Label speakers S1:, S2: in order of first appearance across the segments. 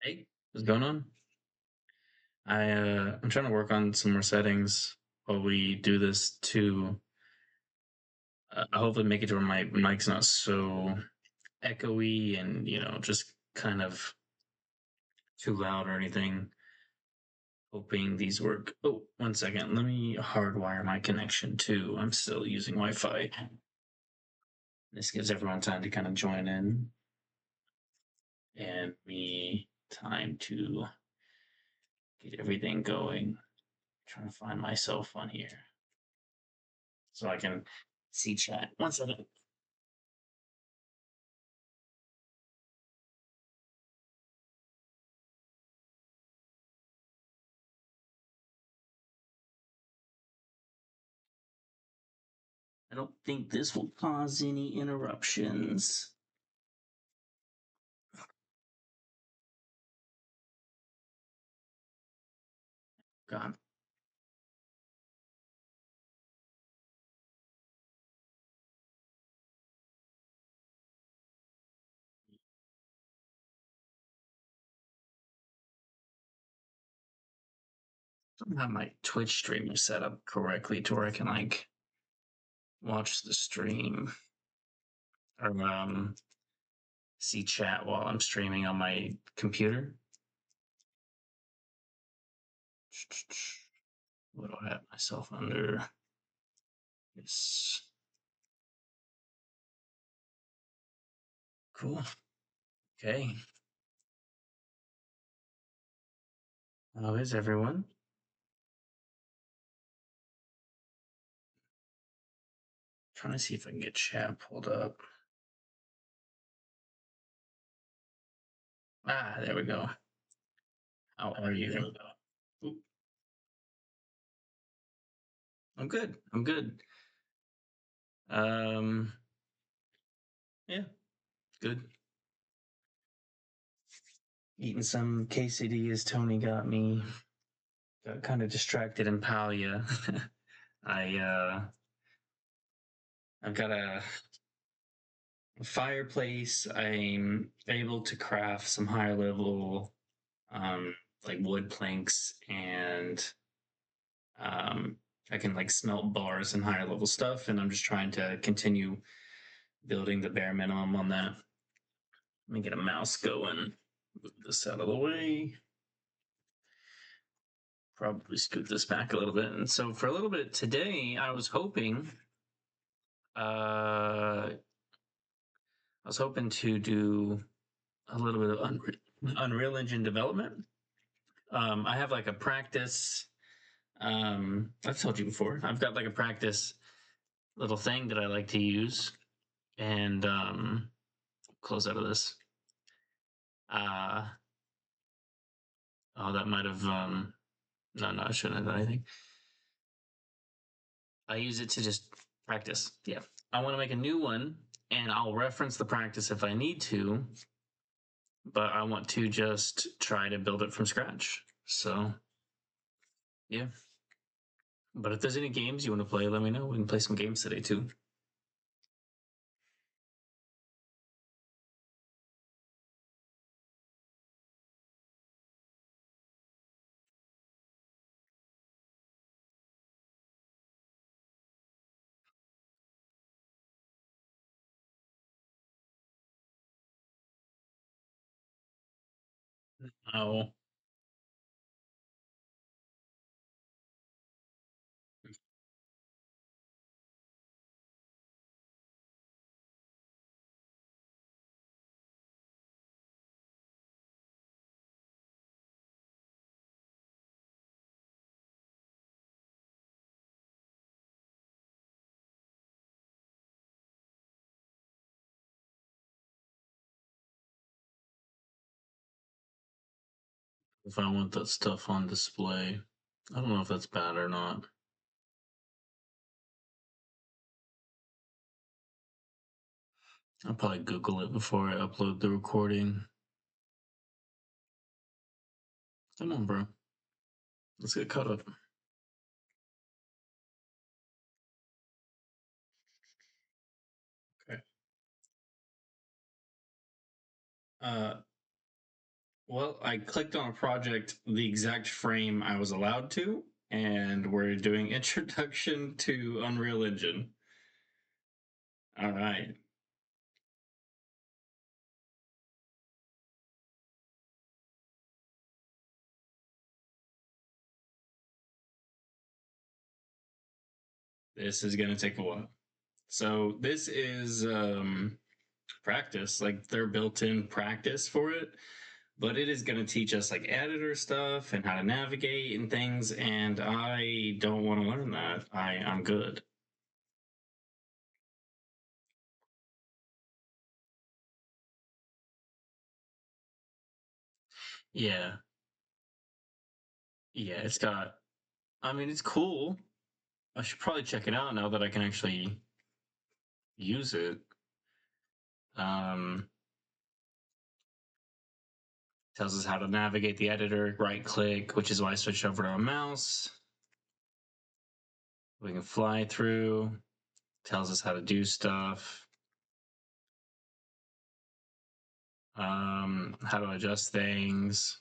S1: Hey, what's going on? I'm trying to work on some more settings while we do this to hopefully make it to where my mic's not so echoey and just kind of too loud or anything. Hoping these work. Oh, one second. Let me hardwire my connection too. I'm still using Wi-Fi. This gives everyone time to kind of join in and me time to get everything going. Trying to find myself on here so I can see chat. One second. I don't think this will cause any interruptions. God. I don't have my Twitch streamer set up correctly to where I can watch the stream or see chat while I'm streaming on my computer. What do I have myself under? This. Cool. Okay. How is everyone? Trying to see if I can get chat pulled up. Ah, there we go. How are you? There we go. Oop. I'm good. I'm good. Um, yeah, good. Eating some quesadillas. Tony got me. Got kind of distracted in Palia. I I've got a fireplace. I'm able to craft some higher level like wood planks and um I can like smelt bars and higher level stuff, and I'm just trying to continue building the bare minimum on that. Let me get a mouse going. Move this out of the way. Probably scoot this back a little bit. And so for a little bit today, uh, I was hoping to do a little bit of Unreal Engine development. I have like a practice. I've told you before. I've got like a practice little thing that I like to use, and close out of this. Uh, oh, that might have. No, I shouldn't have done anything. I use it to just practice. Yeah, I want to make a new one, and I'll reference the practice if I need to, but I want to just try to build it from scratch. So, yeah. But if there's any games you want to play, let me know. We can play some games today too. Oh, if I want that stuff on display, I don't know if that's bad or not. I'll probably Google it before I upload the recording. Come on, bro. Let's get caught up. Okay. Uh, Well, I clicked on a project the exact frame I was allowed to, and we're doing introduction to Unreal Engine. All right. This is going to take a while. So this is practice, like their built-in practice for it, but it is going to teach us like editor stuff and how to navigate and things, and I don't want to learn that. I'm good. Yeah. Yeah, it's got I mean it's cool. I should probably check it out now that I can actually use it. Um Tells us how to navigate the editor, right click, which is why I switched over to a mouse. We can fly through, tells us how to do stuff. How to adjust things,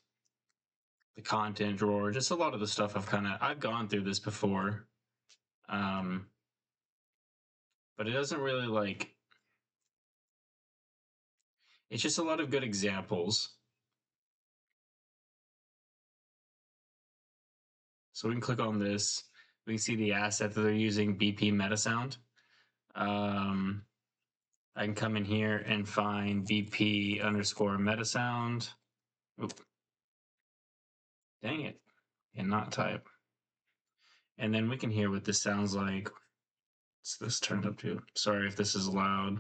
S1: the content drawer, just a lot of the stuff I've gone through this before. Um, but it doesn't really like it's just a lot of good examples. So we can click on this. We can see the asset that they're using, BP Metasound. Um, I can come in here and find VP underscore Metasound. Oop, dang it. And not type. And then we can hear what this sounds like. What's this turned up to? Sorry if this is loud.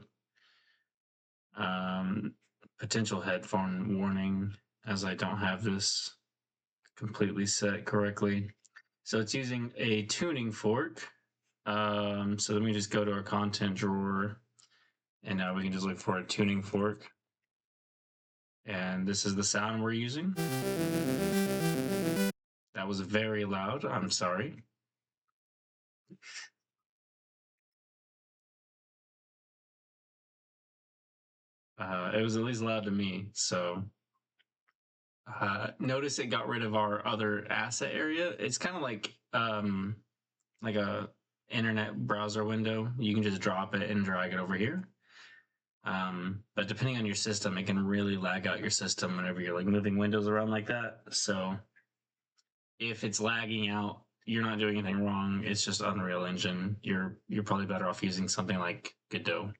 S1: Um, Potential headphone warning, as I don't have this completely set correctly. So it's using a tuning fork. So let me just go to our content drawer, and now we can just look for a tuning fork. And this is the sound we're using. That was very loud. I'm sorry. It was at least loud to me. So notice it got rid of our other asset area. It's kind of like a internet browser window. You can just drop it and drag it over here. But depending on your system, it can really lag out your system whenever you're like moving windows around like that. So if it's lagging out, you're not doing anything wrong. It's just Unreal Engine. You're probably better off using something like Godot.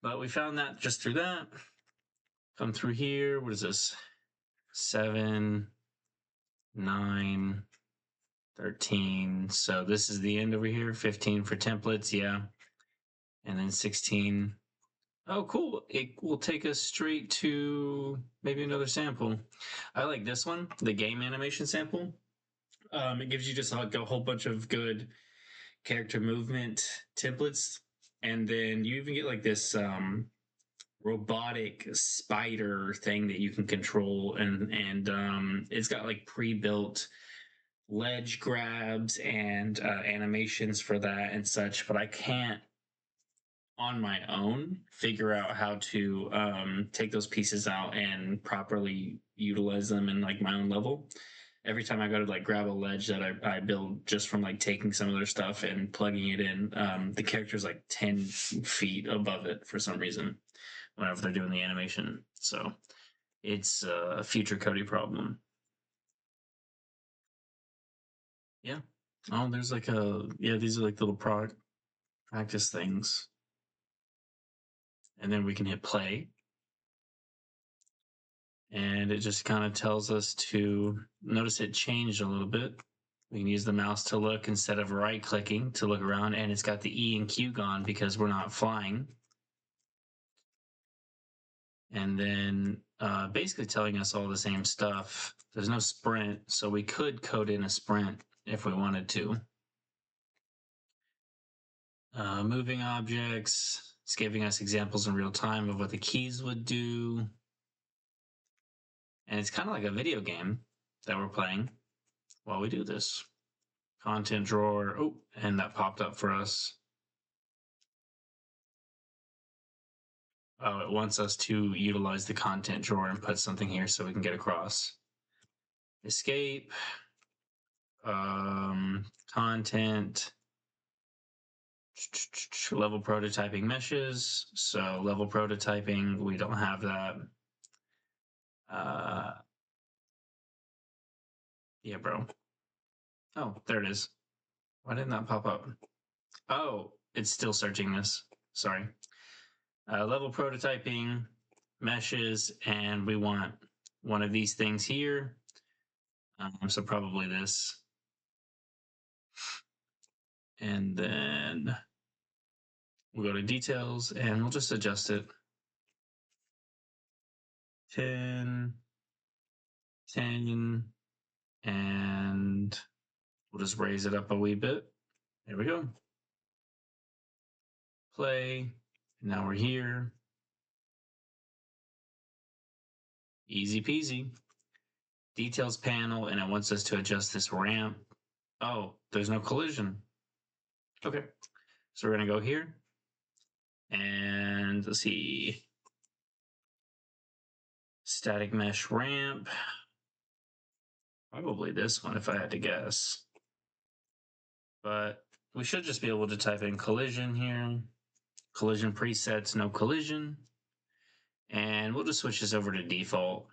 S1: But we found that just through that. Come through here. What is this? 7, 9, 13. So this is the end over here. 15 for templates. Yeah. And then 16. Oh, cool. It will take us straight to maybe another sample. I like this one, the game animation sample. It gives you just like a whole bunch of good character movement templates. And then you even get like this robotic spider thing that you can control. And it's got like pre-built ledge grabs and animations for that and such. But I can't on my own figure out how to take those pieces out and properly utilize them in like my own level. Every time I go to like grab a ledge that I build just from like taking some of their stuff and plugging it in, the character's like 10 feet above it for some reason whenever they're doing the animation. So it's a future Cody problem. Yeah. Oh, there's like yeah, these are like little practice things. And then we can hit play. And it just kind of tells us to notice it changed a little bit. We can use the mouse to look instead of right clicking to look around, and it's got the E and Q gone because we're not flying. And then basically telling us all the same stuff. There's no sprint, so we could code in a sprint if we wanted to. Moving objects, it's giving us examples in real time of what the keys would do. And it's kind of like a video game that we're playing while we do this. Content drawer. Oh, and that popped up for us. Oh, it wants us to utilize the content drawer and put something here so we can get across. Escape. Content. Level prototyping meshes. So level prototyping, we don't have that. Yeah, bro. Oh, there it is. Why didn't that pop up? Oh, it's still searching this. Sorry. Level prototyping, meshes, and we want one of these things here. So probably this. And then we'll go to details and we'll just adjust it. 10, 10, and we'll just raise it up a wee bit. There we go. Play. Now we're here. Easy peasy. Details panel, and it wants us to adjust this ramp. Oh, there's no collision. Okay, so we're gonna go here and let's see. Static mesh ramp. Probably this one if I had to guess. But we should just be able to type in collision here. Collision presets, no collision. And we'll just switch this over to default.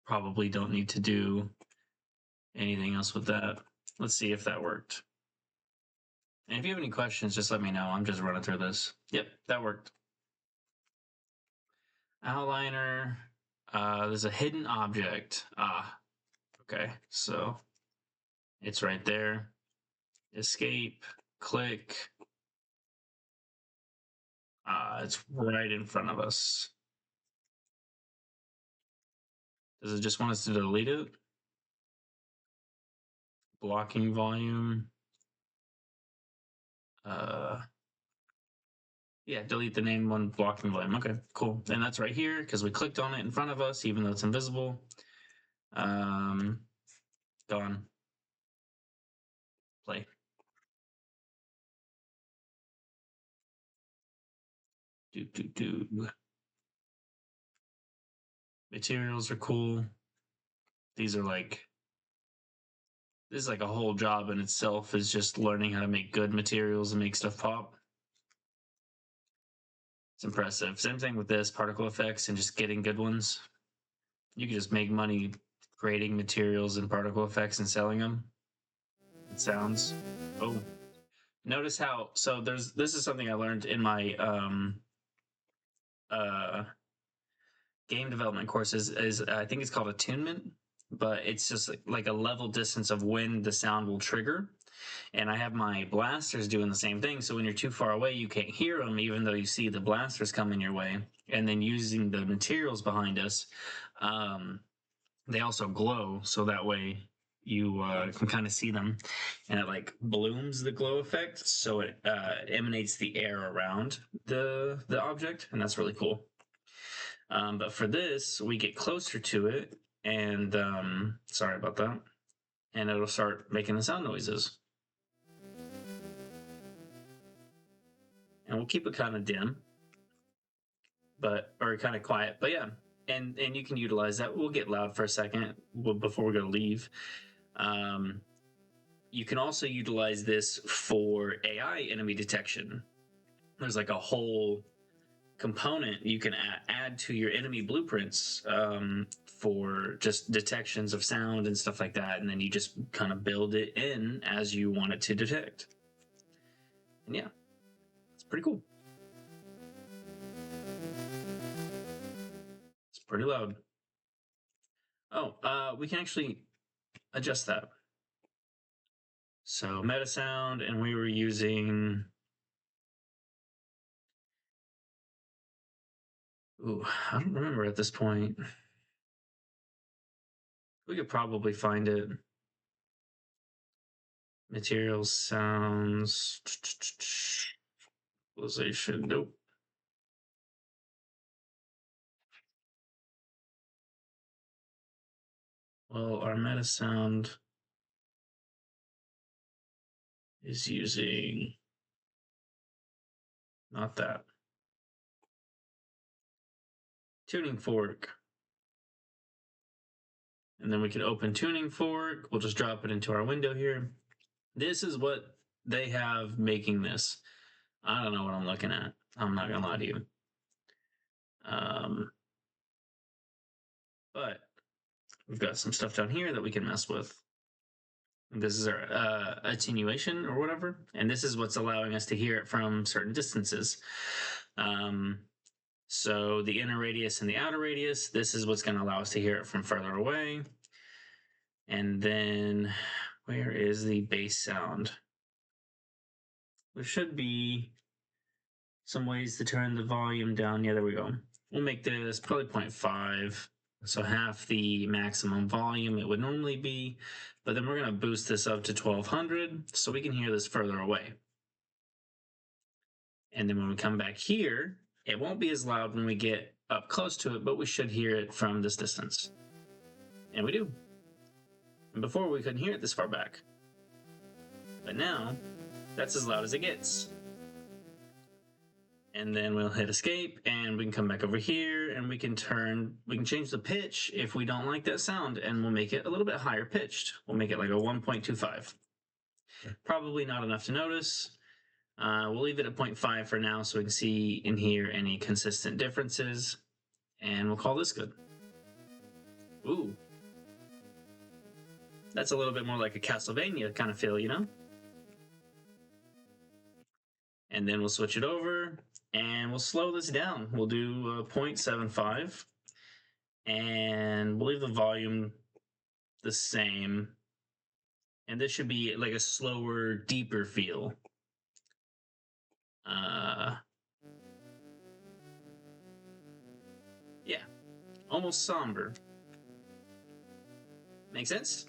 S1: Probably don't need to do anything else with that. Let's see if that worked. And if you have any questions, just let me know. I'm just running through this. Yep, that worked. Outliner. There's a hidden object. Okay. So it's right there. Escape. Click. It's right in front of us. Does it just want us to delete it? Blocking volume. Yeah, delete the name one blocking volume. Okay, cool. And that's right here because we clicked on it in front of us, even though it's invisible. Gone. Play. Do. Materials are cool. These are like, this is like a whole job in itself, is just learning how to make good materials and make stuff pop. It's impressive. Same thing with this, particle effects and just getting good ones. You can just make money creating materials and particle effects and selling them. It sounds. Oh, notice how, so this is something I learned in my game development courses, is I think it's called attunement, but it's just like a level distance of when the sound will trigger. And I have my blasters doing the same thing. So when you're too far away, you can't hear them, even though you see the blasters coming your way. And then using the materials behind us, they also glow, so that way you can kind of see them, and it like blooms the glow effect, so it emanates the air around the object, and that's really cool. But for this, we get closer to it, and sorry about that, and it'll start making the sound noises. And we'll keep it kind of dim, or kind of quiet. But yeah, and you can utilize that. We'll get loud for a second before we go to leave. You can also utilize this for AI enemy detection. There's like a whole component you can add to your enemy blueprints for just detections of sound and stuff like that, and then you just kind of build it in as you want it to detect. And yeah, it's pretty cool. It's pretty loud. Oh, we can actually adjust that. So meta sound, and we were using. Ooh, I don't remember at this point. We could probably find it. Materials, sounds, equalization. Nope. Well, our meta sound is using not that. tuning fork. And then we can open tuning fork. We'll just drop it into our window here. This is what they have making this. I don't know what I'm looking at. I'm not gonna lie to you. But we've got some stuff down here that we can mess with. This is our attenuation or whatever, and this is what's allowing us to hear it from certain distances. So the inner radius and the outer radius, this is what's going to allow us to hear it from further away. And then where is the bass sound? There should be some ways to turn the volume down. Yeah, there we go. We'll make this probably 0.5. So half the maximum volume it would normally be, but then we're going to boost this up to 1200 so we can hear this further away. And then when we come back here, it won't be as loud when we get up close to it, but we should hear it from this distance. And we do. And before we couldn't hear it this far back. But now, that's as loud as it gets. And then we'll hit escape and we can come back over here and we can change the pitch if we don't like that sound and we'll make it a little bit higher pitched. We'll make it like a 1.25. Probably not enough to notice. We'll leave it at 0.5 for now so we can see and hear any consistent differences. And we'll call this good. Ooh. That's a little bit more like a Castlevania kind of feel, you know? And then we'll switch it over. And we'll slow this down. We'll do 0.75. And we'll leave the volume the same. And this should be like a slower, deeper feel. Yeah, almost somber. Make sense?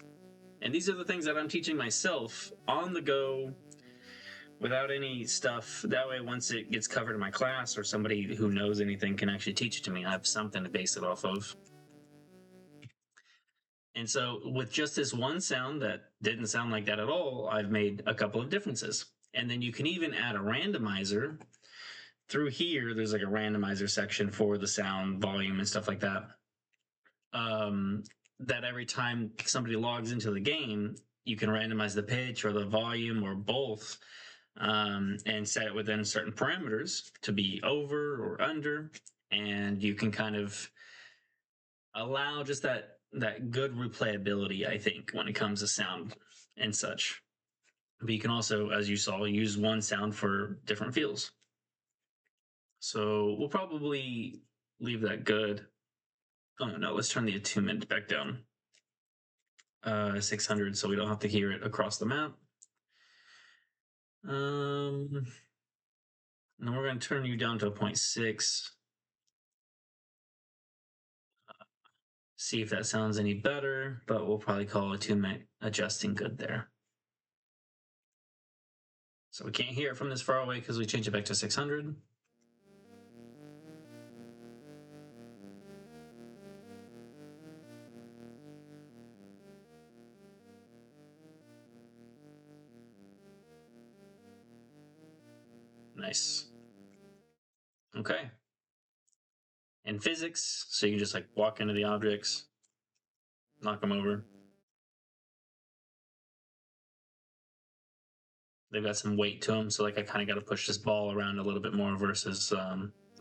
S1: And these are the things that I'm teaching myself on the go, without any stuff. That way, once it gets covered in my class or somebody who knows anything can actually teach it to me, I have something to base it off of. And so with just this one sound that didn't sound like that at all, I've made a couple of differences. And then you can even add a randomizer. Through here, there's like a randomizer section for the sound volume and stuff like that. That every time somebody logs into the game, you can randomize the pitch or the volume or both. And set it within certain parameters to be over or under, and you can kind of allow just that good replayability, I think, when it comes to sound and such. But you can also, as you saw, use one sound for different feels. So we'll probably leave that good. Oh no, let's turn the attunement back down. 600 so we don't have to hear it across the map. And we're going to turn you down to a 0.6. See if that sounds any better, but we'll probably call attunement adjusting good there. So we can't hear it from this far away because we changed it back to 600. Nice. Okay. And physics, so you can just like walk into the objects, knock them over. They've got some weight to them, so like I kind of got to push this ball around a little bit more versus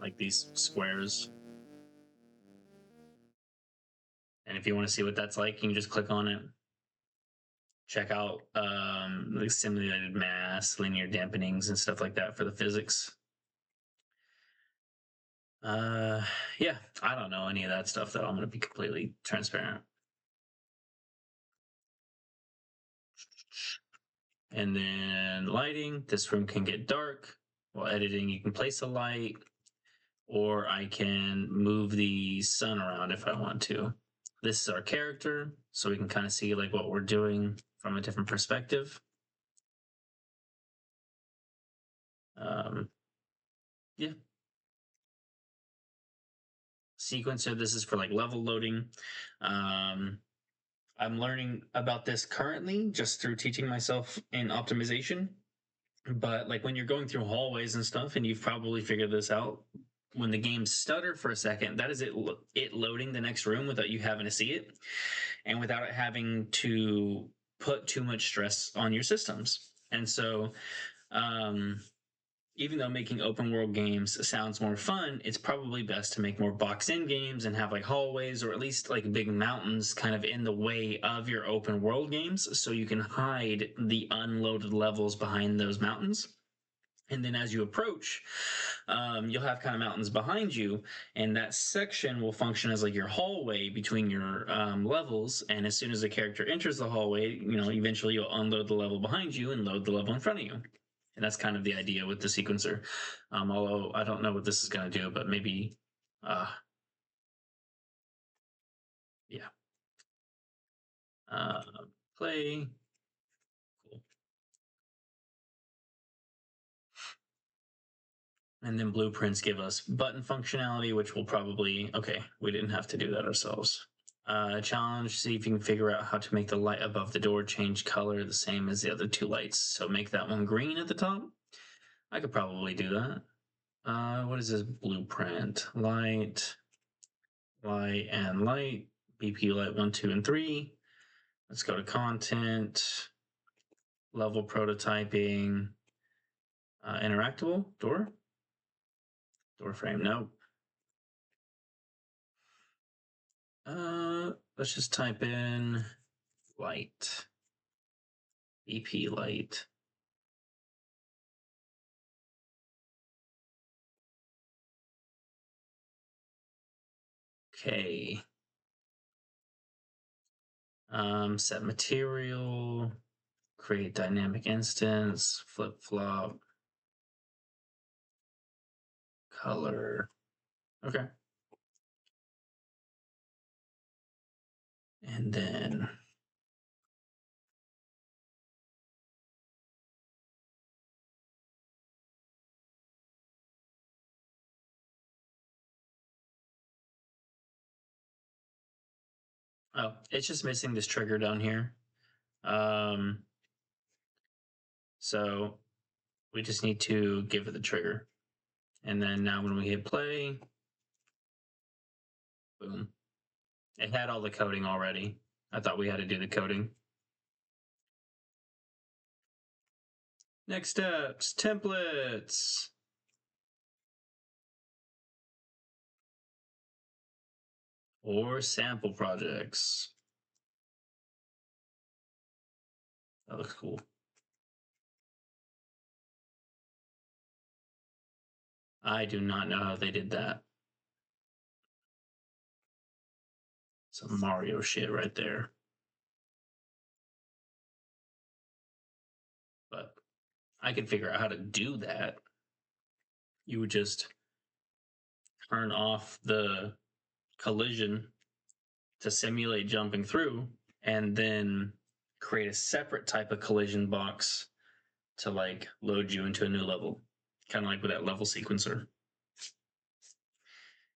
S1: like these squares. And if you want to see what that's like, you can just click on it. Check out like simulated mass, linear dampenings, and stuff like that for the physics. Yeah, I don't know any of that stuff though. I'm going to be completely transparent. And then lighting, this room can get dark. While editing, you can place a light, or I can move the sun around if I want to. This is our character, so we can kind of see like what we're doing from a different perspective. Yeah. Sequencer, this is for like level loading. I'm learning about this currently just through teaching myself in optimization. But like when you're going through hallways and stuff, and you've probably figured this out, when the game stutter for a second, that is it loading the next room without you having to see it, and without it having to put too much stress on your systems. And so, um, even though making open world games sounds more fun, it's probably best to make more box in games and have like hallways or at least like big mountains kind of in the way of your open world games so you can hide the unloaded levels behind those mountains. And then as you approach, you'll have kind of mountains behind you, and that section will function as like your hallway between your levels. And as soon as the character enters the hallway, eventually you'll unload the level behind you and load the level in front of you. And that's kind of the idea with the sequencer. Although I don't know what this is going to do, but maybe, yeah. Uh, Play. Cool. And then blueprints give us button functionality, which will probably, okay, we didn't have to do that ourselves. Challenge, see if you can figure out how to make the light above the door change color the same as the other two lights. So make that one green at the top. I could probably do that. What is this blueprint? Light, light, and light. BP light 1, 2, and 3. Let's go to content, level prototyping, interactable, door frame, nope. Let's just type in light, BP light. Okay. Set material, create dynamic instance, flip flop, color. Okay. And then oh, it's just missing this trigger down here. So we just need to give it the trigger. And then now when we hit play, boom. It had all the coding already. I thought we had to do the coding. Next steps, templates. Or sample projects. That looks cool. I do not know how they did that. Some Mario shit right there. But I could figure out how to do that. You would just turn off the collision to simulate jumping through, and then create a separate type of collision box to like load you into a new level. Kind of like with that level sequencer.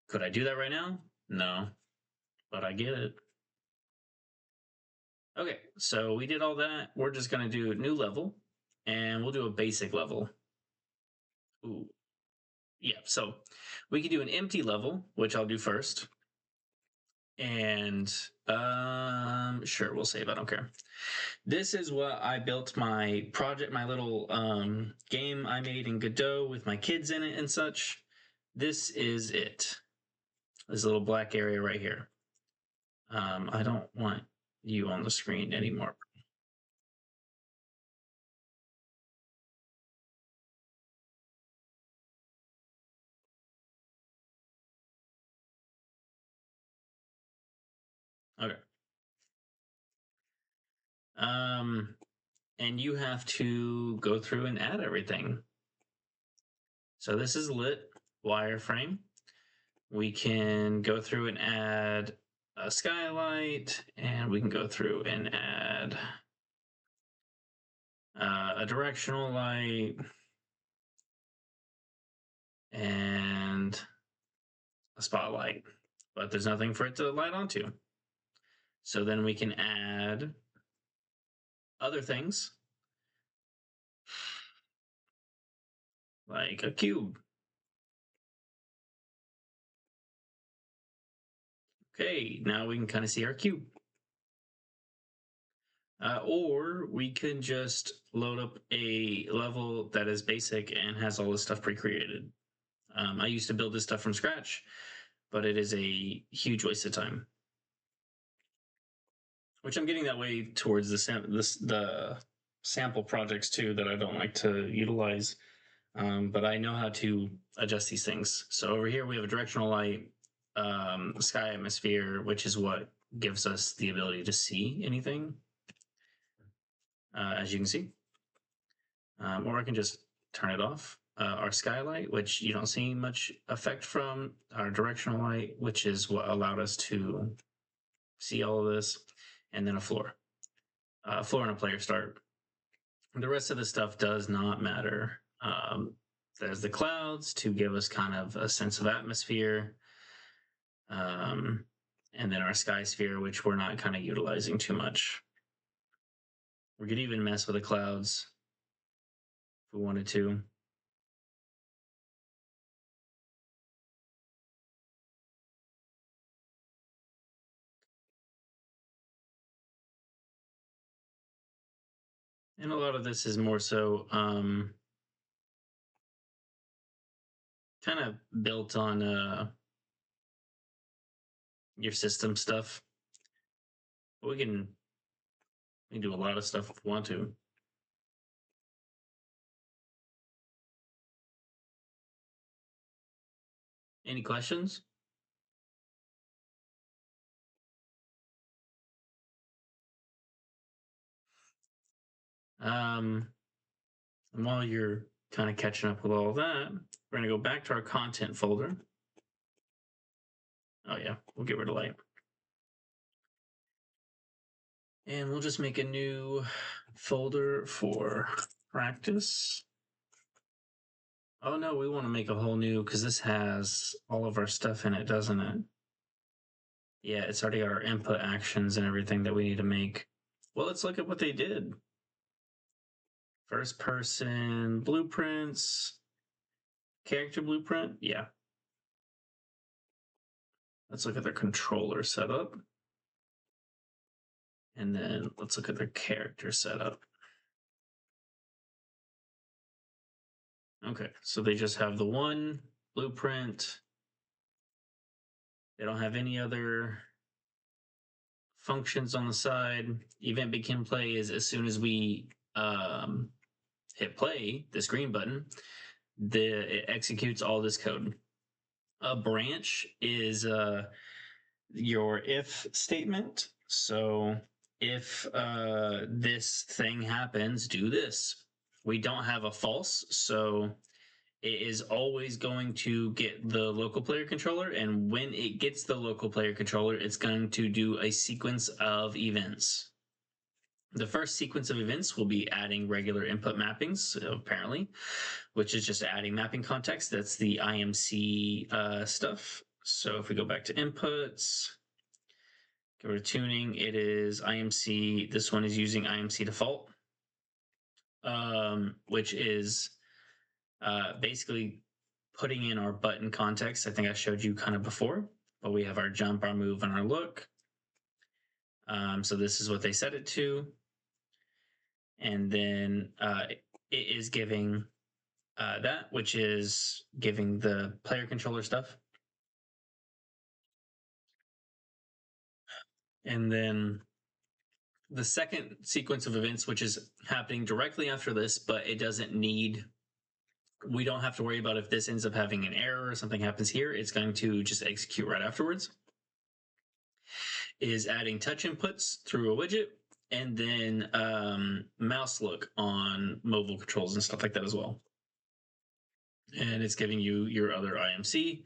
S1: Could I do that right now? No, but I get it. Okay, so we did all that. We're just going to do a new level, and we'll do a basic level. Ooh. Yeah, so we could do an empty level, which I'll do first. And sure, we'll save. I don't care. This is what I built my project, my little game I made in Godot with my kids in it and such. This is it. This little black area right here. I don't want you on the screen anymore. Okay. And you have to go through and add everything. So this is lit wireframe. We can go through and add a skylight, and we can go through and add a directional light and a spotlight, but there's nothing for it to light onto. So then we can add other things like a cube Okay, now we can kind of see our cube. Or we can just load up a level that is basic and has all this stuff pre-created. I used to build this stuff from scratch, but it is a huge waste of time. Which I'm getting that way towards the sample projects too that I don't like to utilize. But I know how to adjust these things. So over here we have a directional light, sky atmosphere, which is what gives us the ability to see anything, as you can see. Or I can just turn it off. Our skylight, which you don't see much effect from, our directional light, which is what allowed us to see all of this, and then a floor. Floor and a player start. The rest of the stuff does not matter. There's the clouds to give us kind of a sense of atmosphere. And then our sky sphere, which we're not kind of utilizing too much. We could even mess with the clouds if we wanted to. And a lot of this is more so kind of built on your system stuff. But we can do a lot of stuff if we want to. Any questions? And while you're kind of catching up with all that, we're going to go back to our content folder. Oh yeah, we'll get rid of light. And we'll just make a new folder for practice. Oh no, we want to make a whole new, because this has all of our stuff in it, doesn't it? Yeah, it's already got our input actions and everything that we need to make. Well, let's look at what they did. First person blueprints, character blueprint. Yeah. Let's look at their controller setup. And then let's look at their character setup. Okay, so they just have the one blueprint. They don't have any other functions on the side. Event begin play is as soon as we hit play, this green button, it executes all this code. A branch is your if statement. So if this thing happens, do this. We don't have a false, so it is always going to get the local player controller, and when it gets the local player controller, it's going to do a sequence of events. The first sequence of events will be adding regular input mappings, apparently, which is just adding mapping context. That's the IMC stuff. So if we go back to inputs, go to tuning, it is IMC. This one is using IMC default, which is basically putting in our button context. I think I showed you kind of before, but we have our jump, our move, and our look. So this is what they set it to. And then it is giving that, which is giving the player controller stuff. And then the second sequence of events, which is happening directly after this, but it doesn't need, we don't have to worry about if this ends up having an error or something happens here. It's going to just execute right afterwards. Is adding touch inputs through a widget, and then mouse look on mobile controls and stuff like that as well. And it's giving you your other IMC.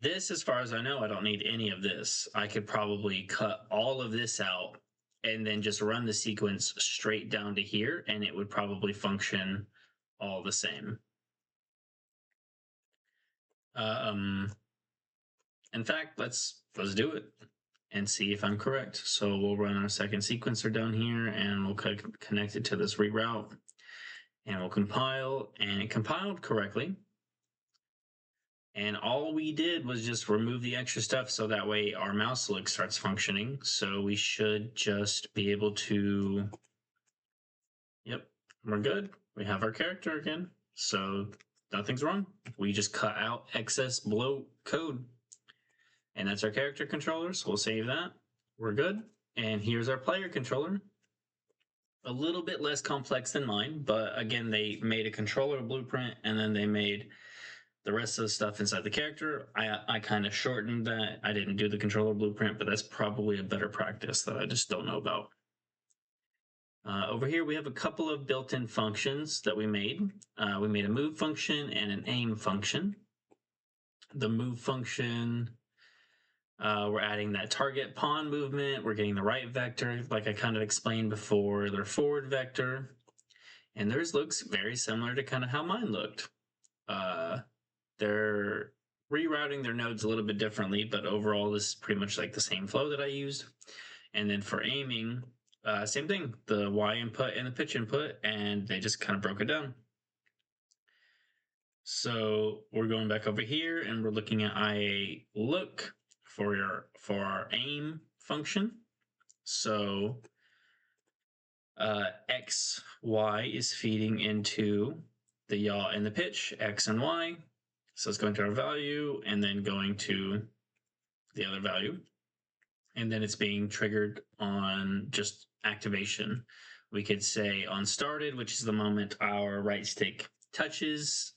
S1: This, as far as I know, I don't need any of this. I could probably cut all of this out and then just run the sequence straight down to here, and it would probably function all the same. In fact, let's do it and see if I'm correct. So we'll run our second sequencer down here, and we'll connect it to this reroute, and we'll compile, and it compiled correctly. And all we did was just remove the extra stuff so that way our mouse look starts functioning. So we should just be able to, yep, we're good. We have our character again. So nothing's wrong. We just cut out excess bloat code. And that's our character controller. So we'll save that. We're good. And here's our player controller. A little bit less complex than mine, but again, they made a controller blueprint and then they made the rest of the stuff inside the character. I kind of shortened that. I didn't do the controller blueprint, but that's probably a better practice that I just don't know about. Over here, we have a couple of built-in functions that we made. We made a move function and an aim function. The move function, we're adding that target pawn movement. We're getting the right vector, like I kind of explained before, their forward vector. And theirs looks very similar to kind of how mine looked. They're rerouting their nodes a little bit differently, but overall, this is pretty much like the same flow that I used. And then for aiming, same thing, the Y input and the pitch input, and they just kind of broke it down. So we're going back over here and we're looking at IA look for our aim function. So X, Y is feeding into the yaw and the pitch, X and Y. So it's going to our value and then going to the other value. And then it's being triggered on just activation. We could say on started, which is the moment our right stick touches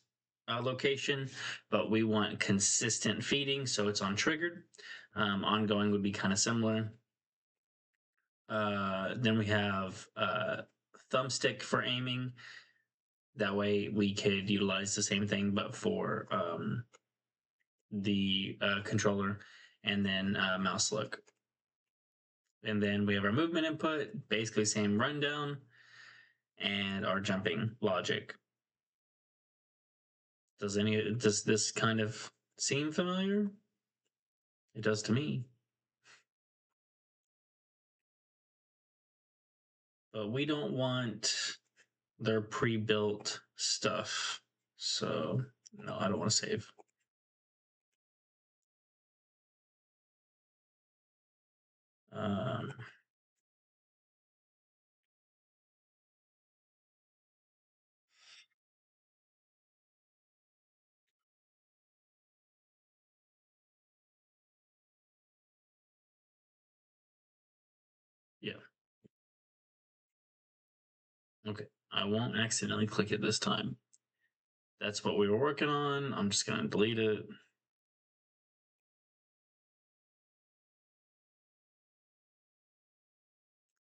S1: location, but we want consistent feeding, so it's on triggered. Ongoing would be kind of similar. Then we have thumbstick for aiming. That way we could utilize the same thing, but for the controller, and then mouse look. And then we have our movement input, basically same rundown, and our jumping logic. Does this kind of seem familiar? It does to me. But we don't want their pre-built stuff. So no, I don't want to save. Yeah. Okay. I won't accidentally click it this time. That's what we were working on. I'm just going to delete it.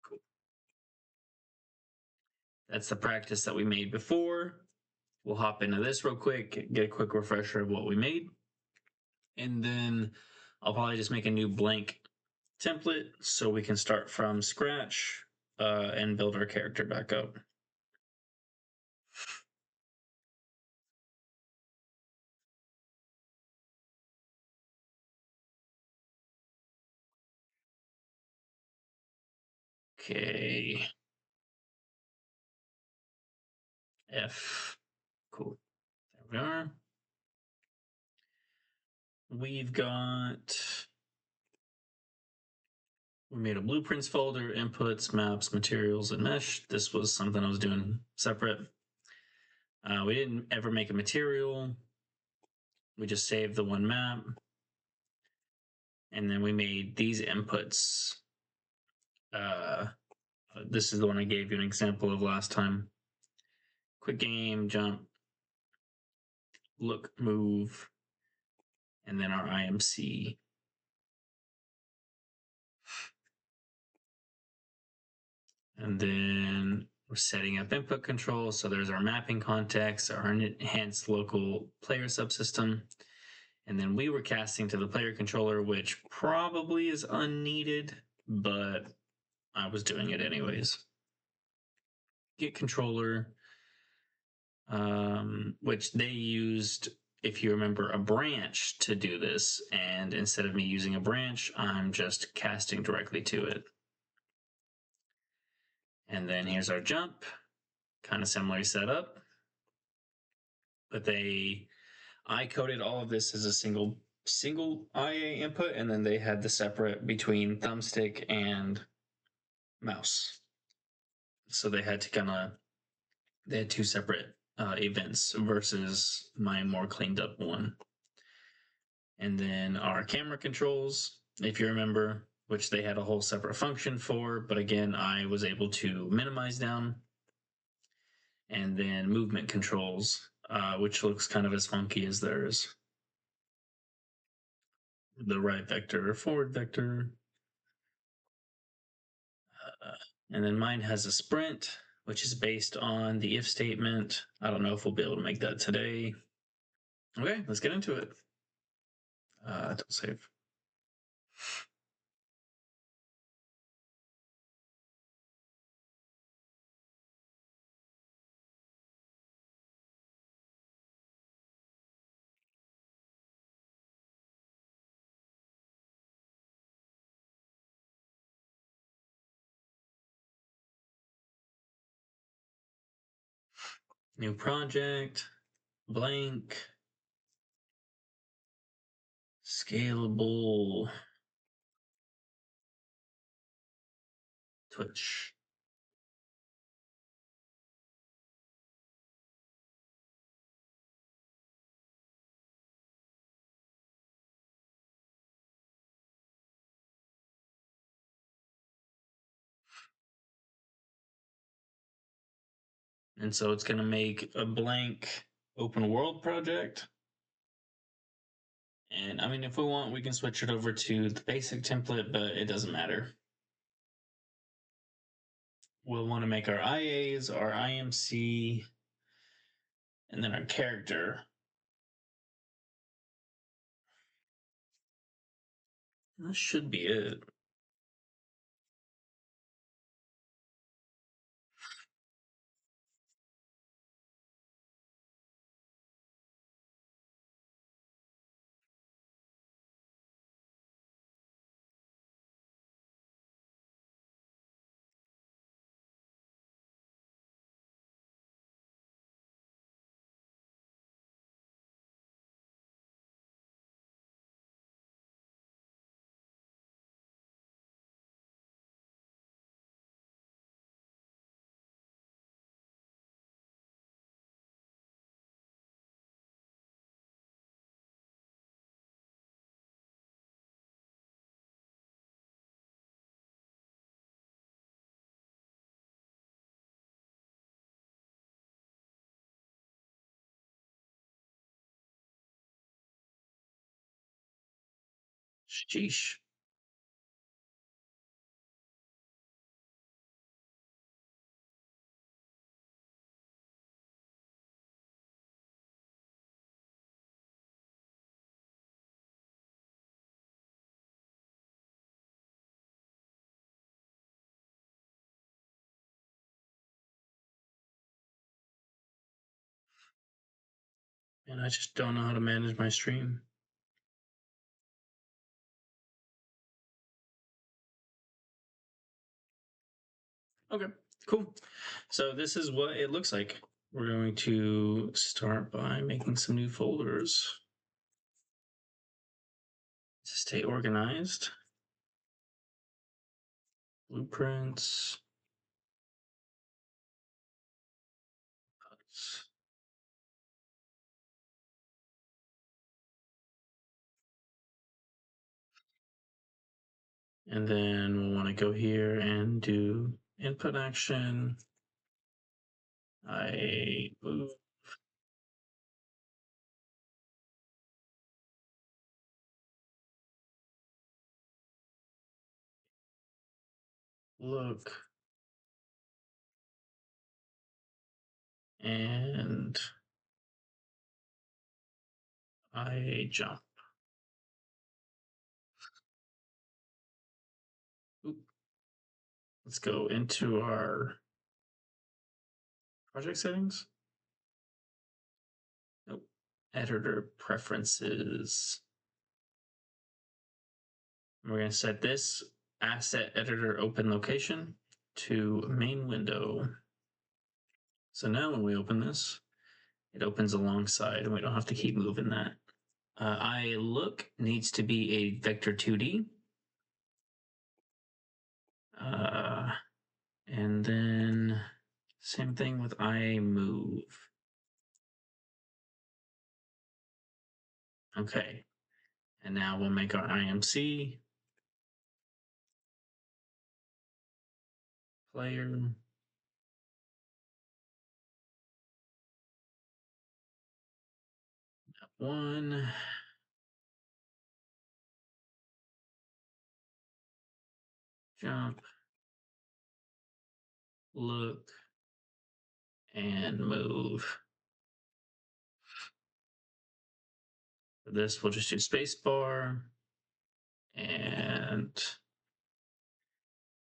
S1: Cool. That's the practice that we made before. We'll hop into this real quick, get a quick refresher of what we made. And then I'll probably just make a new blank template so we can start from scratch and build our character back up. Okay. F. Cool. There we are. We've got, we made a blueprints folder, inputs, maps, materials, and mesh. This was something I was doing separate. We didn't ever make a material. We just saved the one map. And then we made these inputs. This is the one I gave you an example of last time. Quick game, jump, look, move, and then our IMC. And then we're setting up input control. So there's our mapping context, our enhanced local player subsystem. And then we were casting to the player controller, which probably is unneeded, but I was doing it anyways. Get controller, which they used, if you remember, a branch to do this. And instead of me using a branch, I'm just casting directly to it. And then here's our jump, kind of similarly set up. But I coded all of this as a single IA input, and then they had the separate between thumbstick and mouse. So they had to they had two separate events versus my more cleaned up one. And then our camera controls, if you remember, which they had a whole separate function for, but again, I was able to minimize down. And then movement controls, which looks kind of as funky as theirs. The right vector, forward vector. And then mine has a sprint, which is based on the if statement. I don't know if we'll be able to make that today. Okay, let's get into it. Don't save. New project, blank, scalable, Twitch. And so it's going to make a blank open world project. And I mean, if we want, we can switch it over to the basic template, but it doesn't matter. We'll want to make our IAs, our IMC, and then our character. And that should be it. Sheesh. And I just don't know how to manage my stream. Okay, cool. So this is what it looks like. We're going to start by making some new folders to stay organized. Blueprints. And then we'll want to go here and do input action. I move. Look. And I jump. Oop. Let's go into our project settings. Nope. Editor preferences. We're going to set this asset editor open location to main window. So now when we open this, it opens alongside and we don't have to keep moving that. I look needs to be a vector 2D. And then same thing with I move. Okay. And now we'll make our IMC player. One. Jump. Look. And move. For this, we'll just do spacebar. And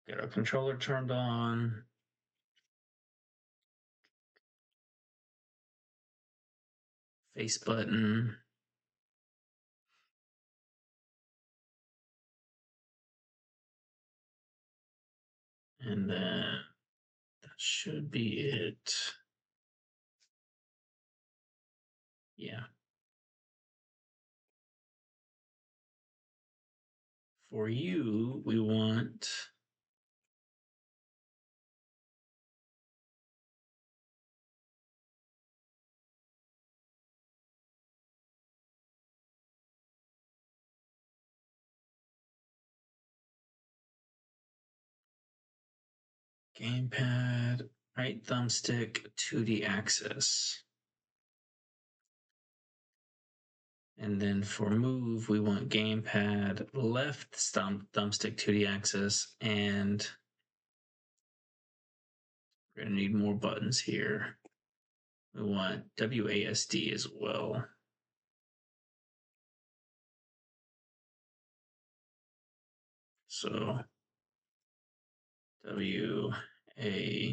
S1: get our controller turned on. Face button. And then that should be it. Yeah. For you, we want gamepad, right thumbstick, 2D axis. And then for move, we want gamepad, left thumbstick, 2D axis, and we're gonna need more buttons here. We want WASD as well. So WASD.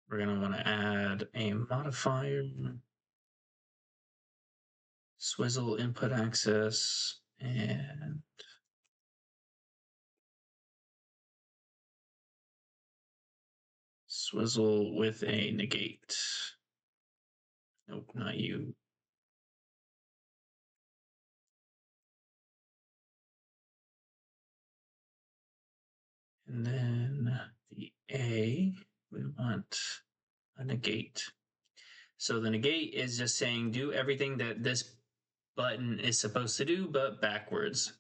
S1: We're gonna want to add a modifier, swizzle input access, and swizzle with a negate. Nope, not you. And then the A, we want a negate. So the negate is just saying do everything that this button is supposed to do, but backwards.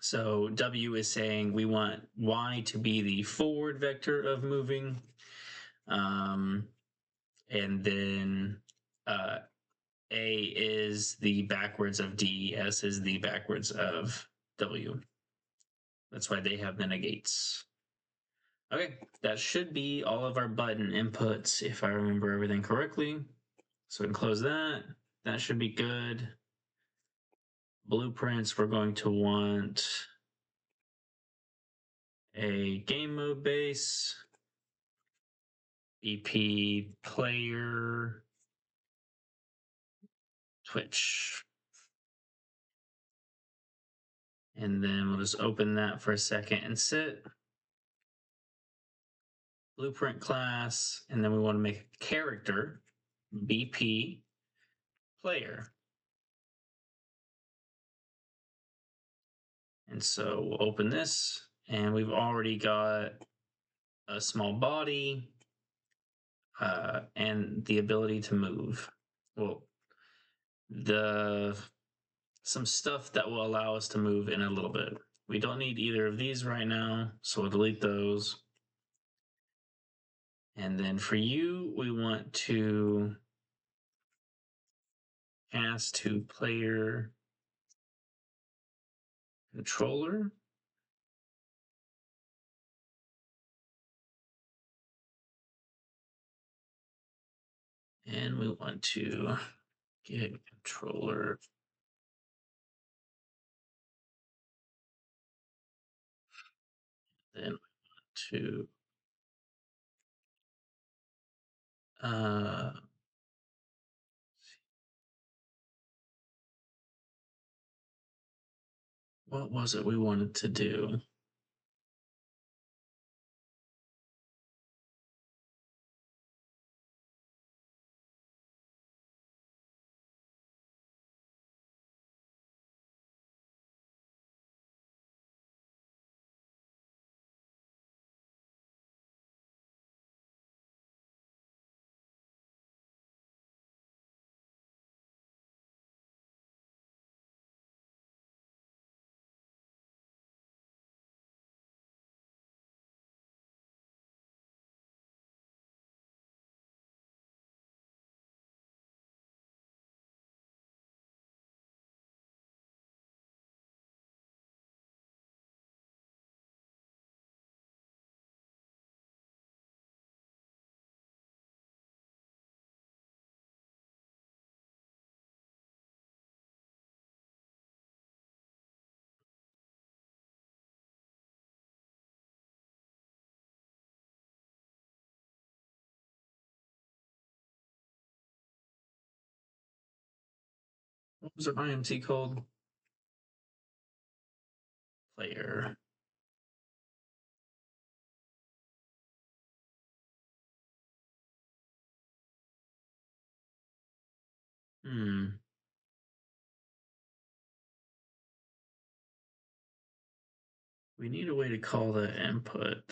S1: So W is saying we want Y to be the forward vector of moving. And then A is the backwards of D, S is the backwards of W. That's why they have the negates. Okay, that should be all of our button inputs if I remember everything correctly. So we can close that. That should be good. Blueprints, we're going to want a game mode base, EP player, Twitch. And then we'll just open that for a second and sit. Blueprint class, and then we want to make a character, BP player. And so we'll open this, and we've already got a small body and the ability to move. Well, some stuff that will allow us to move in a little bit. We don't need either of these right now, so we'll delete those. And then for you, we want to cast to player controller. And we want to get controller. Then we want to what was it we wanted to do? What was our IMC called? Player. Hmm. We need a way to call that input.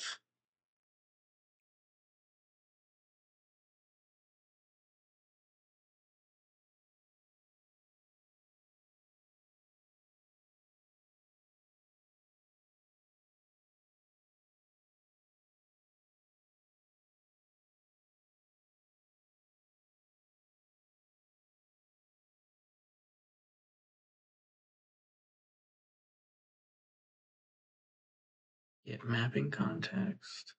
S1: Get mapping context.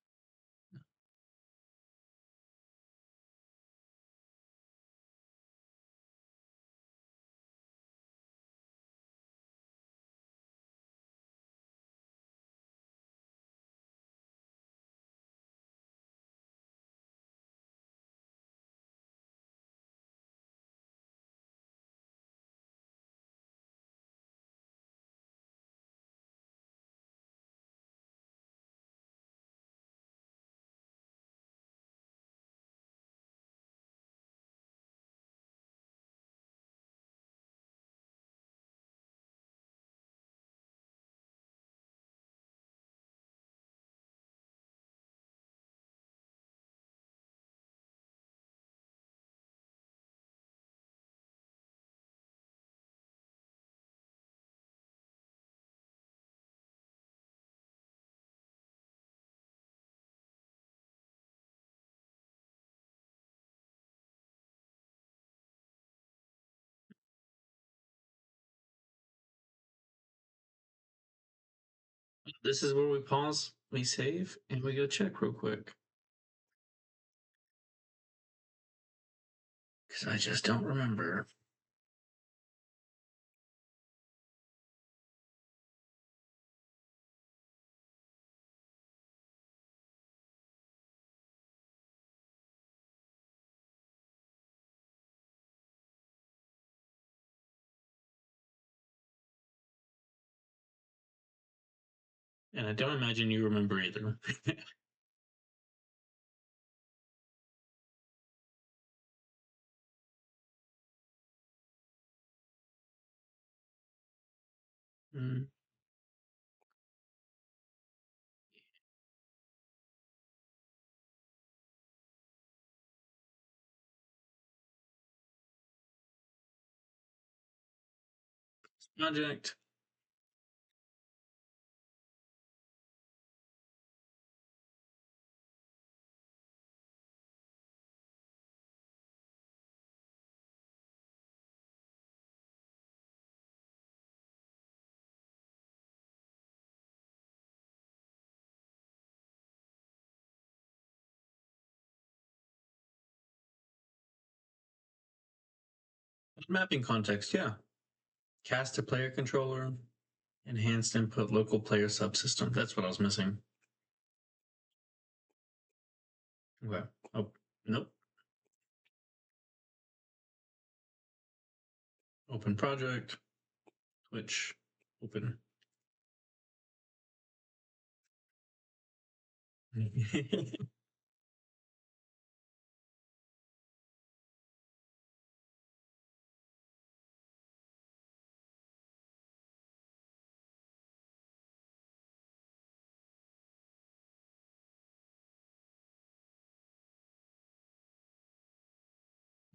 S1: This is where we pause, we save, and we go check real quick. Because I just don't remember. And I don't imagine you remember either. Mm. Project. Mapping context, yeah. Cast a player controller. Enhanced input local player subsystem. That's what I was missing. Okay. Oh, nope. Open project. Twitch. Open.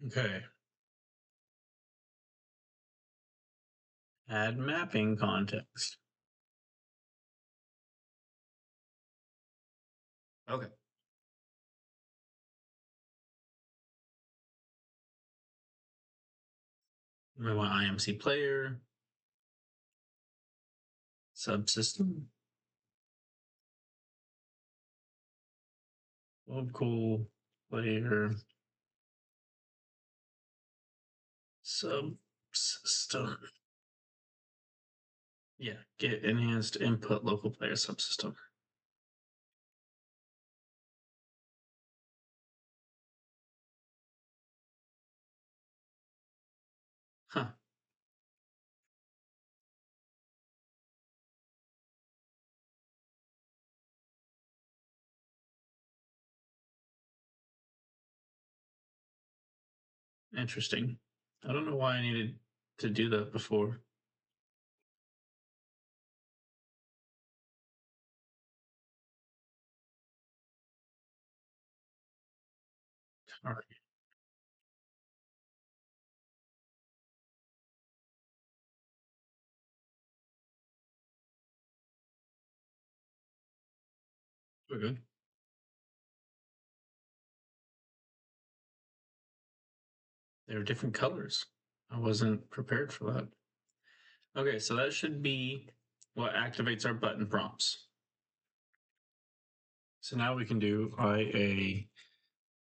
S1: Okay. Add mapping context. Okay. We want IMC player. Subsystem. Local player subsystem. Yeah, get enhanced input local player subsystem. Huh. Interesting. I don't know why I needed to do that before. All right. Okay. They're different colors. I wasn't prepared for that. Okay, so that should be what activates our button prompts. So now we can do IA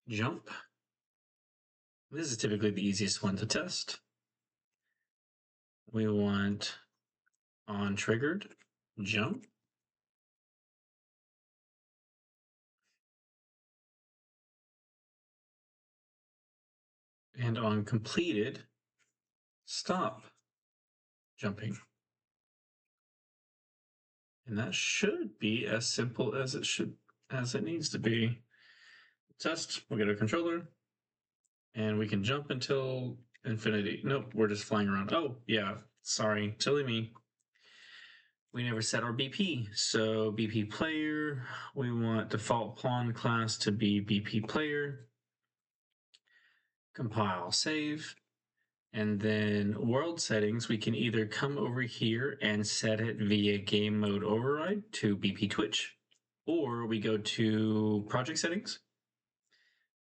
S1: jump. This is typically the easiest one to test. We want on triggered jump. And on completed, stop jumping. And that should be as simple as it needs to be. Test, we'll get our controller, and we can jump until infinity. Nope, we're just flying around. Oh, yeah, sorry, silly me. We never set our BP. So BP player, we want default pawn class to be BP player. Compile, save. And then world settings, we can either come over here and set it via game mode override to BP Twitch, or we go to project settings,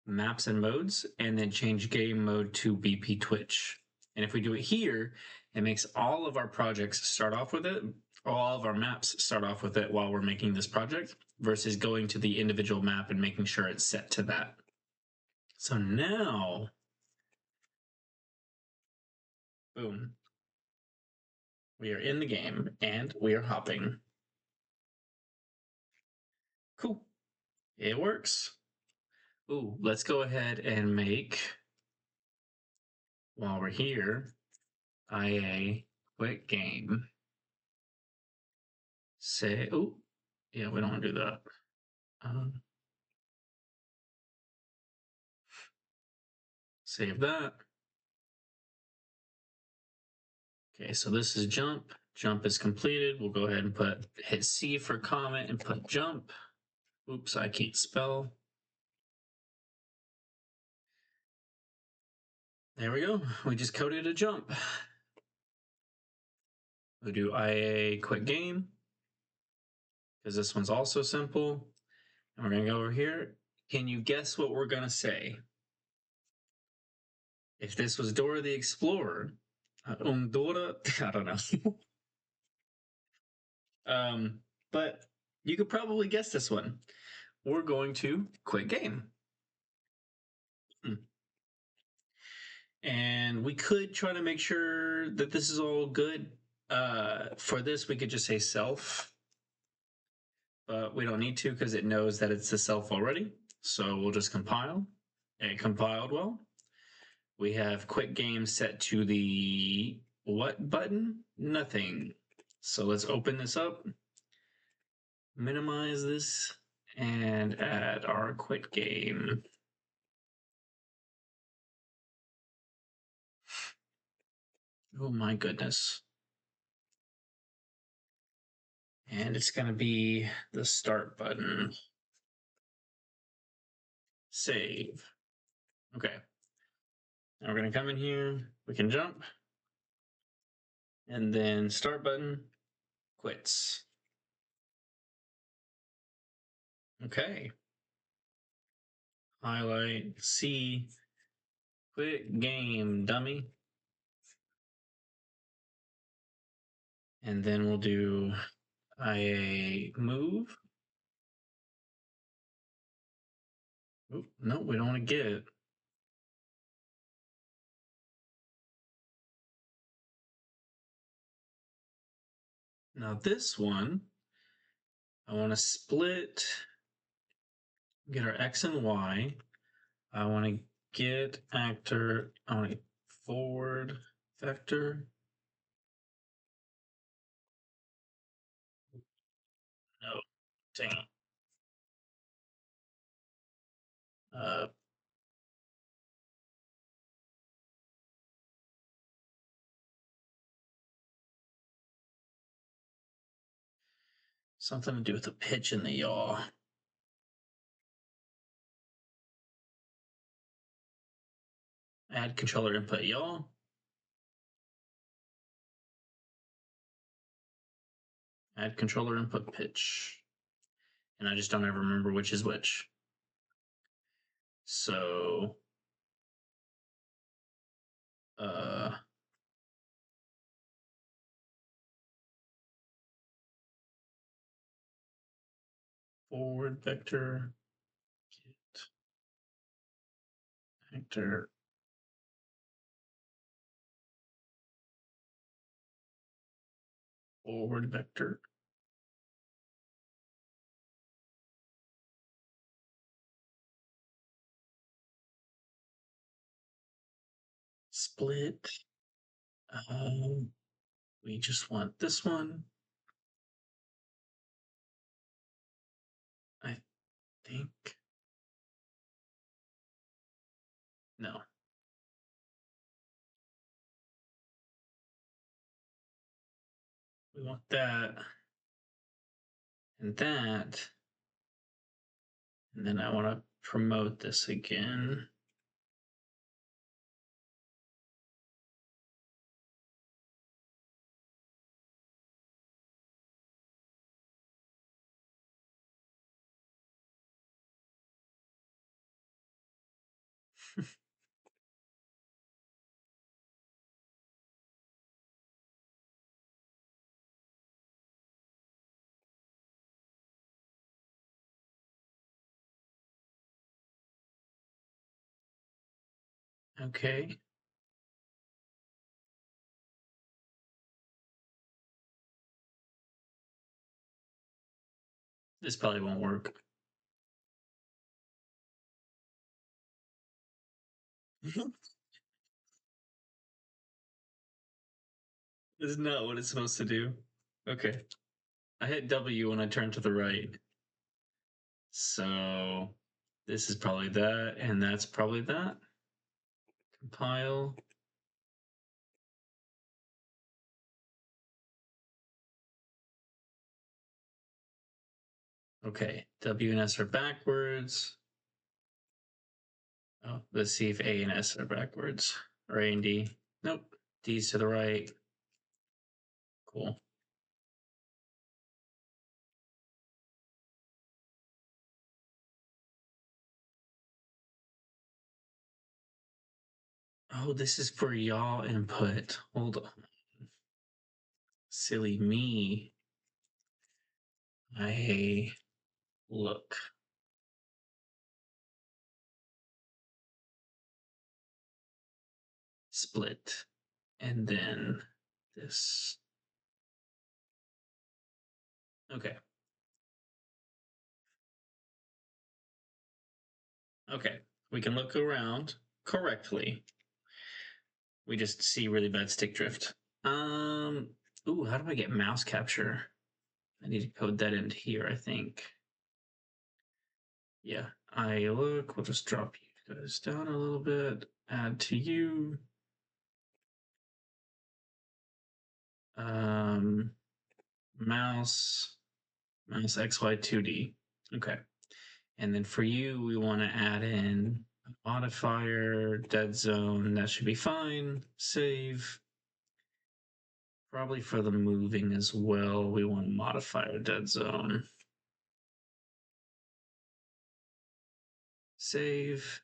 S1: maps and modes, and then change game mode to BP Twitch. And if we do it here, it makes all of our projects start off with it, or all of our maps start off with it while we're making this project, versus going to the individual map and making sure it's set to that. So now, boom, we are in the game and we are hopping. Cool. It works. Ooh, let's go ahead and make, while we're here, IA quick game. Say, oh, yeah, we don't want to do that. Save that. Okay, so this is jump. Jump is completed. We'll go ahead and hit C for comment and put jump. Oops, I can't spell. There we go. We just coded a jump. We'll do IA quick game because this one's also simple. And we're going to go over here. Can you guess what we're going to say? If this was Dora the Explorer, Dora, I don't know. But you could probably guess this one. We're going to quit game. And we could try to make sure that this is all good. For this, we could just say self, but we don't need to because it knows that it's the self already. So we'll just compile. It compiled well. We have quit game set to the what button? Nothing. So let's open this up, minimize this, and add our quit game. Oh my goodness. And it's going to be the start button. Save. Okay. Now we're going to come in here. We can jump. And then start button, quits. Okay. Highlight, C, quit game, dummy. And then we'll do IA move. Oop, no, we don't want to get it. Now this one, I want to split, get our X and Y. I want to get actor, I want to forward vector. No, dang it. Uh, Something to do with the pitch and the yaw. Add controller input yaw. Add controller input pitch. And I just don't ever remember which is which. So forward vector, get vector, forward vector. Split. We just want this one. I think. No. We want that and that. And then I want to promote this again. Okay. This probably won't work. This is not what it's supposed to do. Okay. I hit W when I turned to the right. So this is probably that, and that's probably that. Compile. Okay, W and S are backwards. Oh, let's see if A and S are backwards. Or A and D. Nope. D's to the right. Cool. Oh, this is for yaw input. Hold on. Silly me. I look. Split. And then this. Okay. Okay. We can look around correctly. We just see really bad stick drift. Ooh, how do I get mouse capture? I need to code that into here, I think. Yeah, I look, we'll just drop you guys down a little bit, add to you. Mouse XY2D. Okay. And then for you, we want to add in a modifier, dead zone. That should be fine. Save. Probably for the moving as well, we want modifier dead zone. Save.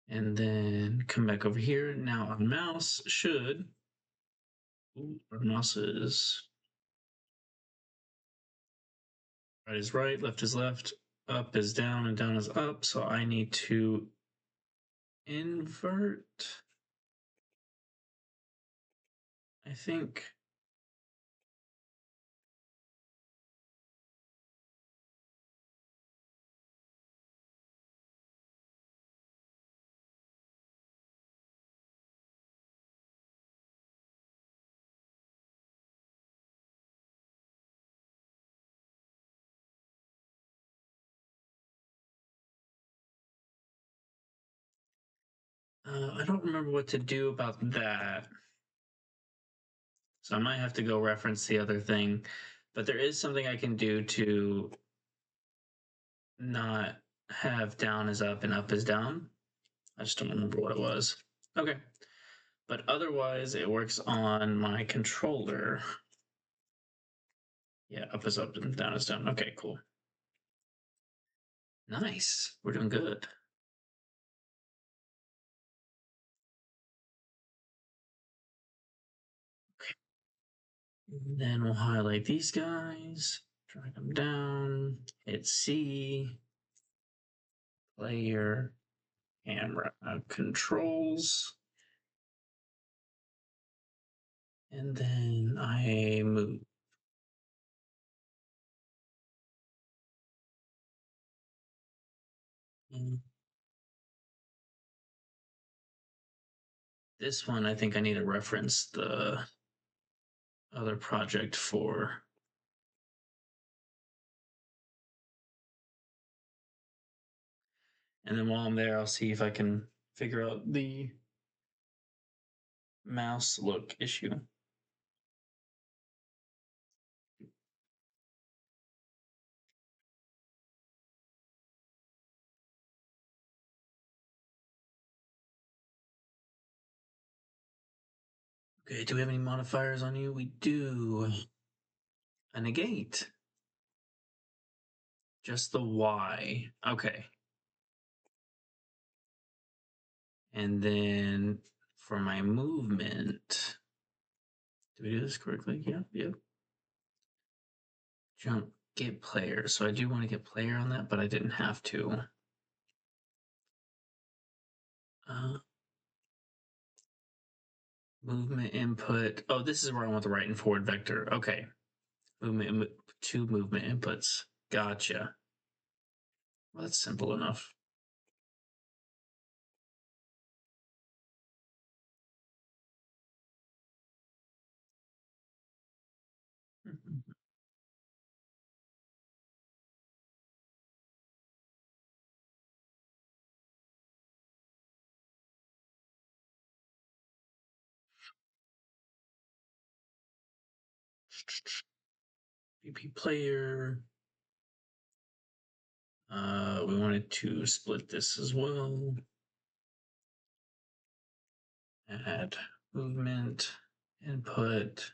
S1: And then come back over here. Now our mouse should. Ooh, our mouse is. Right is right, left is left, up is down, and down is up. So I need to invert. I think. I don't remember what to do about that. So I might have to go reference the other thing, but there is something I can do to not have down is up and up is down. I just don't remember what it was. Okay. But otherwise, it works on my controller. Yeah, up is up and down is down. Okay, cool. Nice. We're doing good. Okay. And then we'll highlight these guys, drag them down, hit C, player, camera, controls. And then I move. And this one, I think I need to reference the other project for. And then while I'm there, I'll see if I can figure out the mouse look issue. Okay, do we have any modifiers on you? We do. A negate. Just the Y. Okay. And then for my movement, did we do this correctly? Yeah. Jump, get player. So I do want to get player on that, but I didn't have to. Movement input. Oh, this is where I want the right and forward vector. Okay. Movement, two movement inputs. Gotcha. Well, that's simple enough. VP player. We wanted to split this as well. Add movement, input.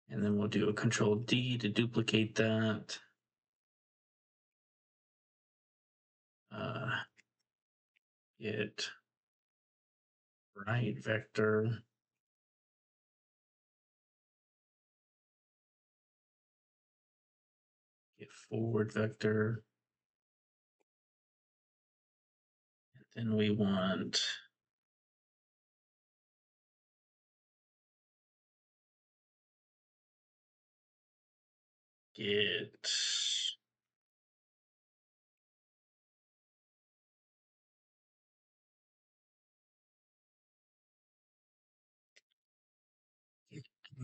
S1: And then we'll do a control D to duplicate that. Get right vector. Get forward vector. And then we want get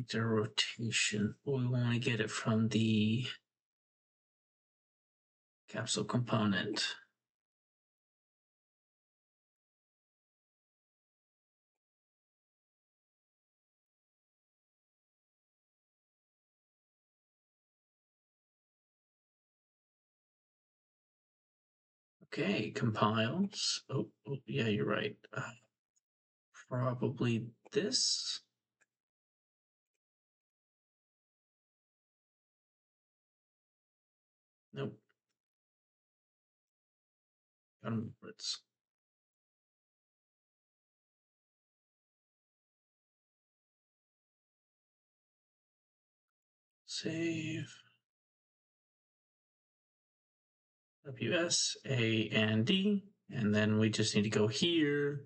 S1: the rotation. We want to get it from the capsule component. Okay, compiles. Oh, yeah, you're right. Probably this. Nope. Onwards. Save. WS, A, and D. And then we just need to go here,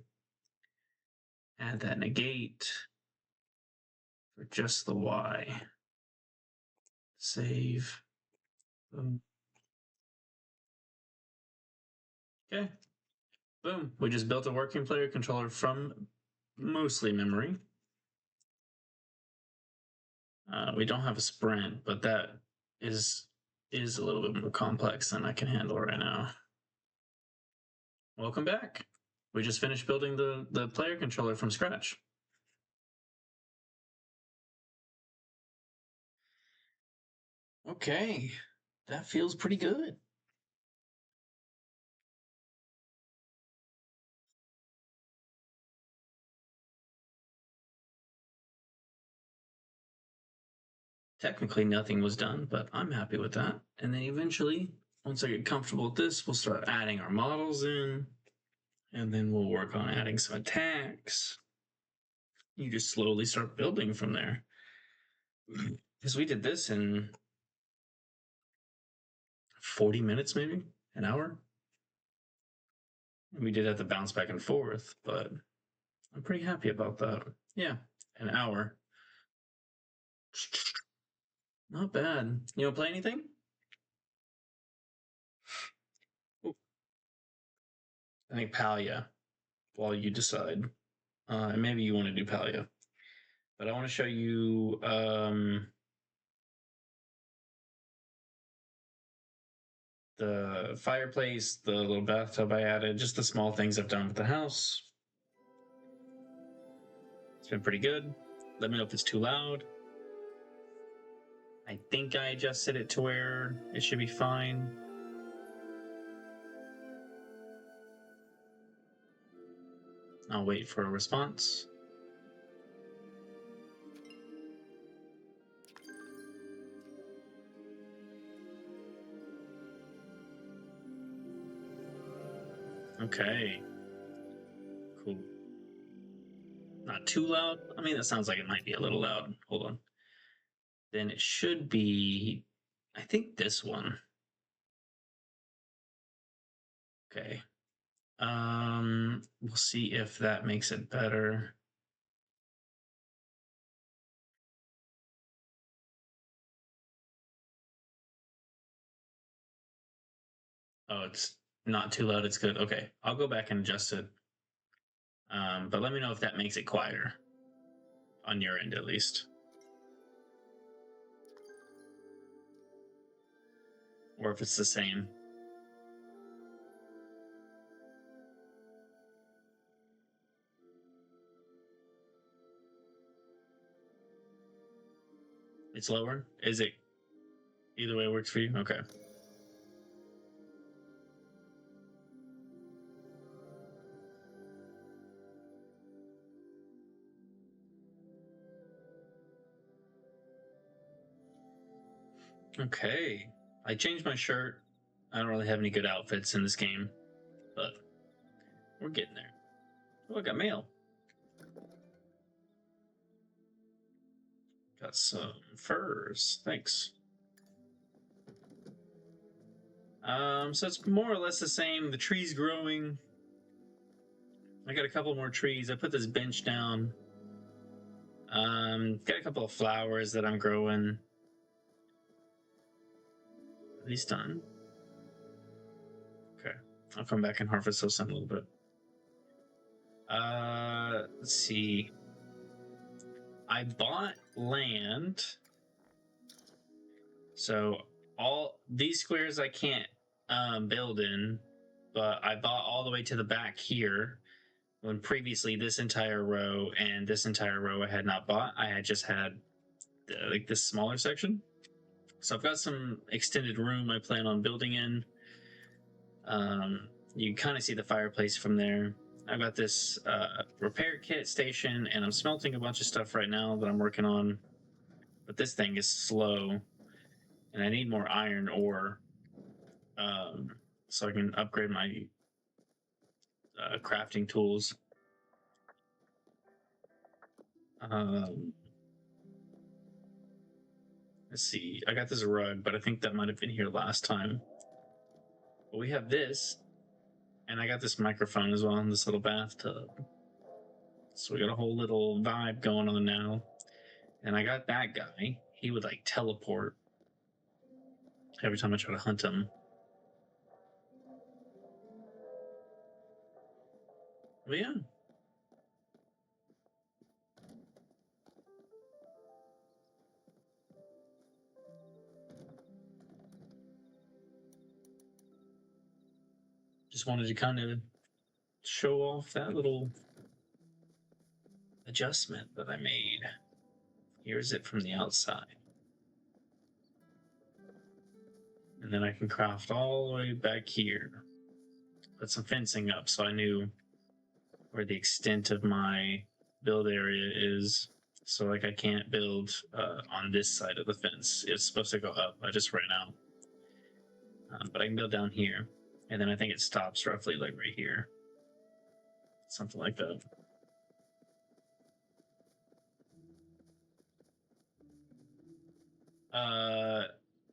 S1: add that negate for just the Y. Save. Boom. Okay. Boom. We just built a working player controller from mostly memory. We don't have a sprint, but that is a little bit more complex than I can handle right now. Welcome back. We just finished building the player controller from scratch. Okay, that feels pretty good. Technically, nothing was done, but I'm happy with that. And then eventually, once I get comfortable with this, we'll start adding our models in, and then we'll work on adding some attacks. You just slowly start building from there. Because we did this in 40 minutes, maybe an hour. We did have to bounce back and forth, but I'm pretty happy about that. Yeah, an hour. Not bad. You want to play anything? I think Palia, while you decide. And maybe you want to do Palia. But I want to show you the fireplace, the little bathtub I added, just the small things I've done with the house. It's been pretty good. Let me know if it's too loud. I think I adjusted it to where it should be fine. I'll wait for a response. Okay. Cool. Not too loud. I mean, that sounds like it might be a little loud. Hold on. Then it should be, I think this one. Okay. We'll see if that makes it better. Oh, it's not too loud. It's good. Okay, I'll go back and adjust it. But let me know if that makes it quieter on your end, at least, or if it's the same. It's lower. Is it? Either way works for you. Okay. Okay. I changed my shirt. I don't really have any good outfits in this game, but we're getting there. Oh, I got mail. Got some furs. Thanks. So it's more or less the same. The tree's growing. I got a couple more trees. I put this bench down. Got a couple of flowers that I'm growing. Are these done? Okay. I'll come back and harvest those in a little bit. Let's see. I bought land. So all these squares I can't build in, but I bought all the way to the back here when previously this entire row and this entire row I had not bought. I had just had like this smaller section. So I've got some extended room I plan on building in. You kind of see the fireplace from there. I've got this repair kit station, and I'm smelting a bunch of stuff right now that I'm working on. But this thing is slow, and I need more iron ore so I can upgrade my crafting tools. Let's see. I got this rug, but I think that might have been here last time. But we have this, and I got this microphone as well in this little bathtub. So we got a whole little vibe going on now. And I got that guy. He would like teleport every time I try to hunt him. But yeah. Just wanted to kind of show off that little adjustment that I made. Here's it from the outside. And then I can craft all the way back here. Put some fencing up so I knew where the extent of my build area is. So like I can't build on this side of the fence. It's supposed to go up. I just ran out. But I can build down here. And then I think it stops roughly like right here. Something like that.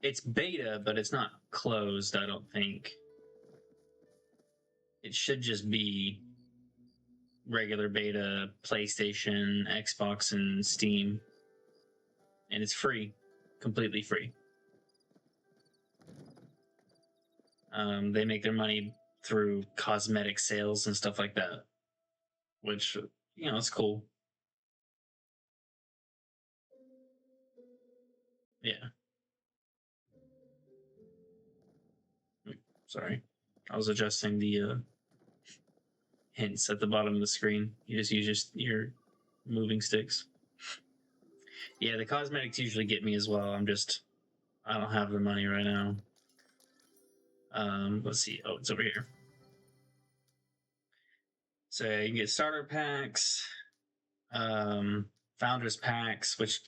S1: It's beta, but it's not closed, I don't think. It should just be regular beta, PlayStation, Xbox, and Steam. And it's free, completely free. They make their money through cosmetic sales and stuff like that, which, you know, it's cool. Yeah. Sorry. I was adjusting the hints at the bottom of the screen. You just use your moving sticks. Yeah, the cosmetics usually get me as well. I don't have the money right now. Let's see. Oh, it's over here. So you can get starter packs, founders packs, which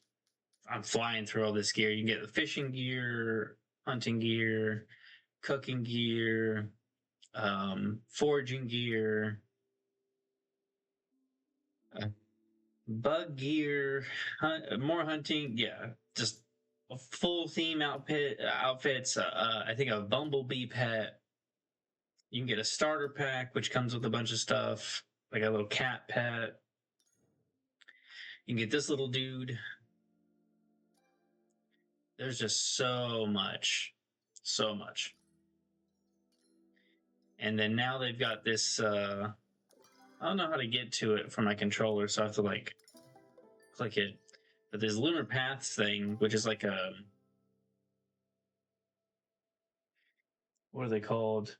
S1: I'm flying through all this gear. You can get the fishing gear, hunting gear, cooking gear, foraging gear, bug gear, more hunting. Yeah, just a full theme outfits. I think a bumblebee pet. You can get a starter pack, which comes with a bunch of stuff, like a little cat pet. You can get this little dude. There's just so much, so much. And then now they've got this. I don't know how to get to it from my controller, so I have to like click it. But this lunar paths thing, which is like a, what are they called?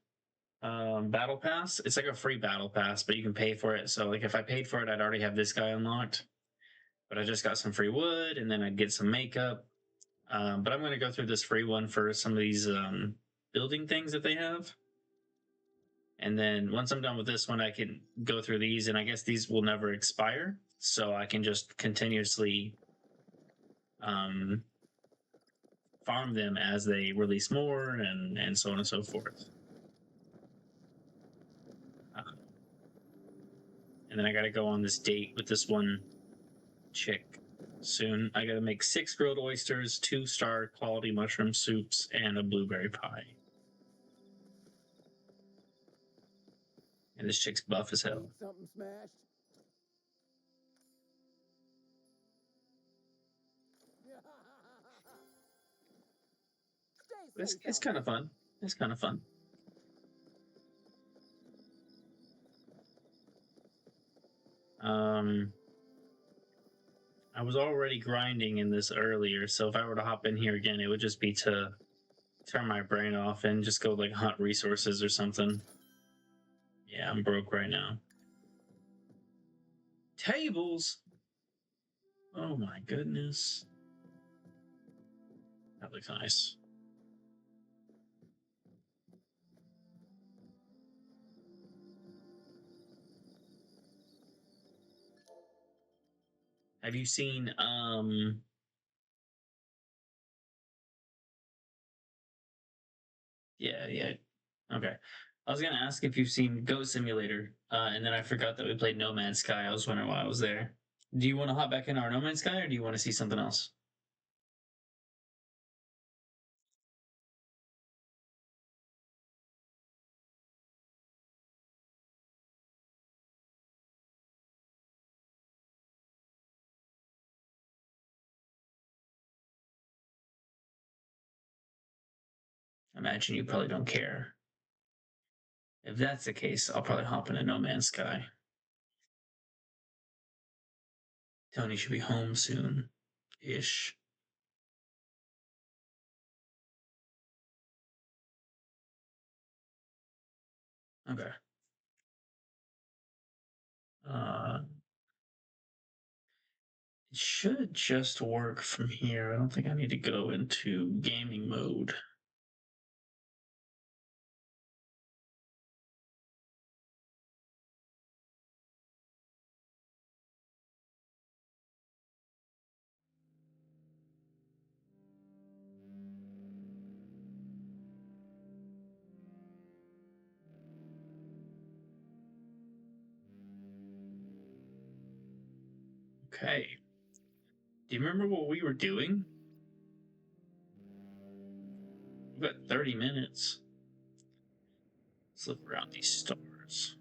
S1: Battle pass. It's like a free battle pass, but you can pay for it. So like if I paid for it, I'd already have this guy unlocked. But I just got some free wood, and then I'd get some makeup. But I'm going to go through this free one for some of these building things that they have. And then once I'm done with this one, I can go through these, and I guess these will never expire. So I can just continuously farm them as they release more, and so on and so forth. And then I got to go on this date with this one chick soon. I got to make 6 grilled oysters, 2-star quality mushroom soups, and a blueberry pie. And this chick's buff as hell.
S2: Something smashed.
S1: It's kind of fun. It's kind of fun. I was already grinding in this earlier, so if I were to hop in here again, it would just be to turn my brain off and just go like hunt resources or something. Yeah, I'm broke right now. Tables. Oh my goodness. That looks nice. Have you seen yeah. Okay. I was gonna ask if you've seen Goat Simulator, and then I forgot that we played No Man's Sky. I was wondering why I was there. Do you want to hop back in our No Man's Sky, or do you want to see something else? I imagine you probably don't care. If that's the case, I'll probably hop into No Man's Sky. Tony should be home soon, ish. Okay. It should just work from here. I don't think I need to go into gaming mode. Okay. Do you remember what we were doing? We've got 30 minutes. Let's look around these stars.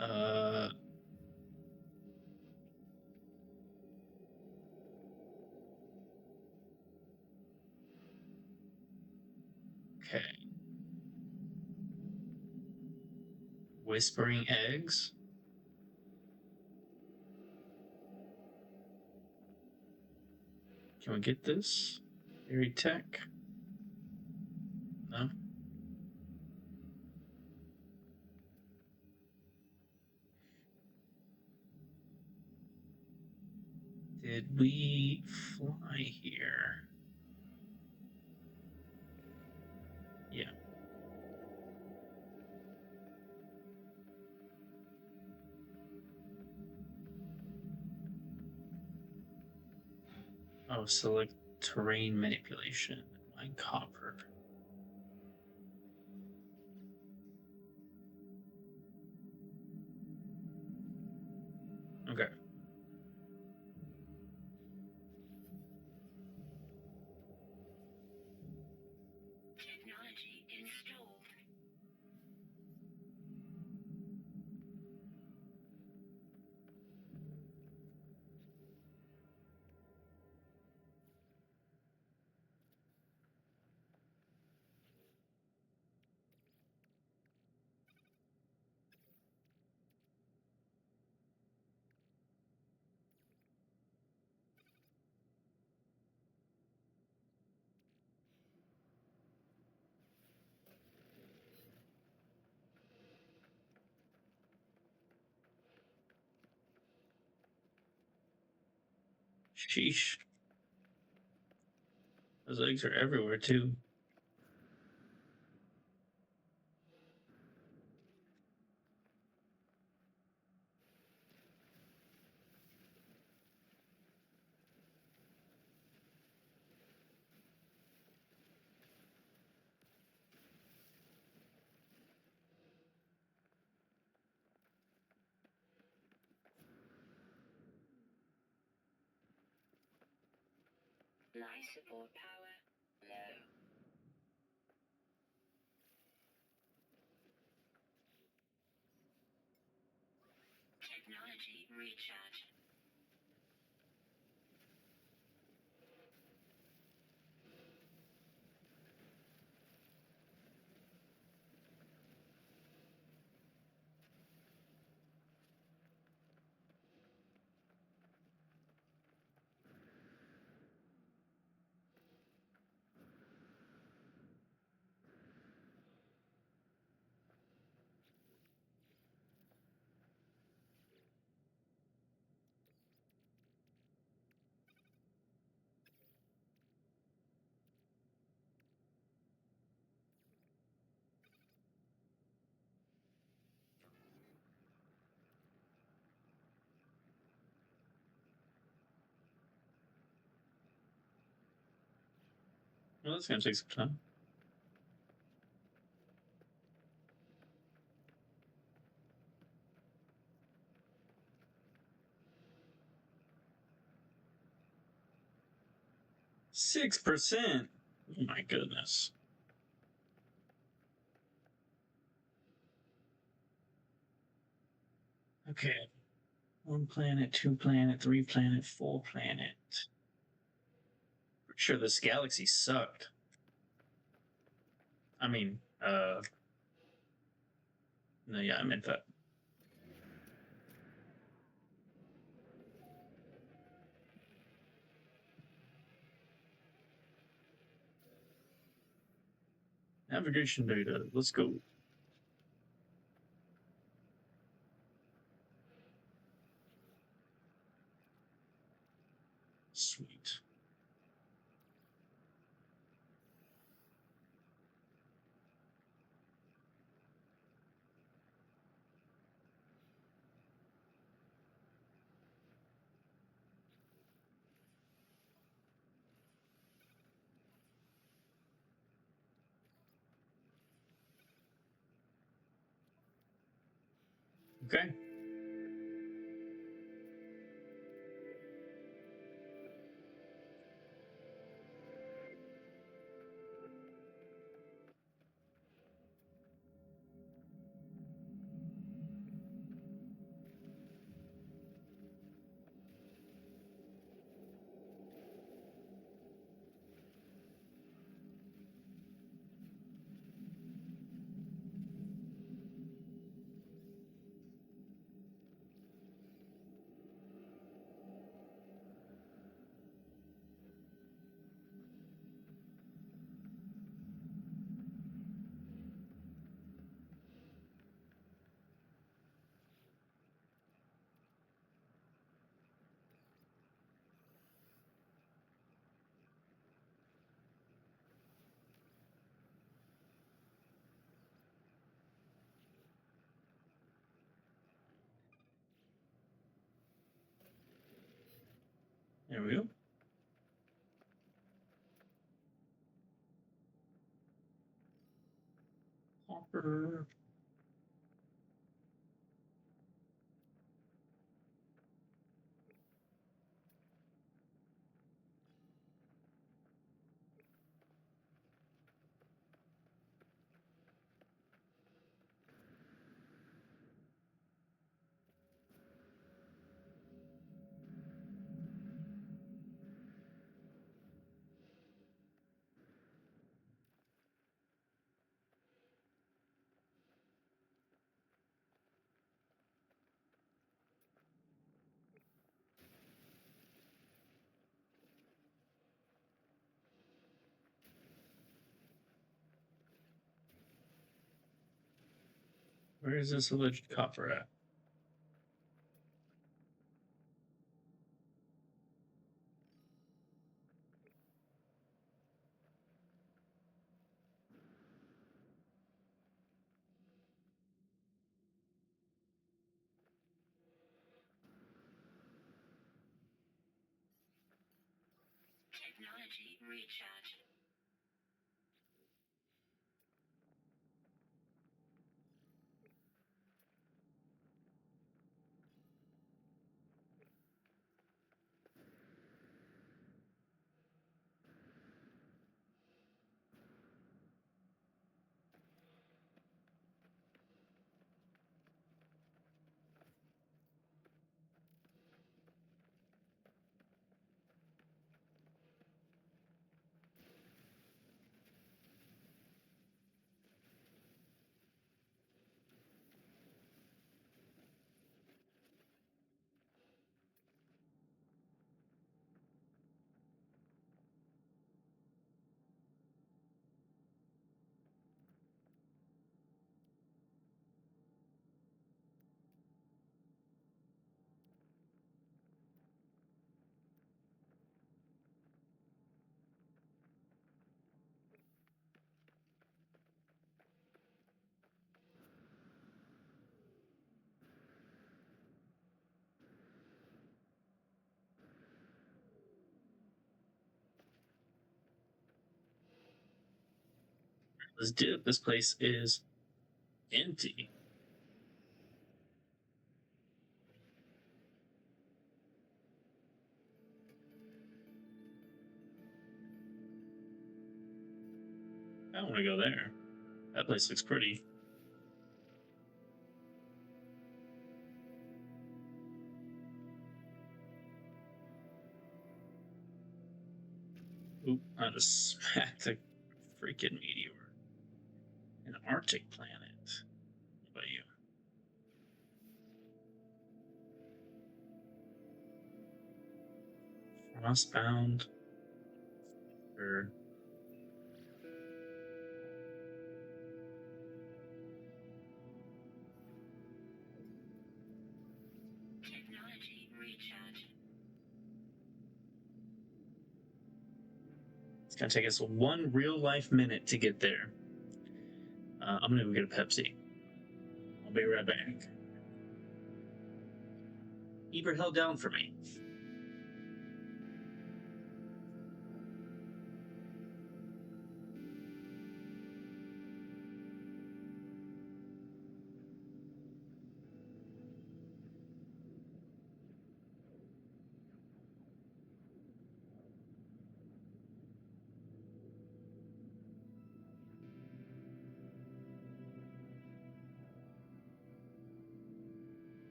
S1: Uh, okay. Whispering eggs. Can we get this? Very tech. No. Did we fly here? Yeah. Oh, select terrain manipulation. Mine copper. Okay.
S2: Technology installed.
S1: Sheesh. Those eggs are everywhere too.
S2: Life support power low. Technology recharge.
S1: Well, that's gonna take some time. %6. Oh my goodness. Okay. 1 planet, 2 planet, 3 planet, 4 planet. Pretty sure this galaxy sucked. I mean, no, yeah, I meant that. Navigation data. Let's go. Sweet. Okay. There we go. Hopper. Where is this alleged copper at?
S2: Technology recharge.
S1: Let's do it. This place is empty. I don't want to go there. That place looks pretty. Oop, I just smacked a freaking meteor. An Arctic planet. What about you? Frostbound. Or
S2: Technology recharge.
S1: it's gonna take us one real life minute to get there. I'm gonna go get a Pepsi. I'll be right back. Ebert held down for me.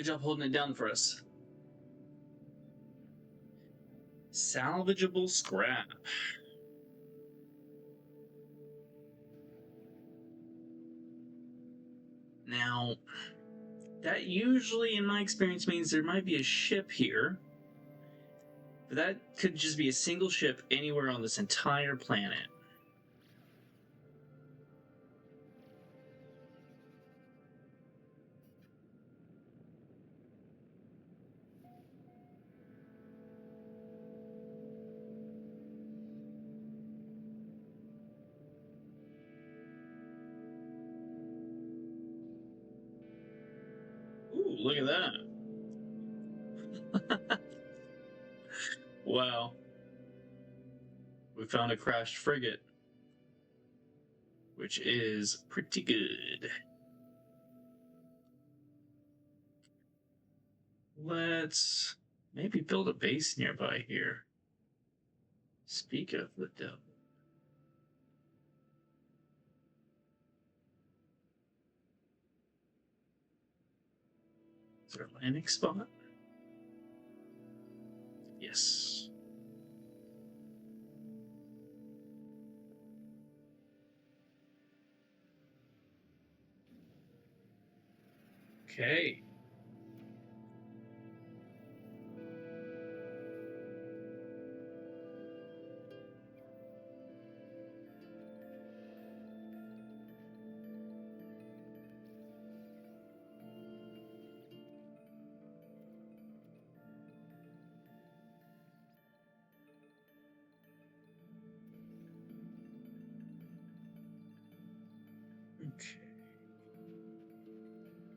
S1: Good job holding it down for us. Salvageable scrap. Now, that usually, in my experience, means there might be a ship here. But that could just be a single ship anywhere on this entire planet. Ooh, look at that. Wow. We found a crashed frigate, which is pretty good. Let's maybe build a base nearby here. Speak of the devil. Is there a landing spot? Yes. Okay. Okay.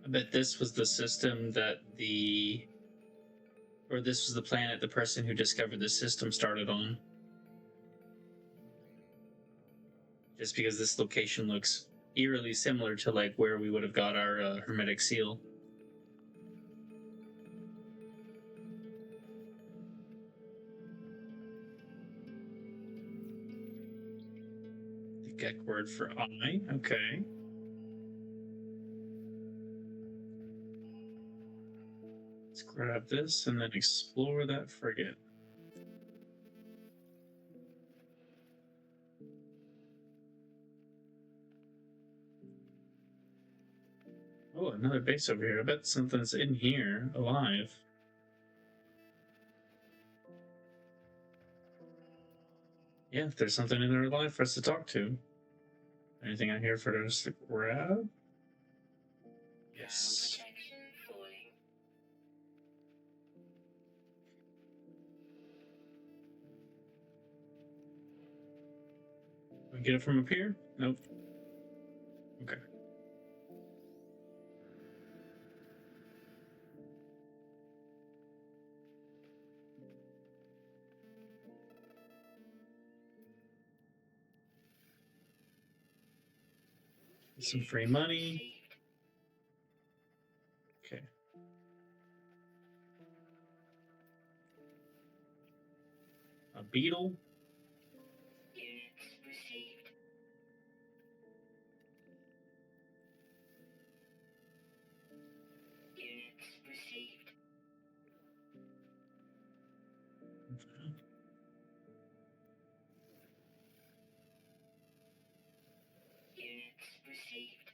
S1: I bet this was the system that or this was the planet the person who discovered the system started on. Just because this location looks eerily similar to like where we would have got our hermetic seal. The Gek word for eye. Okay. Let's grab this and then explore that frigate. Oh, another base over here. I bet something's in here alive. Yeah, if there's something in there alive for us to talk to. Anything out here for us to grab? Yes.
S2: Protection falling.
S1: We get it from up here? Nope. Okay. Some free money. Okay. A beetle.
S2: Units received. Units received. Units received.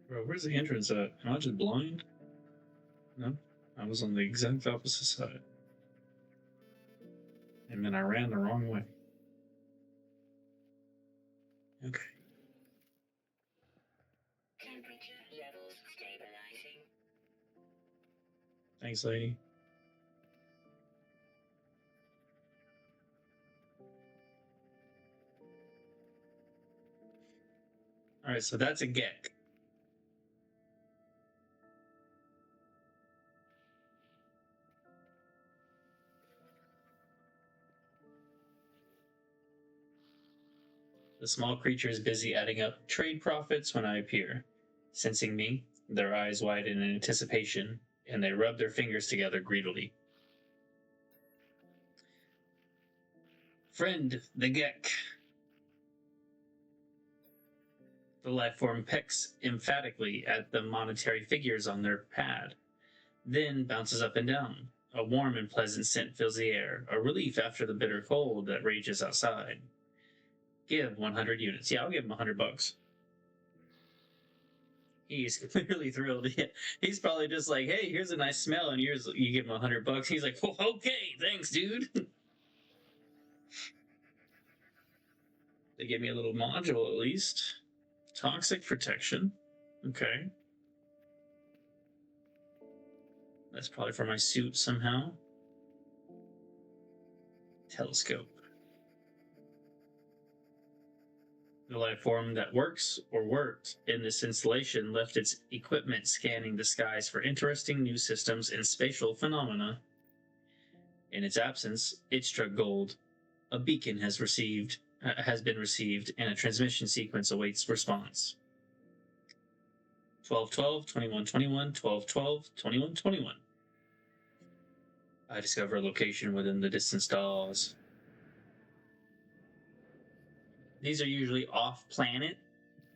S1: Bro, where's the entrance at? Am I just blind? No. I was on the exact opposite side. And then I ran the wrong way. Okay.
S2: Temperature levels stabilizing.
S1: Thanks, lady. Alright, so that's a Gek. The small creature is busy adding up trade profits when I appear. Sensing me, their eyes wide in anticipation, and they rub their fingers together greedily. Friend, the Gek. The life form pecks emphatically at the monetary figures on their pad, then bounces up and down. A warm and pleasant scent fills the air, a relief after the bitter cold that rages outside. Give 100 units. Yeah, I'll give him $100. He's clearly thrilled. He's probably just like, "Hey, here's a nice smell," and you give him $100. He's like, "Oh, okay, thanks, dude." They give me a little module at least. Toxic protection. Okay. That's probably for my suit somehow. Telescope. The life form that works or worked in this installation left its equipment scanning the skies for interesting new systems and spatial phenomena. In its absence, it struck gold. A beacon has been received, and a transmission sequence awaits response. 1212, 2121, 1212, 2121. I discover a location within the distant stars. These are usually off planet,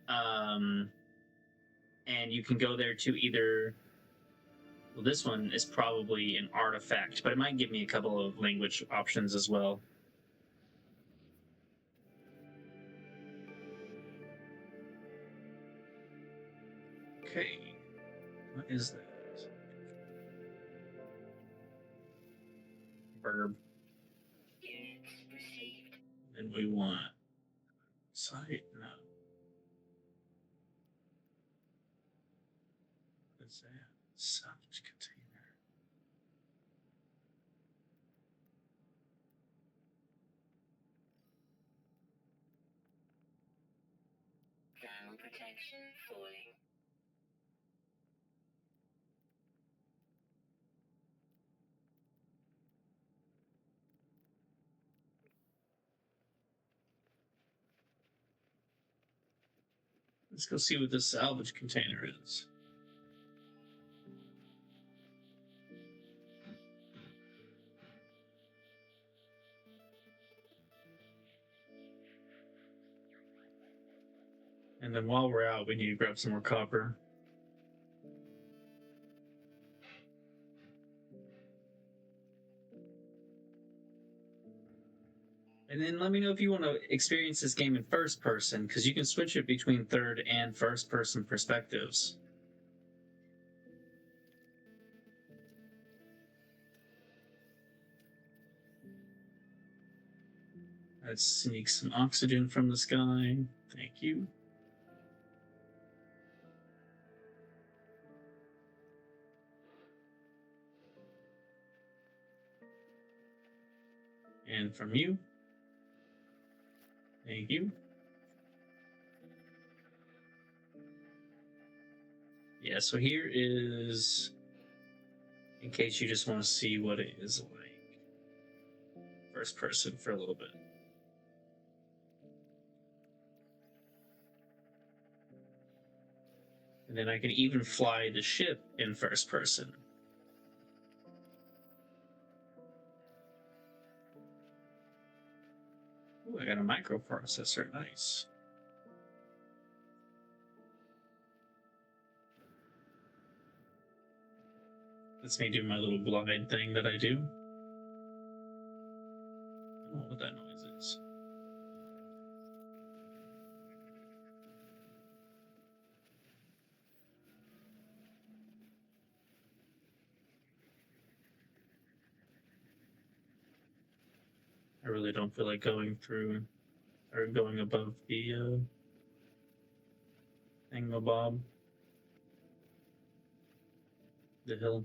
S1: and you can go there to either. Well, this one is probably an artifact, but it might give me a couple of language options as well. Okay, what is that? Verb.
S2: Units received.
S1: And we want site. No. What's that? Salvage container.
S2: Thermal protection falling.
S1: Let's go see what this salvage container is. And then while we're out, we need to grab some more copper. And then let me know if you want to experience this game in first person, because you can switch it between third and first person perspectives. Let's sneak some oxygen from the sky. Thank you. And from you. Thank you. Yeah, so here is, in case you just want to see what it is like, first person for a little bit. And then I can even fly the ship in first person. Ooh, I got a microprocessor. Nice. Let's me do my little glide thing that I do. I don't know what that noise is. I really don't feel like going through or going above the thingamabob, the hill.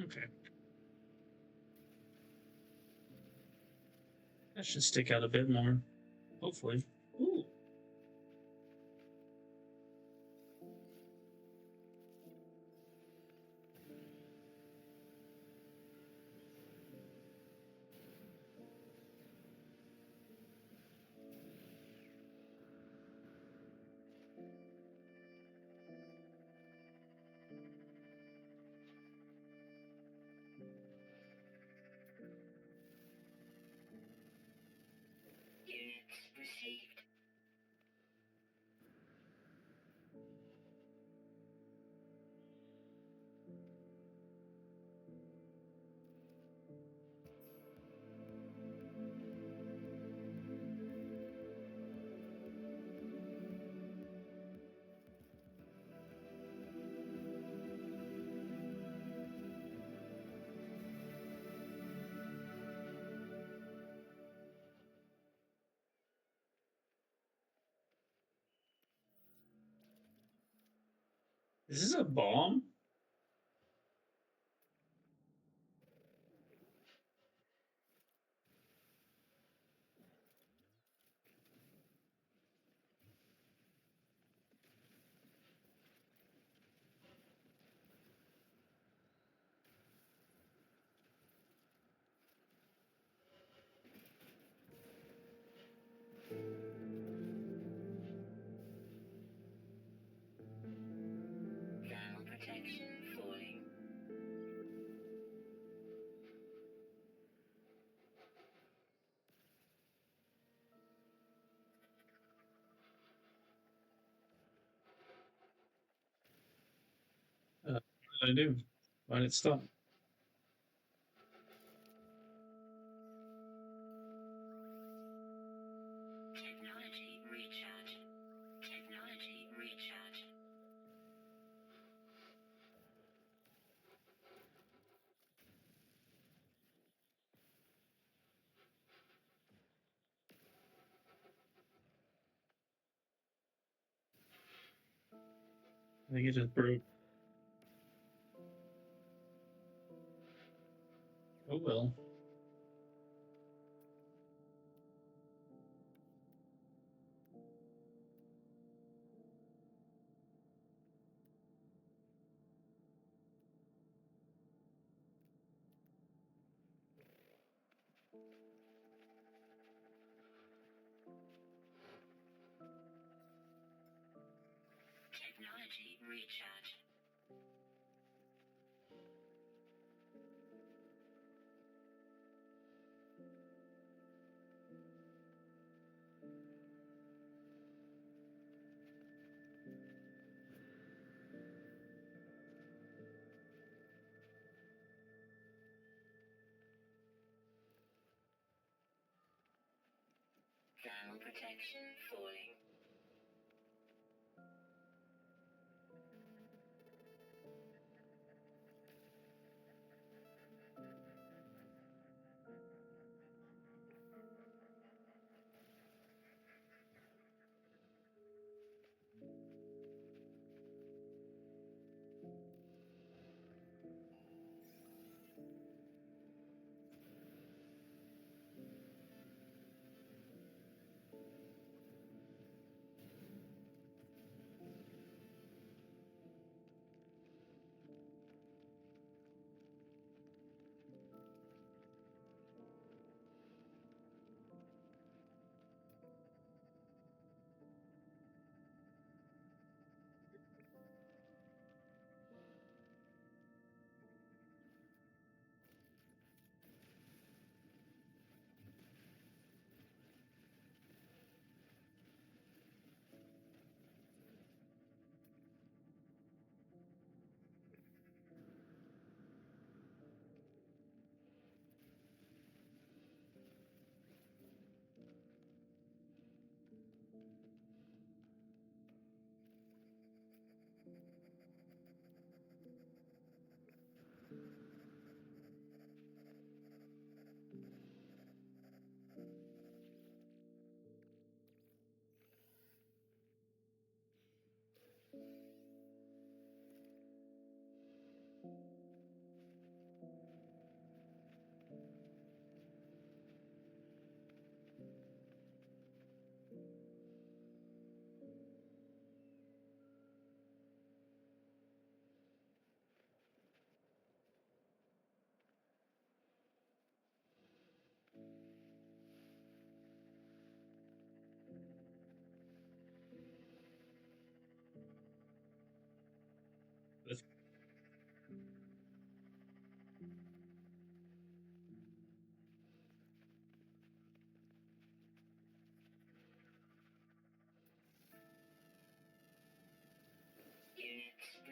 S1: Okay. That should stick out a bit more, hopefully. Ooh.
S2: Units received.
S1: Is this a bomb?
S2: Thermal protection falling.
S1: What did I do? Why did it stop?
S2: Technology recharge. Technology recharge.
S1: I think it just broke. Oh well.
S2: Technology recharge. Thermal protection falling.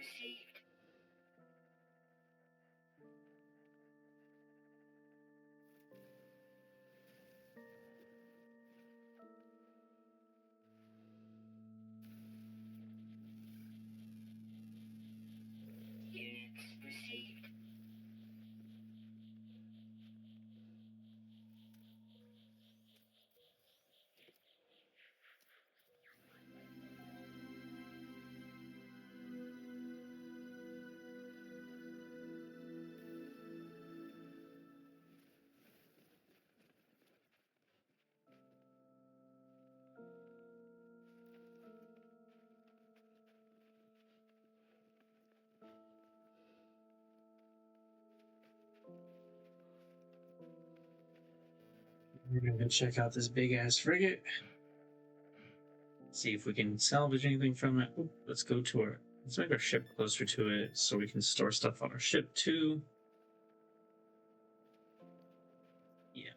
S2: received. Units received.
S1: We're gonna go check out this big ass frigate. See if we can salvage anything from it. Ooh, let's go to our. Let's make our ship closer to it so we can store stuff on our ship too. Yeah.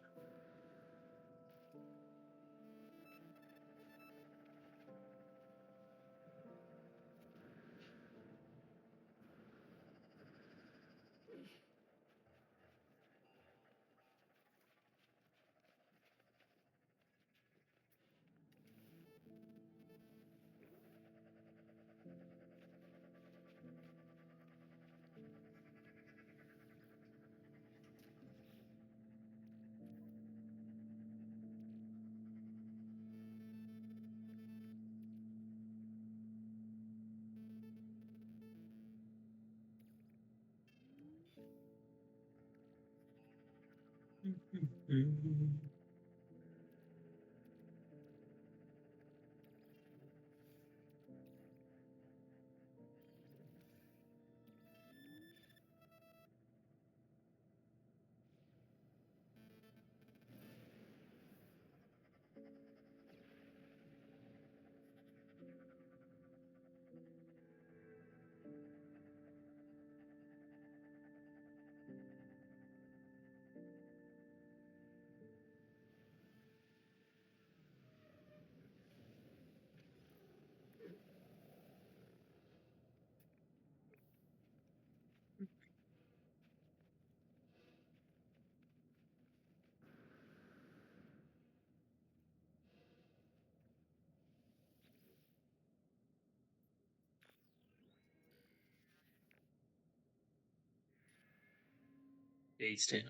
S1: Day stamp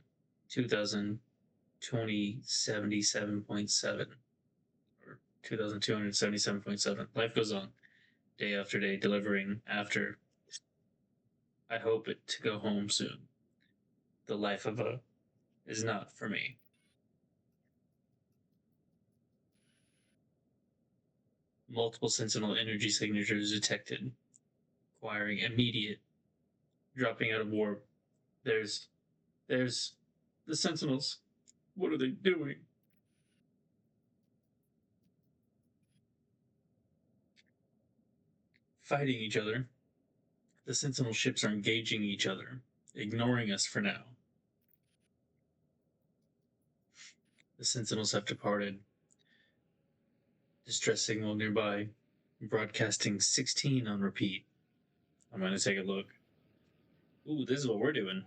S1: 2277.7 or 2277.7. Life goes on day after day, delivering after. I hope it to go home soon. The life of a is not for me. Multiple sentinel energy signatures detected, requiring immediate dropping out of warp. There's the sentinels. What are they doing? Fighting each other. The sentinel ships are engaging each other, ignoring us for now. The sentinels have departed. Distress signal nearby. Broadcasting 16 on repeat. I'm gonna take a look. Ooh, this is what we're doing.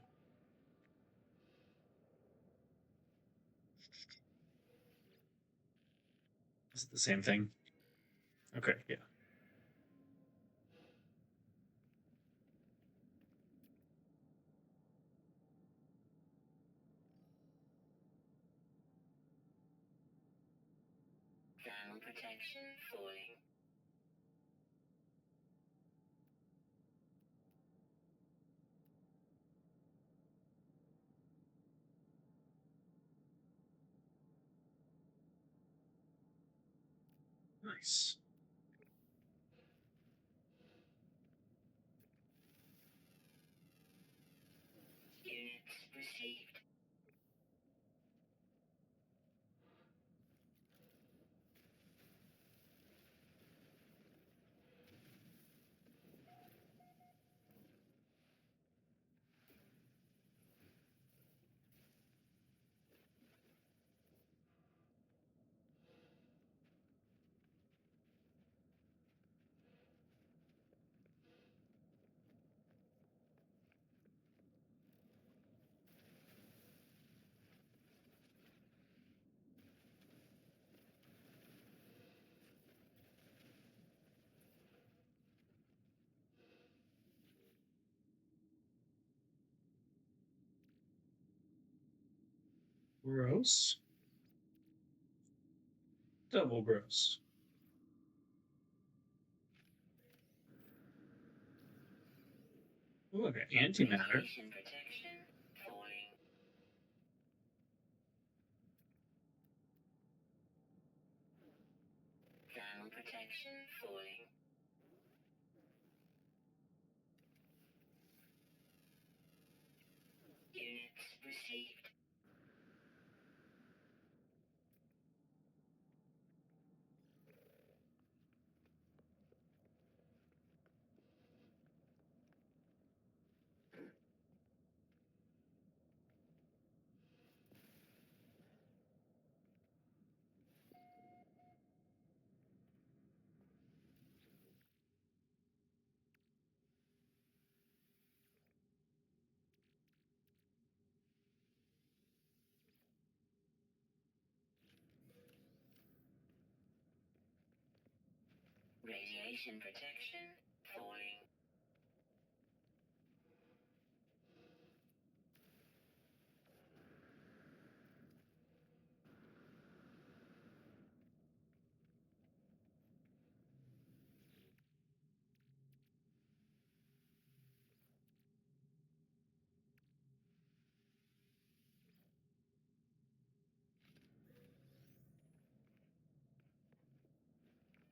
S1: Is it the same thing? Okay, yeah.
S2: Thermal protection falling.
S1: Nice.
S2: Units received.
S1: Gross. Double gross. Ooh, okay. Antimatter.
S2: Radiation protection falling. Thermal protection falling. Units received. Radiation protection falling.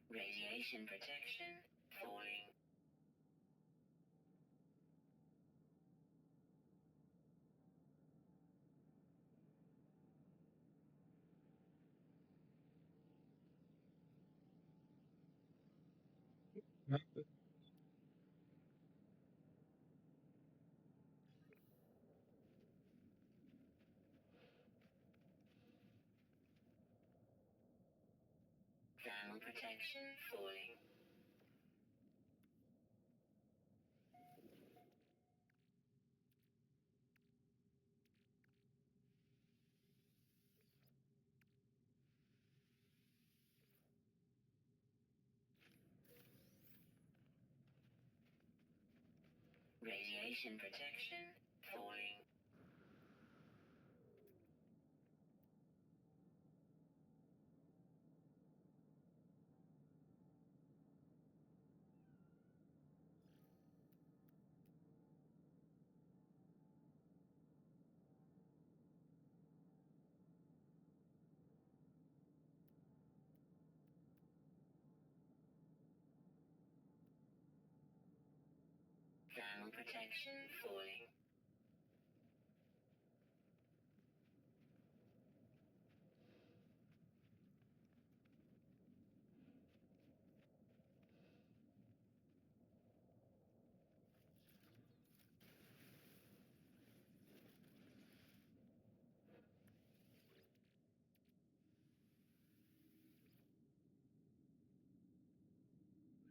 S2: Radiation protection falling. Thermal protection falling. Radiation protection falling. Thermal protection falling.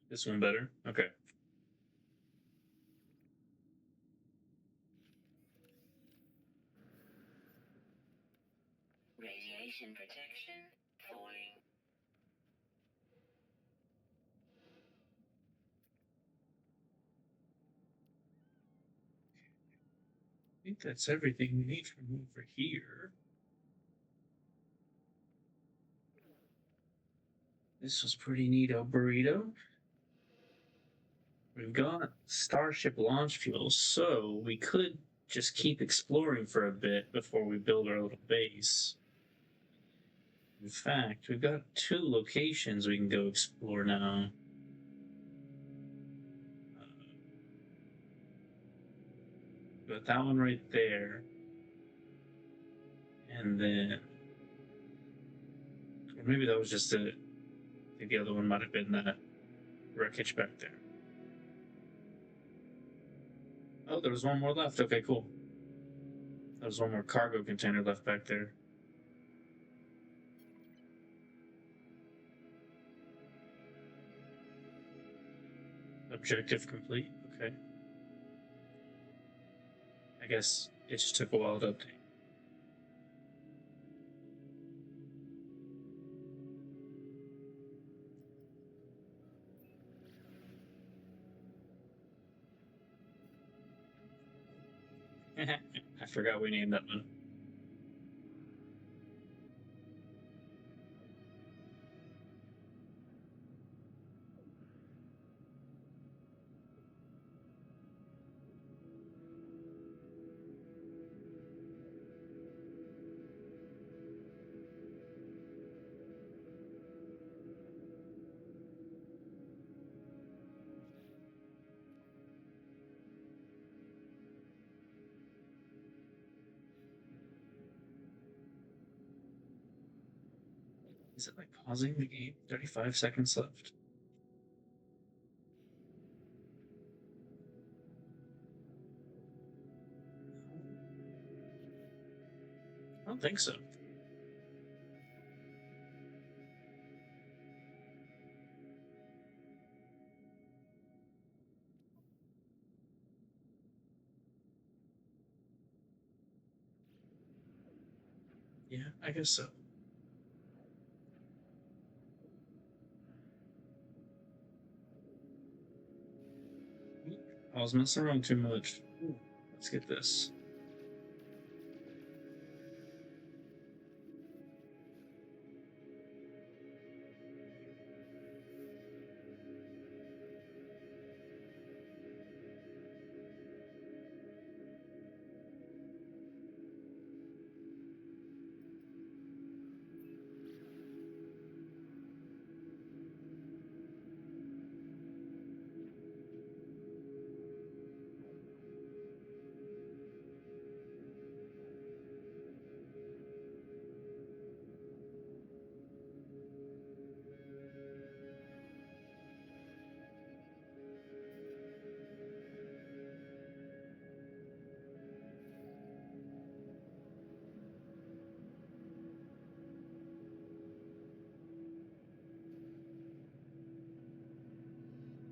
S1: This one better. Okay.
S2: Radiation protection falling.
S1: I think that's everything we need from over here. This was pretty neato burrito. We've got Starship launch fuel, so we could just keep exploring for a bit before we build our little base. In fact, we've got two locations we can go explore now. Got that one right there. And then. Or maybe that was just it. I think the other one might have been that wreckage back there. Oh, there was one more left. Okay, cool. There was one more cargo container left back there. Objective complete. Okay. I guess it just took a while to update. I forgot we named that one. Is it like pausing the game? 35 seconds left. I don't think so. Yeah, I guess so. I was messing around too much. Ooh, let's get this.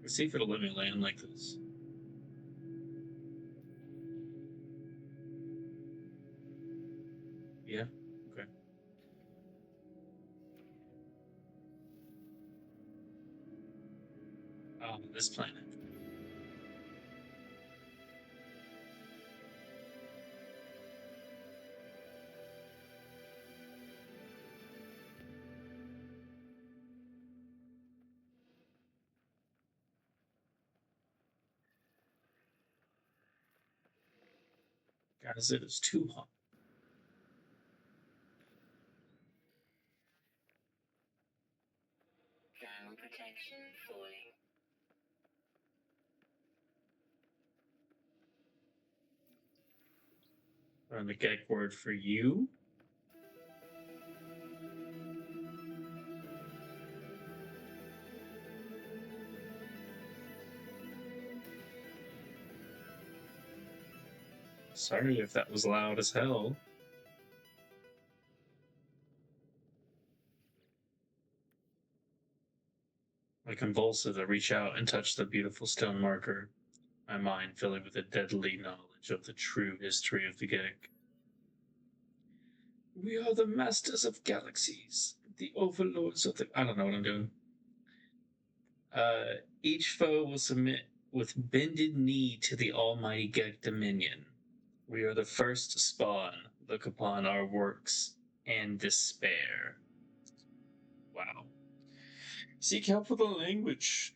S1: Let's see if it'll let me land like this. Yeah. Okay. This planet. Guys, it is too hot.
S2: Thermal protection falling.
S1: And the gag word for you. Sorry if that was loud as hell. I convulse as I reach out and touch the beautiful stone marker, my mind filling with a deadly knowledge of the true history of the gag. We are the masters of galaxies, the overlords of the. I don't know what I'm doing. Each foe will submit with bended knee to the almighty Gek dominion. We are the first spawn. Look upon our works and despair. Wow. Seek help with the language.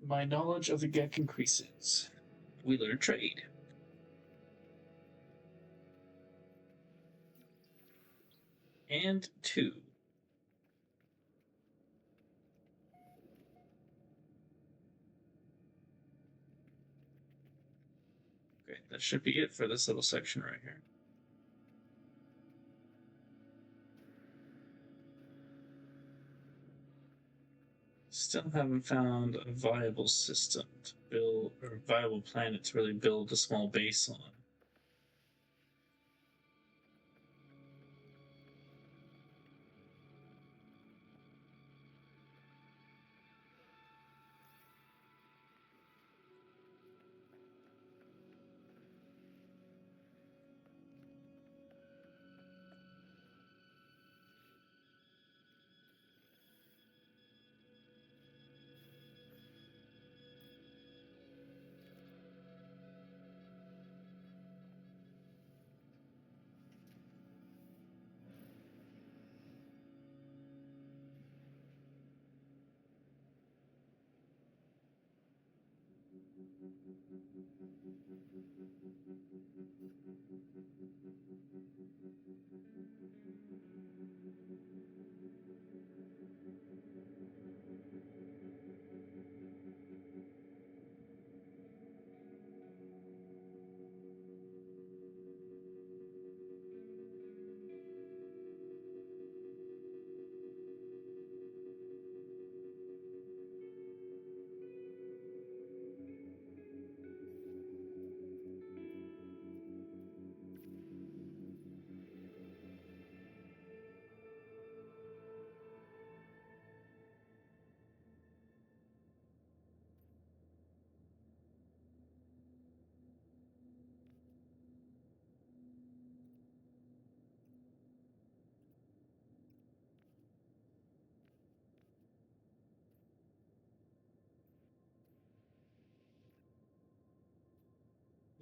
S1: My knowledge of the Gek increases. We learn trade. And two. Okay, that should be it for this little section right here. Still haven't found a viable system to build, or a viable planet to really build a small base on.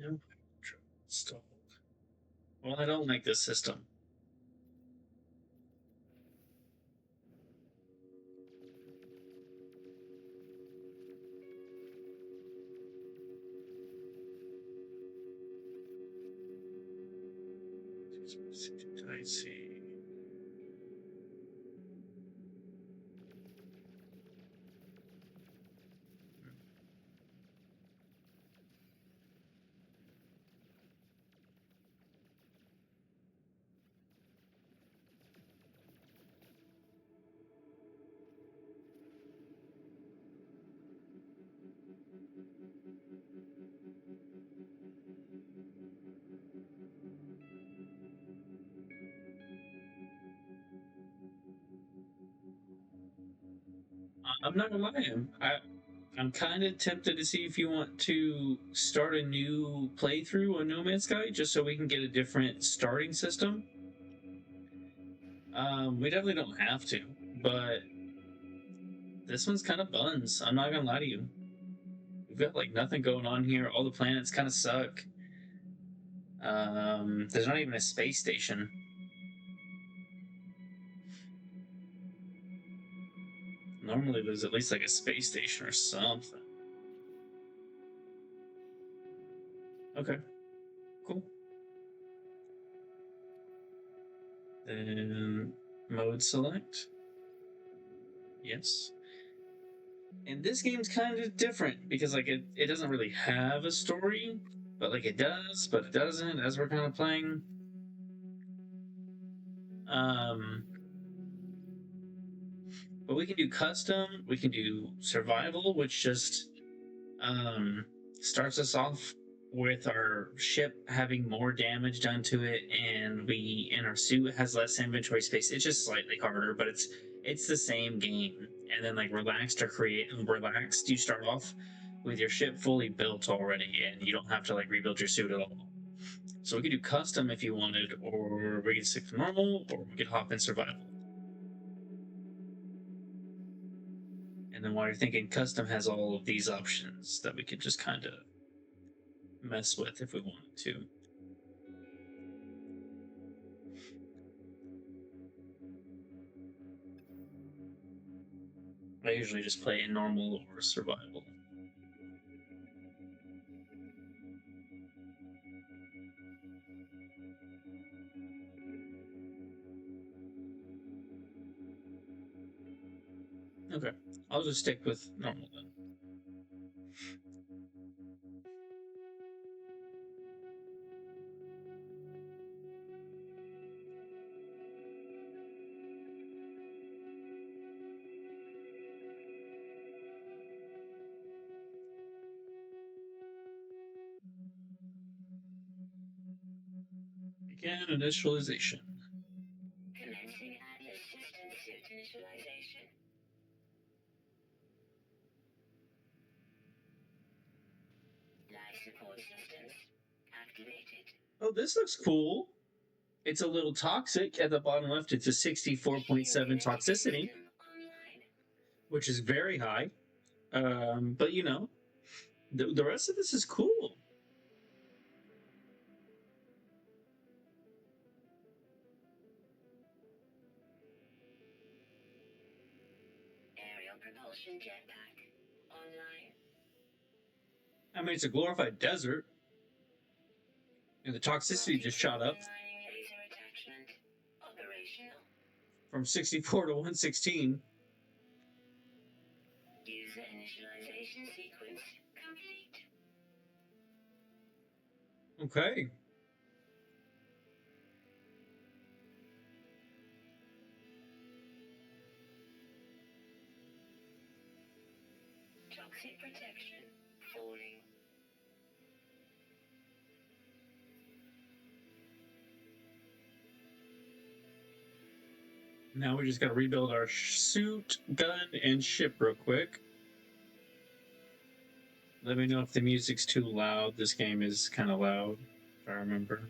S1: No. Stop. Well, I don't like this system. I see. I'm not gonna lie. I'm kind of tempted to see if you want to start a new playthrough on No Man's Sky, just so we can get a different starting system. We definitely don't have to, but this one's kind of buns. I'm not gonna lie to you. We've got like nothing going on here. All the planets kind of suck. There's not even a space station. Normally, there's at least like a space station or something. Okay, cool. Then mode select. Yes. And this game's kind of different because like it doesn't really have a story, but like it does, but it doesn't as we're kind of playing. Um, but we can do custom, we can do survival, which just um, starts us off with our ship having more damage done to it, and our suit has less inventory space. It's just slightly harder, but it's the same game. And then like relaxed, you start off with your ship fully built already, and you don't have to like rebuild your suit at all. So we could do custom if you wanted, or we could stick to normal, or we could hop in survival. And then while you're thinking, custom has all of these options that we could just kind of mess with if we wanted to. I usually just play in normal or survival. Okay, I'll just stick with normal then. Begin initialization.
S2: Commencing Atlas system suit initialization. Life support systems activated.
S1: Oh, this looks cool. It's a little toxic. At the bottom left, it's a 64.7 toxicity, which is very high. But you know, the rest of this is cool.
S2: Aerial propulsion jetpack online.
S1: I mean, it's a glorified desert, and the toxicity just shot up
S2: Laser attachment operational.
S1: from 64 to 116.
S2: User initialization sequence complete.
S1: Okay.
S2: Toxic protection falling.
S1: Now we just gotta rebuild our suit, gun, and ship real quick. Let me know if the music's too loud. This game is kind of loud, if I remember.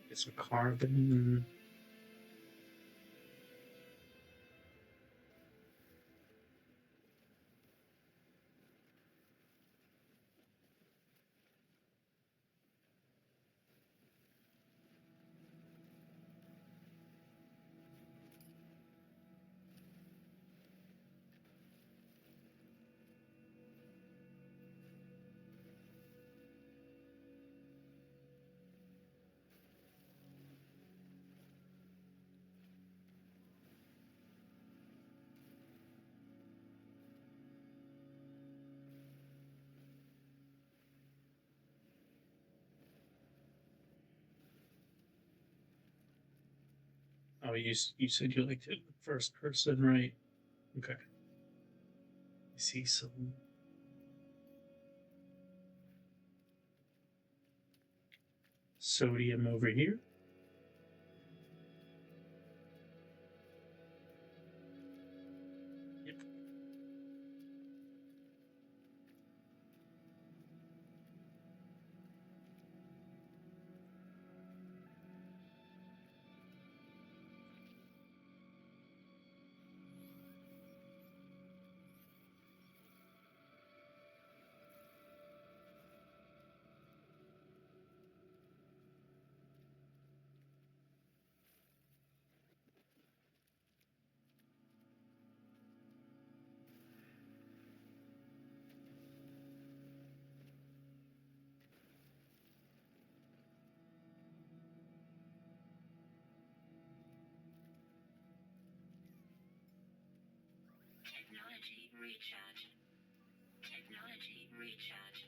S1: Get some carbon. Oh, you said you liked it first person, right? Okay. I see some sodium over here. Yep.
S2: Technology recharge. Technology recharge.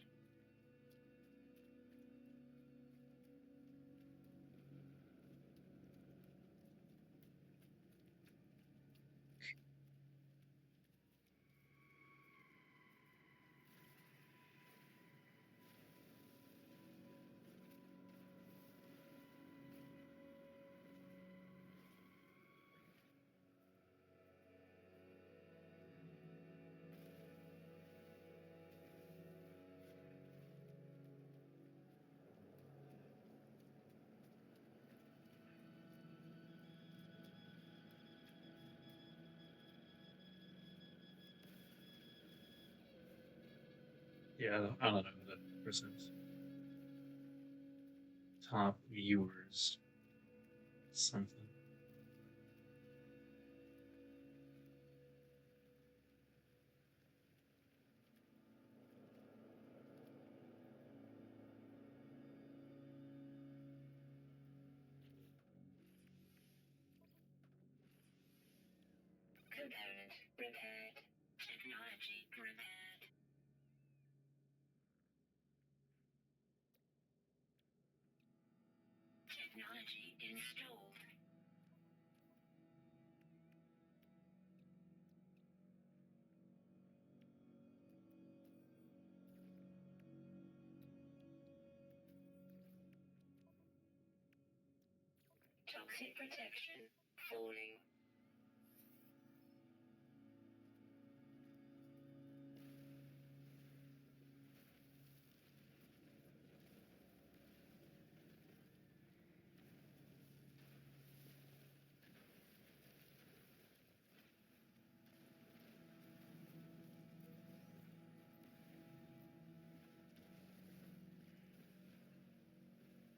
S1: Yeah, I don't know who that person is. Top viewers, something.
S2: Component repaired. Technology repaired. Technology installed. Toxic protection falling.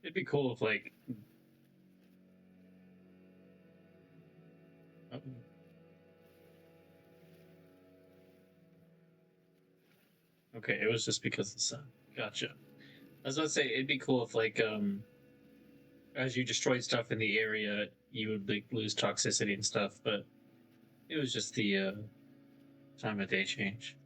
S1: It'd be cool if like. Oh, okay, it was just because of the sun. Gotcha. I was about to say it'd be cool if like as you destroyed stuff in the area, you would like lose toxicity and stuff, but it was just the time of day change.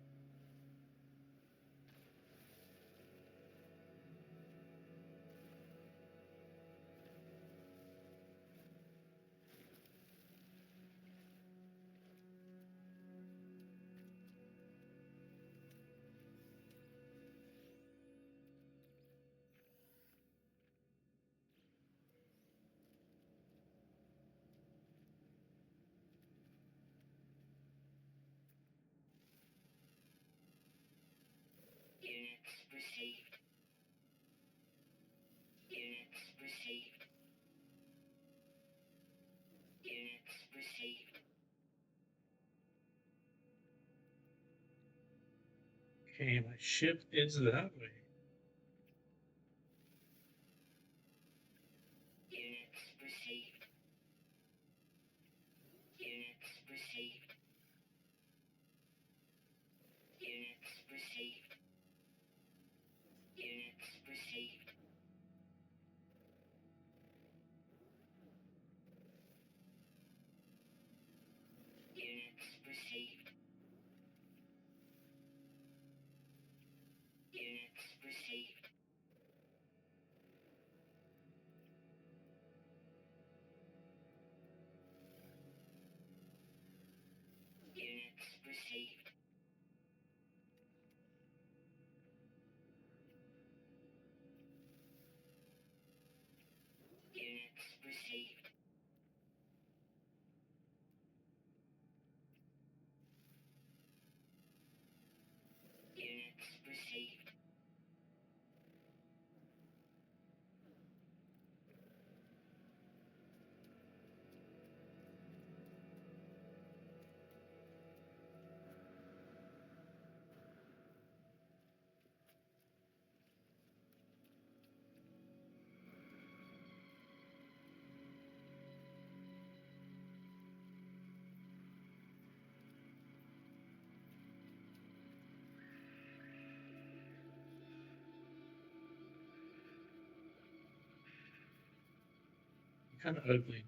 S2: Units received. Units received. Units received.
S1: Okay, my ship is that way.
S2: Units received. Units received. Units received. Units received. Units received. Units received. received. Units received. Units received.
S1: Kind of ugly.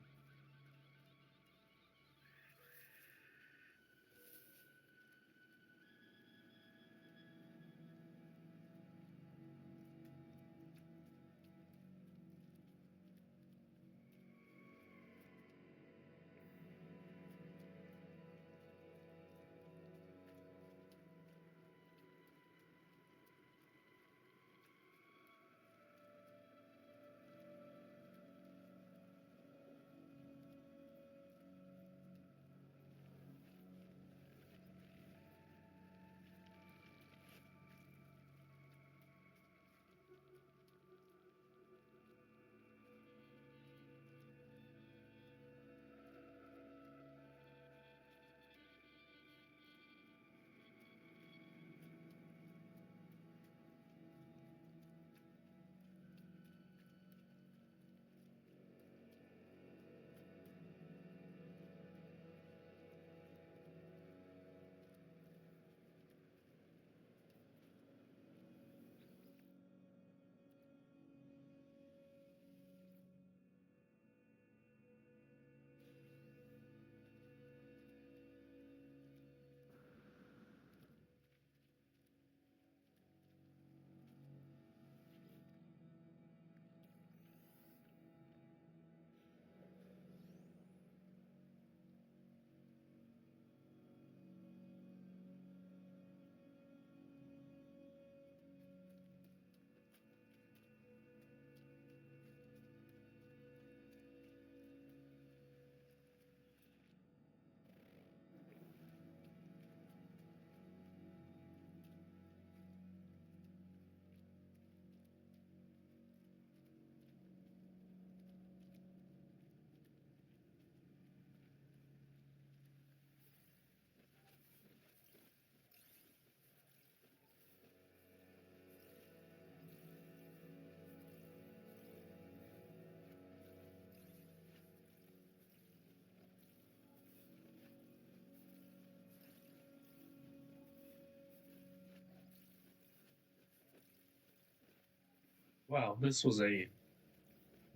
S1: Wow, this was a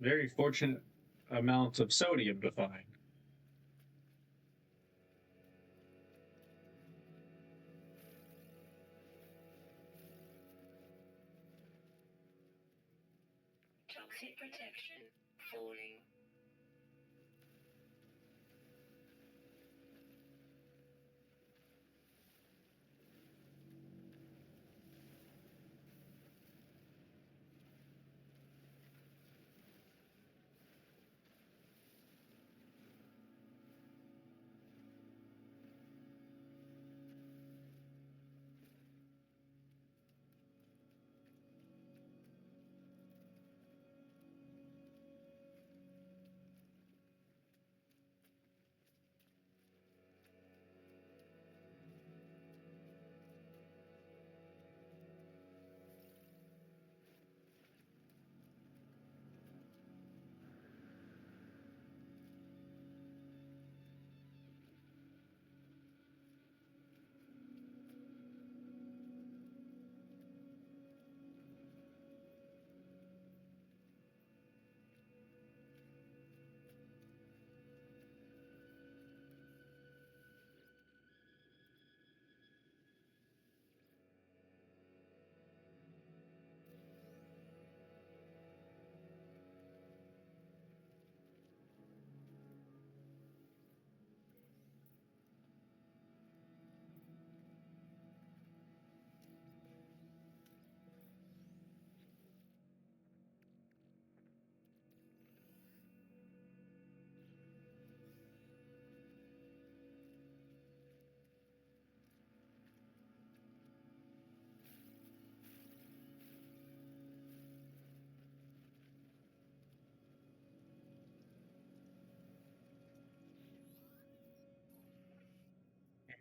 S1: very fortunate amount of sodium to find.
S2: Toxic protection falling.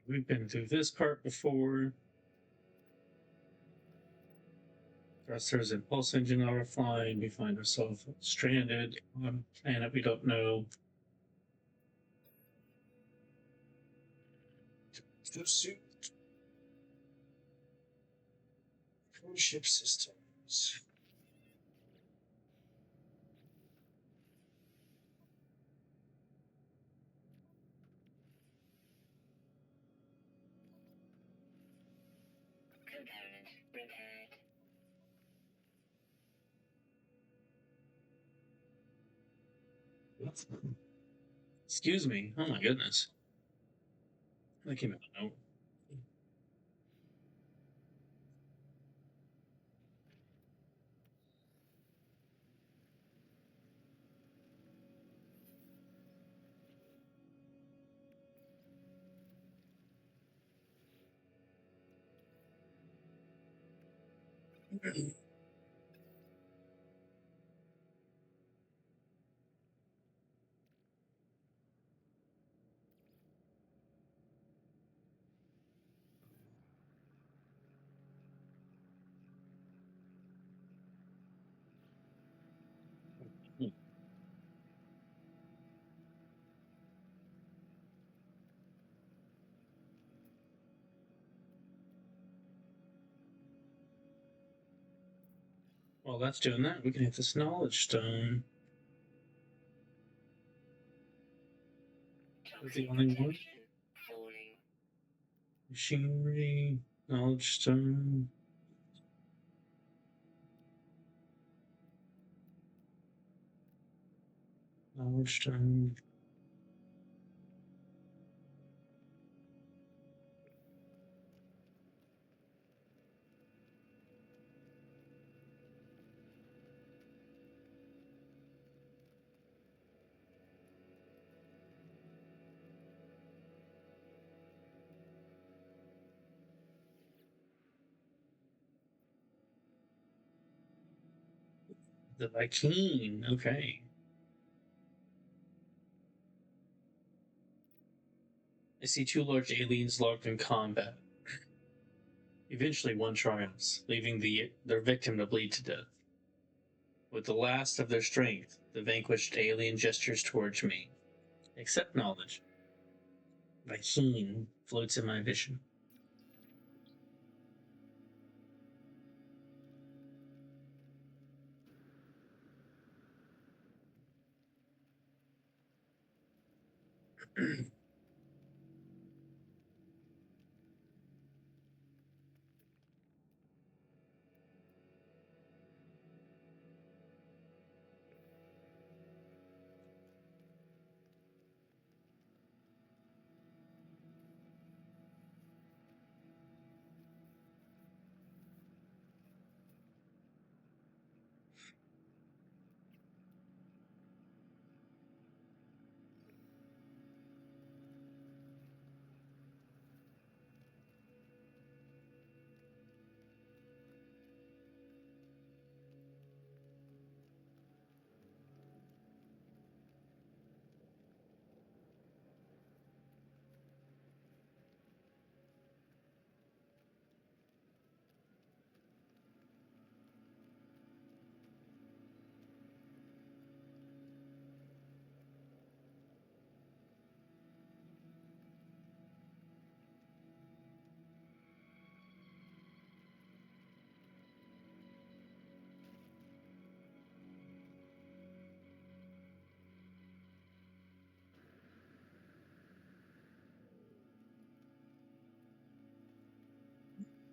S1: We've been through this part before. Thrusters and pulse engine offline. We find ourselves stranded on a planet we don't know. Suit. Cruise ship systems.
S2: Component repaired.
S1: Excuse me. Oh my goodness. That came out of nowhere. While that's doing that, we can hit this knowledge stone. That's the
S2: Toxic
S1: only one.
S2: protection falling.
S1: Machinery, knowledge stone. Knowledge stone. The Viking. Okay. I see two large aliens locked in combat. Eventually, one triumphs, leaving their victim to bleed to death. With the last of their strength, the vanquished alien gestures towards me. Accept knowledge. Viking floats in my vision.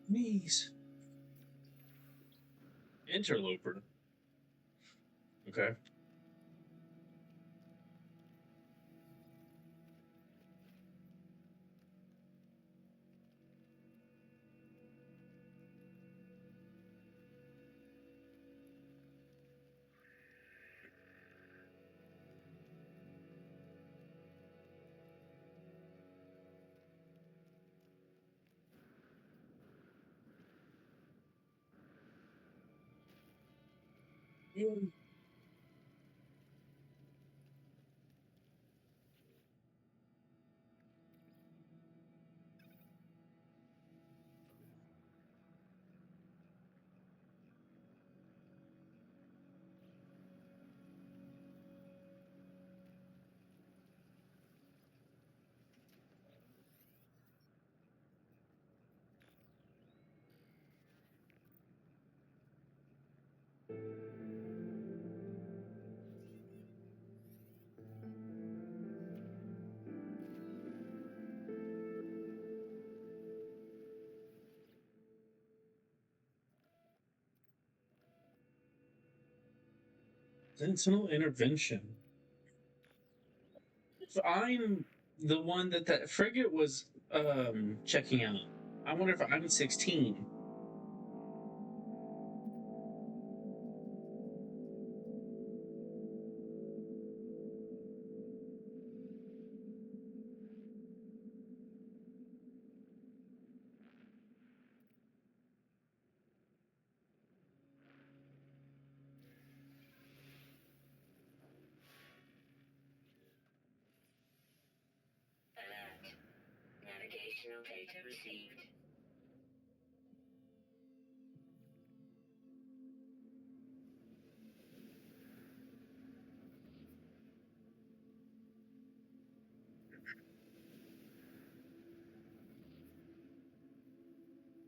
S1: Knees. Interloper. Okay. Sentinel intervention. If I'm the one that frigate was checking out, I wonder if I'm 16.
S2: Alert. Navigational data received.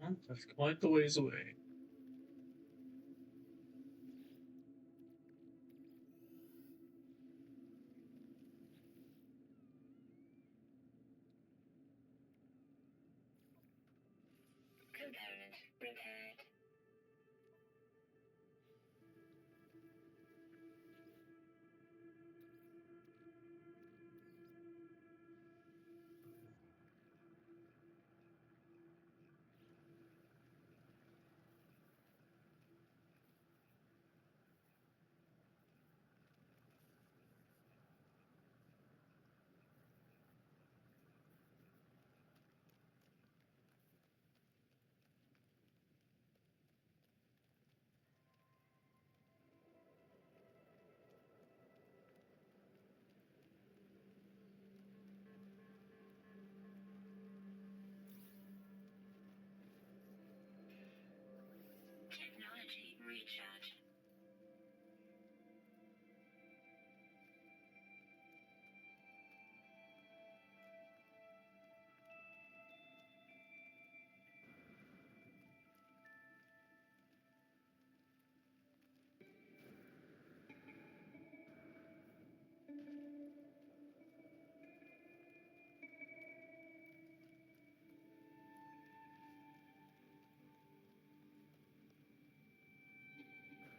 S1: Well, that's quite the ways away.
S2: Component repaired. Technology recharge.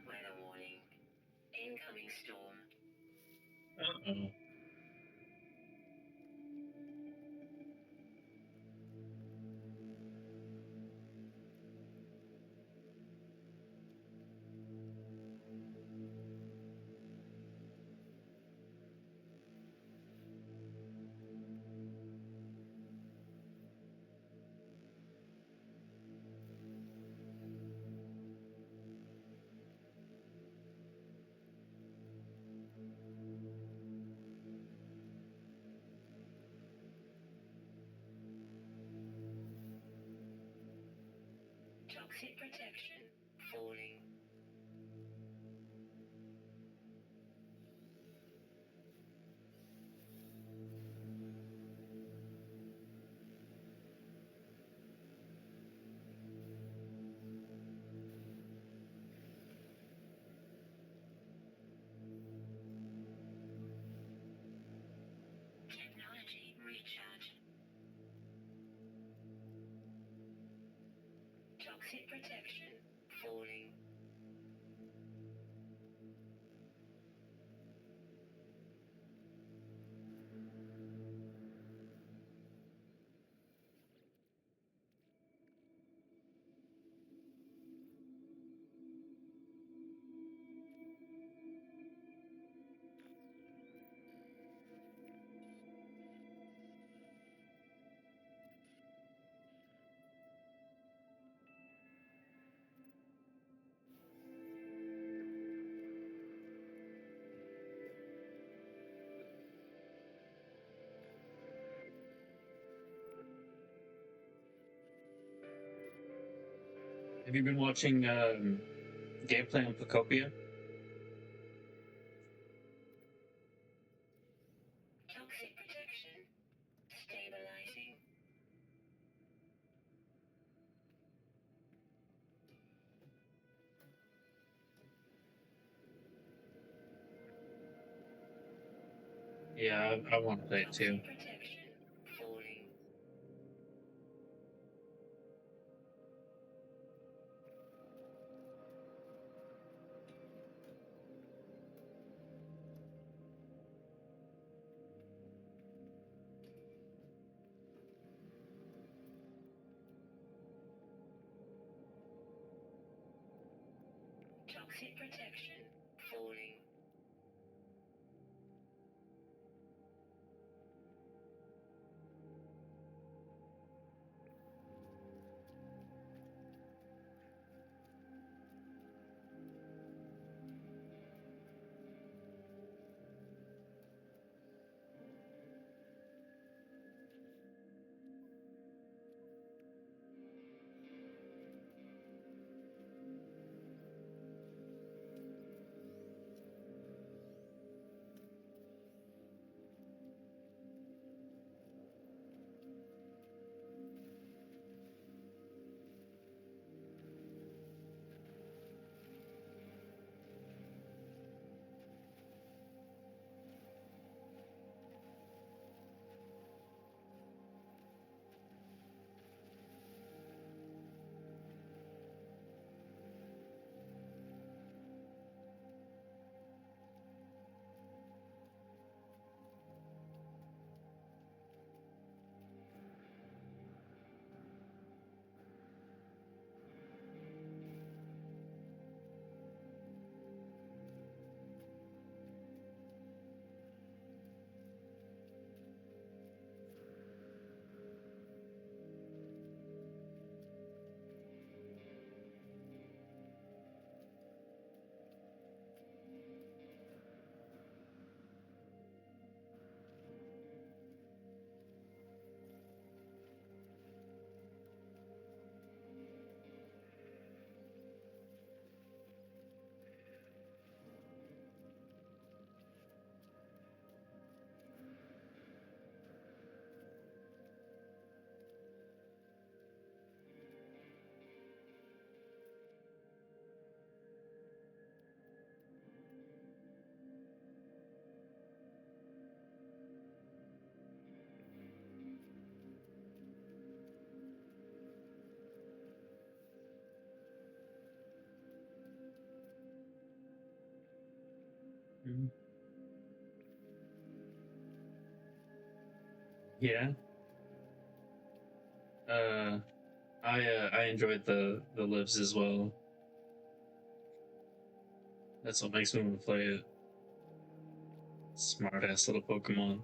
S2: Weather warning. Incoming storm.
S1: Uh-oh.
S2: Toxic protection. Falling. Technology recharge. Toxic protection. Falling.
S1: Have you been watching gameplay on Pacopia?
S2: Toxic protection. Stabilizing.
S1: Yeah, I want to play it too.
S2: Toxic protection. Falling. Toxic protection. Falling.
S1: Mhm. Yeah. Uh, I enjoyed the lives as well. That's what makes me want to play it. Smart ass little Pokemon.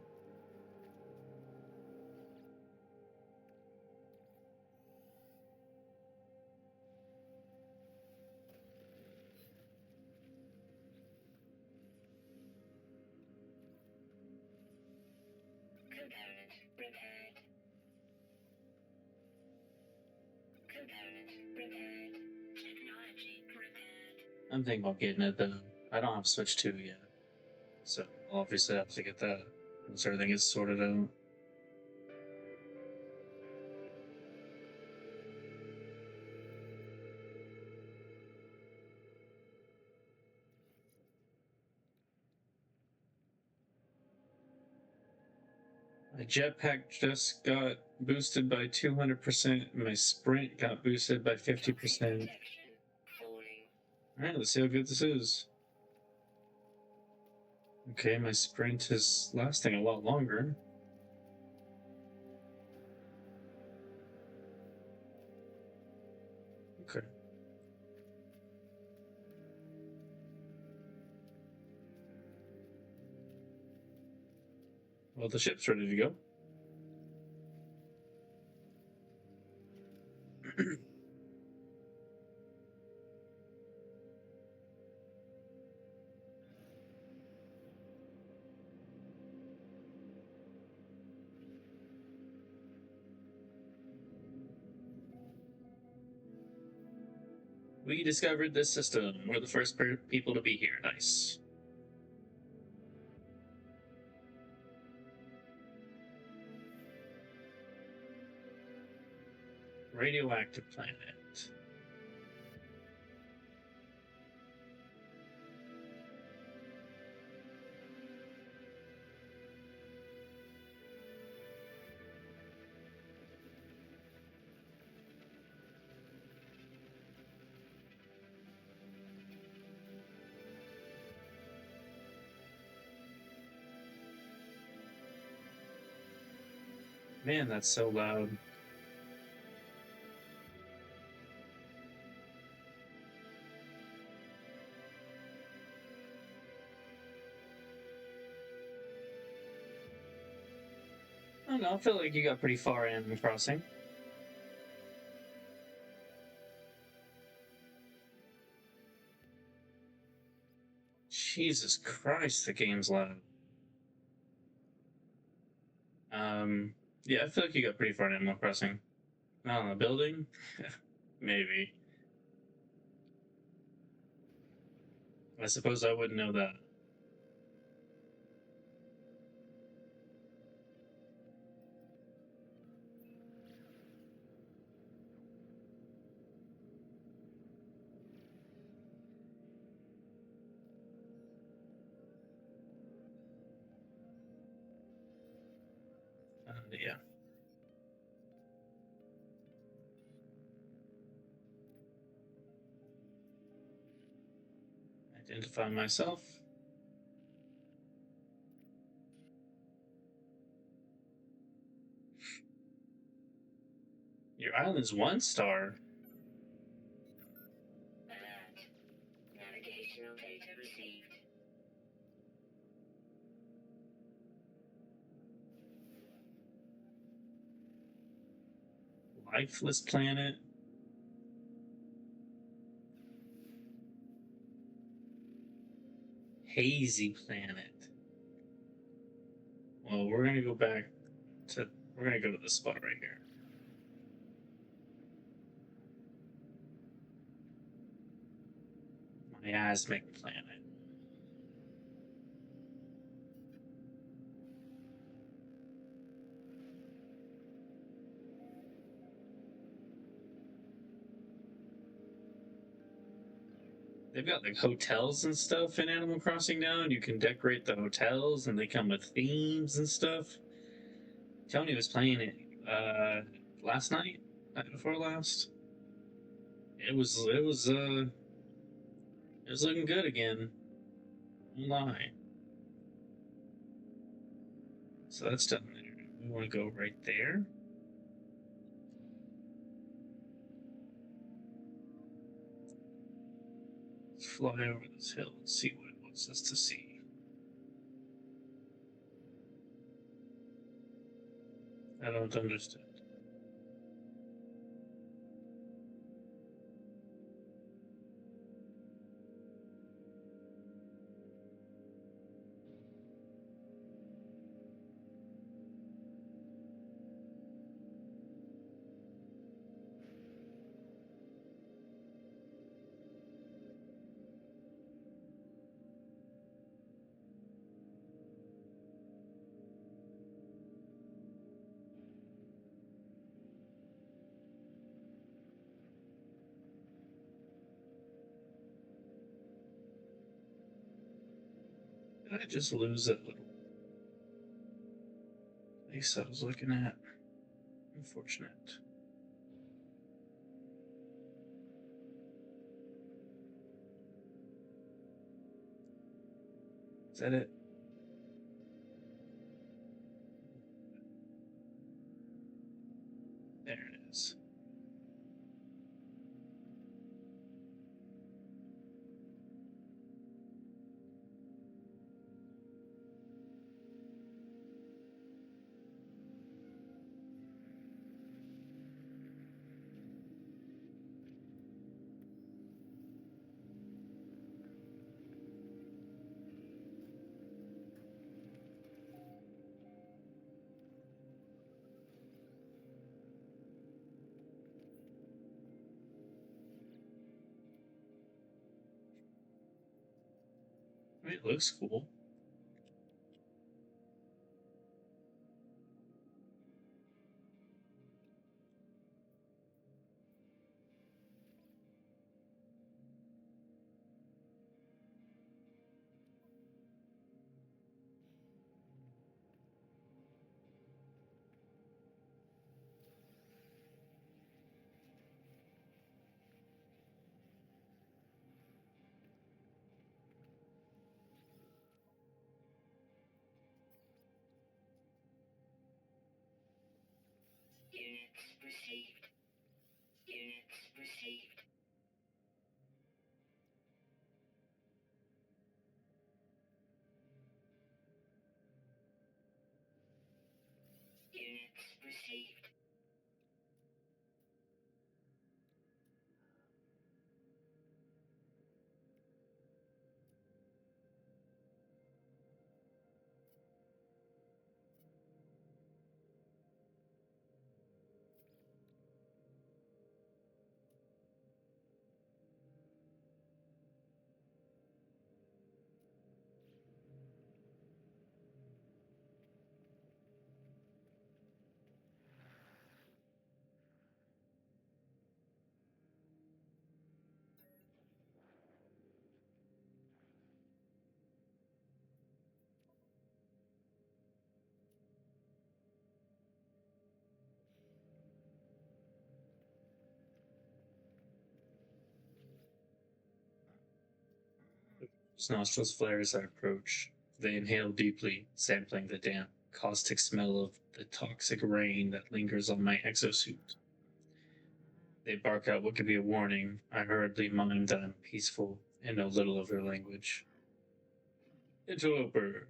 S2: Component repaired. Component repaired. Technology repaired.
S1: I'm thinking about getting it though. I don't have Switch 2 yet, so I'll obviously have to get that once everything is sorted out. My jetpack just got boosted by 200%. My sprint got boosted by
S2: Toxic
S1: 50%.
S2: protection. Falling.
S1: Alright, let's see how good this is. Okay, my sprint is lasting a lot longer. Okay. Well, the ship's ready to go. We discovered this system. We're the first people to be here. Nice. Radioactive planet. Man, that's so loud. I don't know. I feel like you got pretty far in Animal Crossing. Jesus Christ, the game's loud. Um, yeah, I feel like you got pretty far in Animal Crossing. Not on the building? Maybe. I suppose I wouldn't know that. Yeah. Identify myself. Your island's 1 star.
S2: Alert. Navigational data received.
S1: Lifeless planet. Hazy planet. Well, we're gonna go back to. We're gonna go to this spot right here. Miasmic planet. They've got like hotels and stuff in Animal Crossing now, and you can decorate the hotels, and they come with themes and stuff. Tony was playing it last night, night before last. It was looking good again. Don't lie. So that's done there. We want to go right there. Let's fly over this hill and see what it wants us to see. I don't understand. Did I just lose that little place I was looking at? Unfortunate. Is that it? There it is. I mean, it looks cool.
S2: received. Units received. Units received.
S1: His nostrils flare as I approach. They inhale deeply, sampling the damp, caustic smell of the toxic rain that lingers on my exosuit. They bark out what could be a warning. I hurriedly mime that I'm peaceful and know little of their language. Interloper.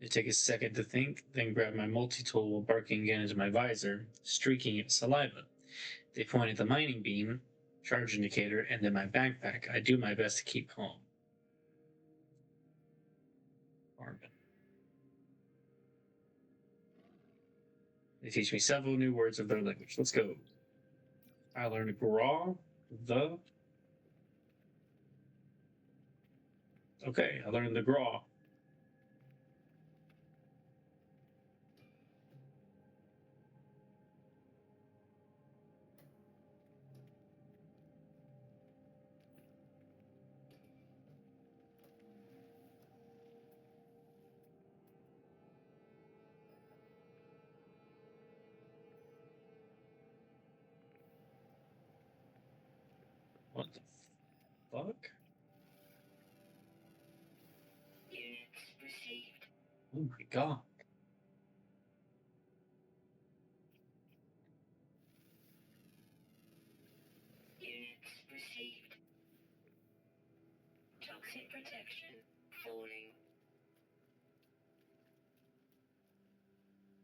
S1: I take a second to think, then grab my multi-tool while barking again into my visor, streaking it saliva. They point at the mining beam, charge indicator, and then my backpack. I do my best to keep calm. Armin. They teach me several new words of their language. Let's go. I learned graw, the. Okay, I learned the graw. What the fuck?
S2: Units received.
S1: Oh my god.
S2: Units received. Toxic protection falling.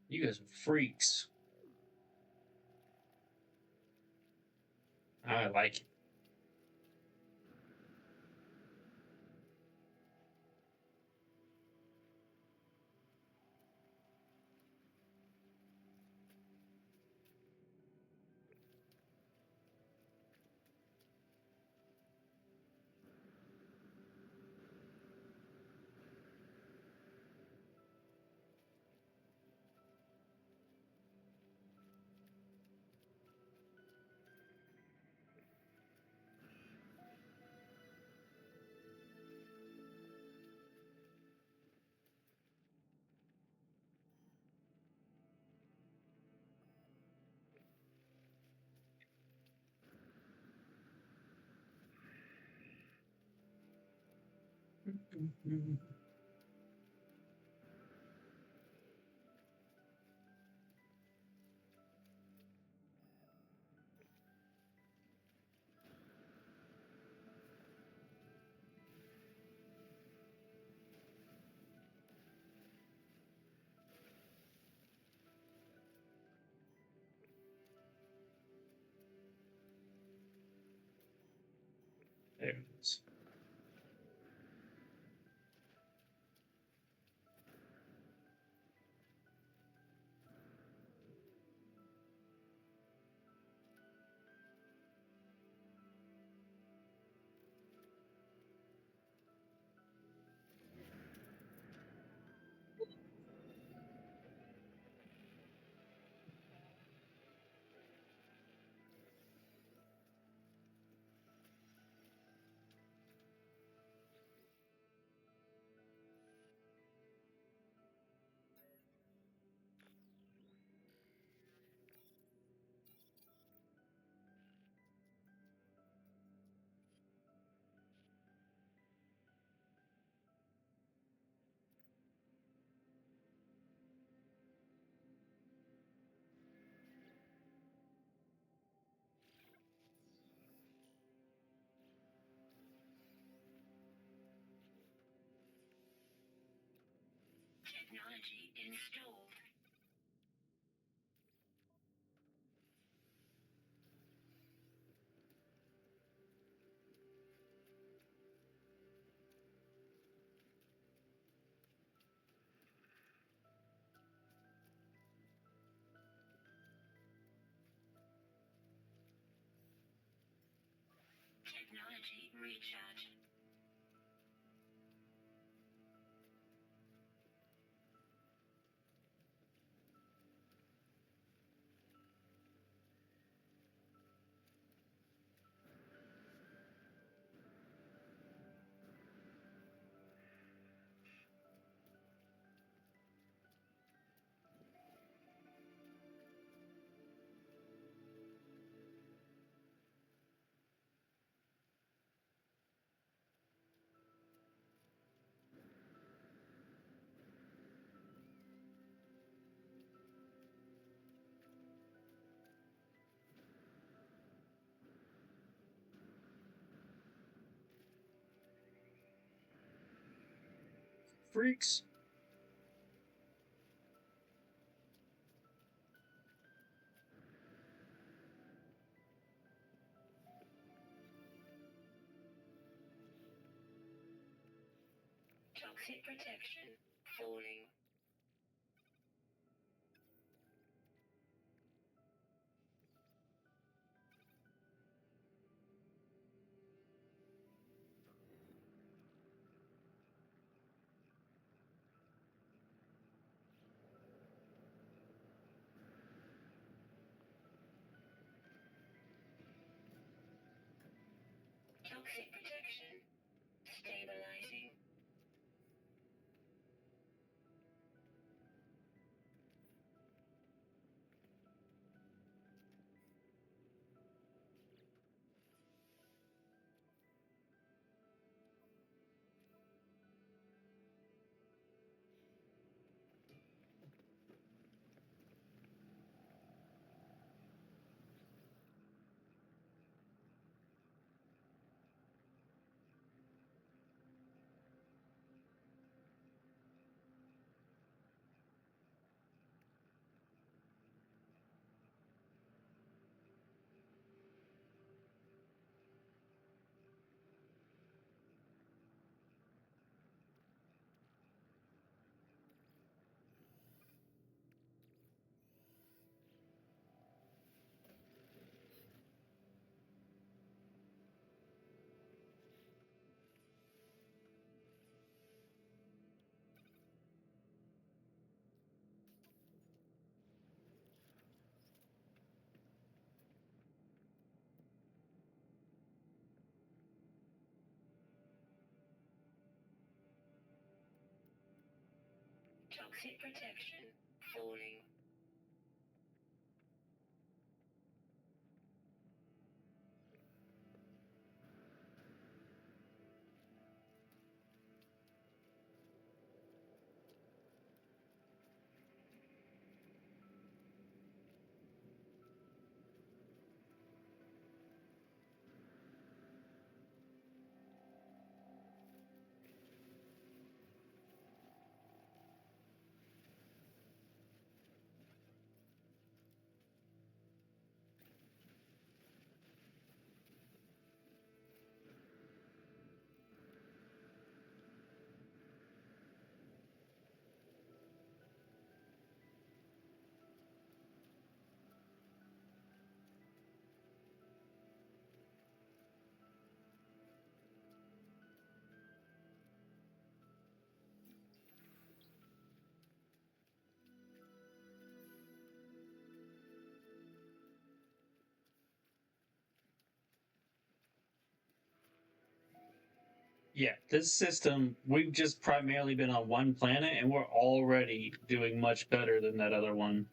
S1: You guys are freaks. I like it. There it is.
S2: Technology installed. Technology recharge.
S1: Freaks.
S2: Toxic protection falling. Toxic protection stabilizing. Toxic protection falling.
S1: Yeah, this system, we've just primarily been on one planet and we're already doing much better than that other one.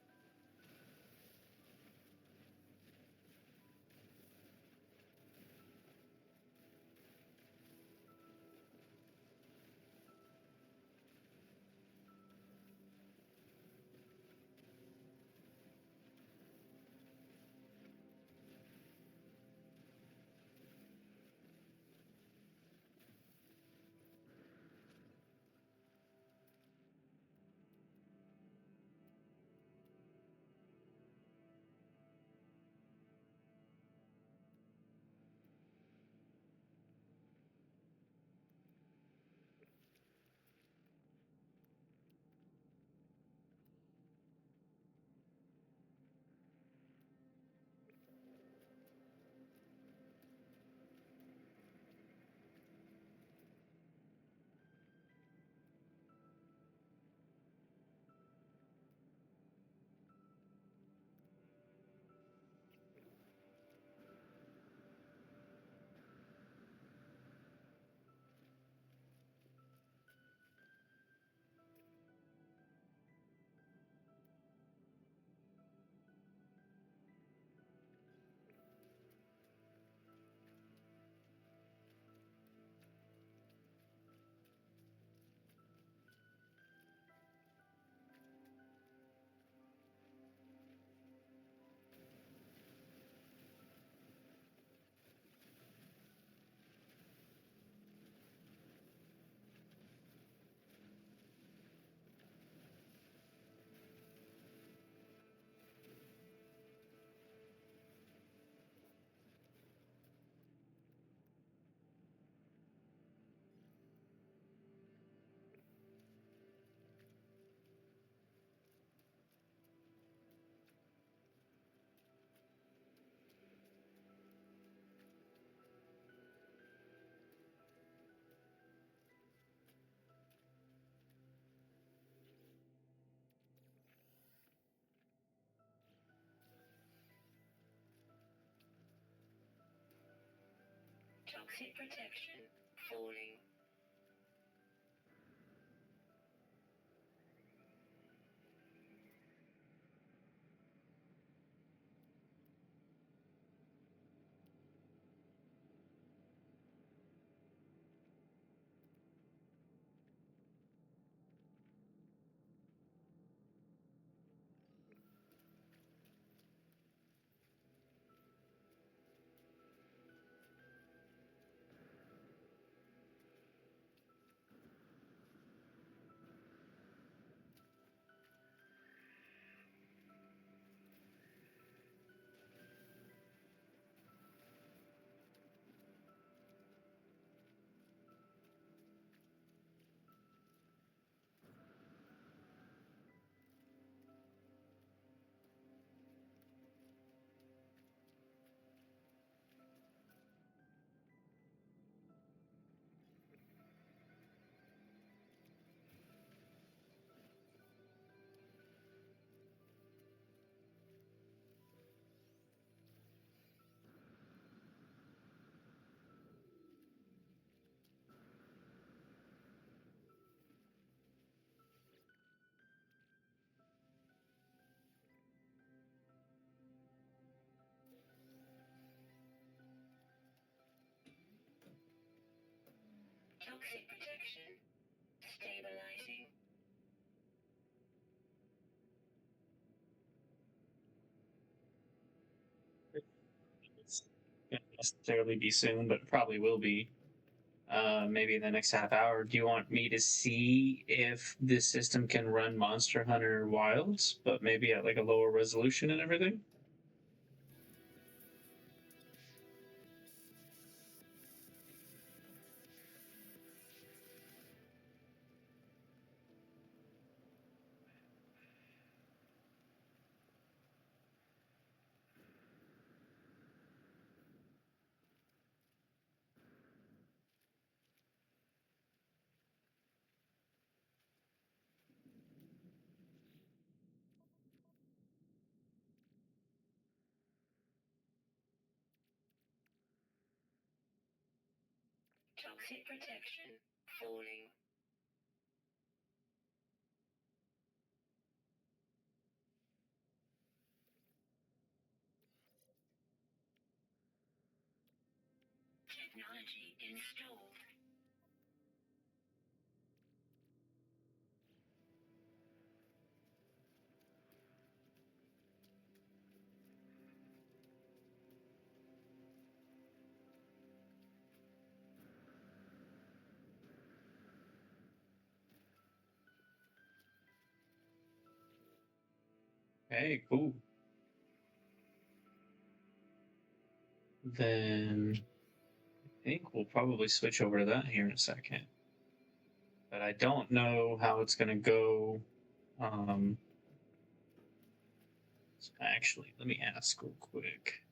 S2: Toxic protection falling. Toxic protection stabilizing.
S1: It's not necessarily be soon, but probably will be. Maybe in the next half hour. Do you want me to see if this system can run Monster Hunter Wilds, but maybe at like a lower resolution and everything?
S2: Toxic protection falling. Technology installed.
S1: Hey, cool. Then I think we'll probably switch over to that here in a second. But I don't know how it's going to go. Um, Actually, let me ask real quick.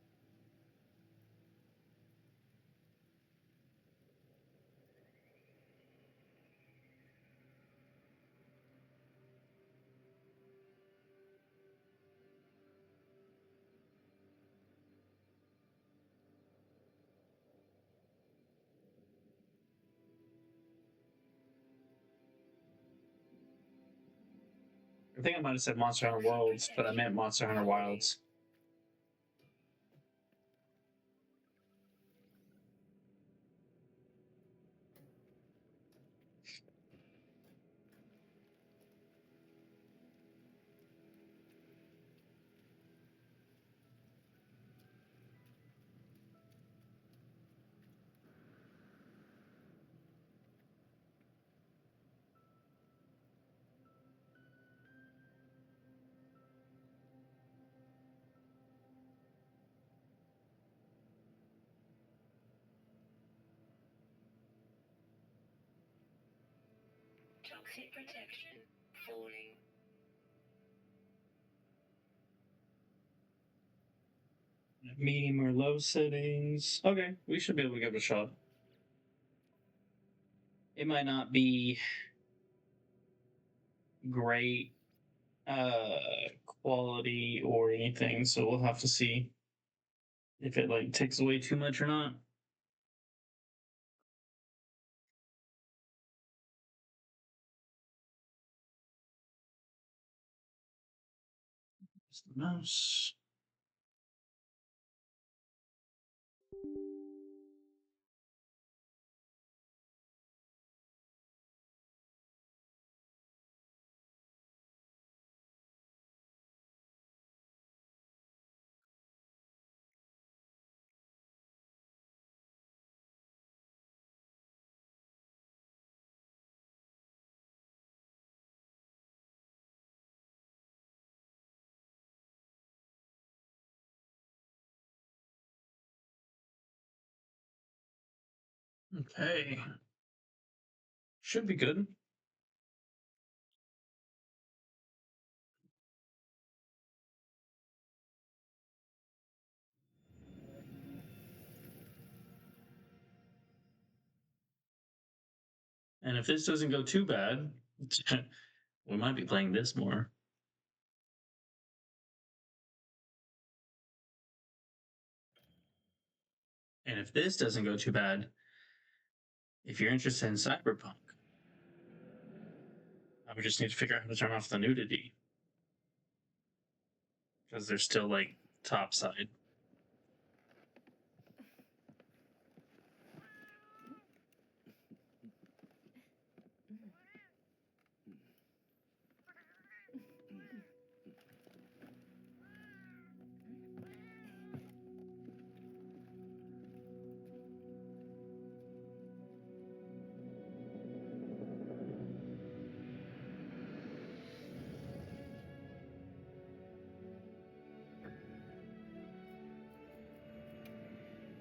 S1: I think I might have said Monster Hunter Worlds, but I meant Monster Hunter Wilds.
S2: Toxic protection falling.
S1: Medium or low settings. Okay, we should be able to give it a shot. It might not be great uh quality or anything, so we'll have to see if it like takes away too much or not. Just the mouse. Okay. Should be good. And if this doesn't go too bad, we might be playing this more. And if this doesn't go too bad, if you're interested in Cyberpunk, I would just need to figure out how to turn off the nudity. Because they're still like topside.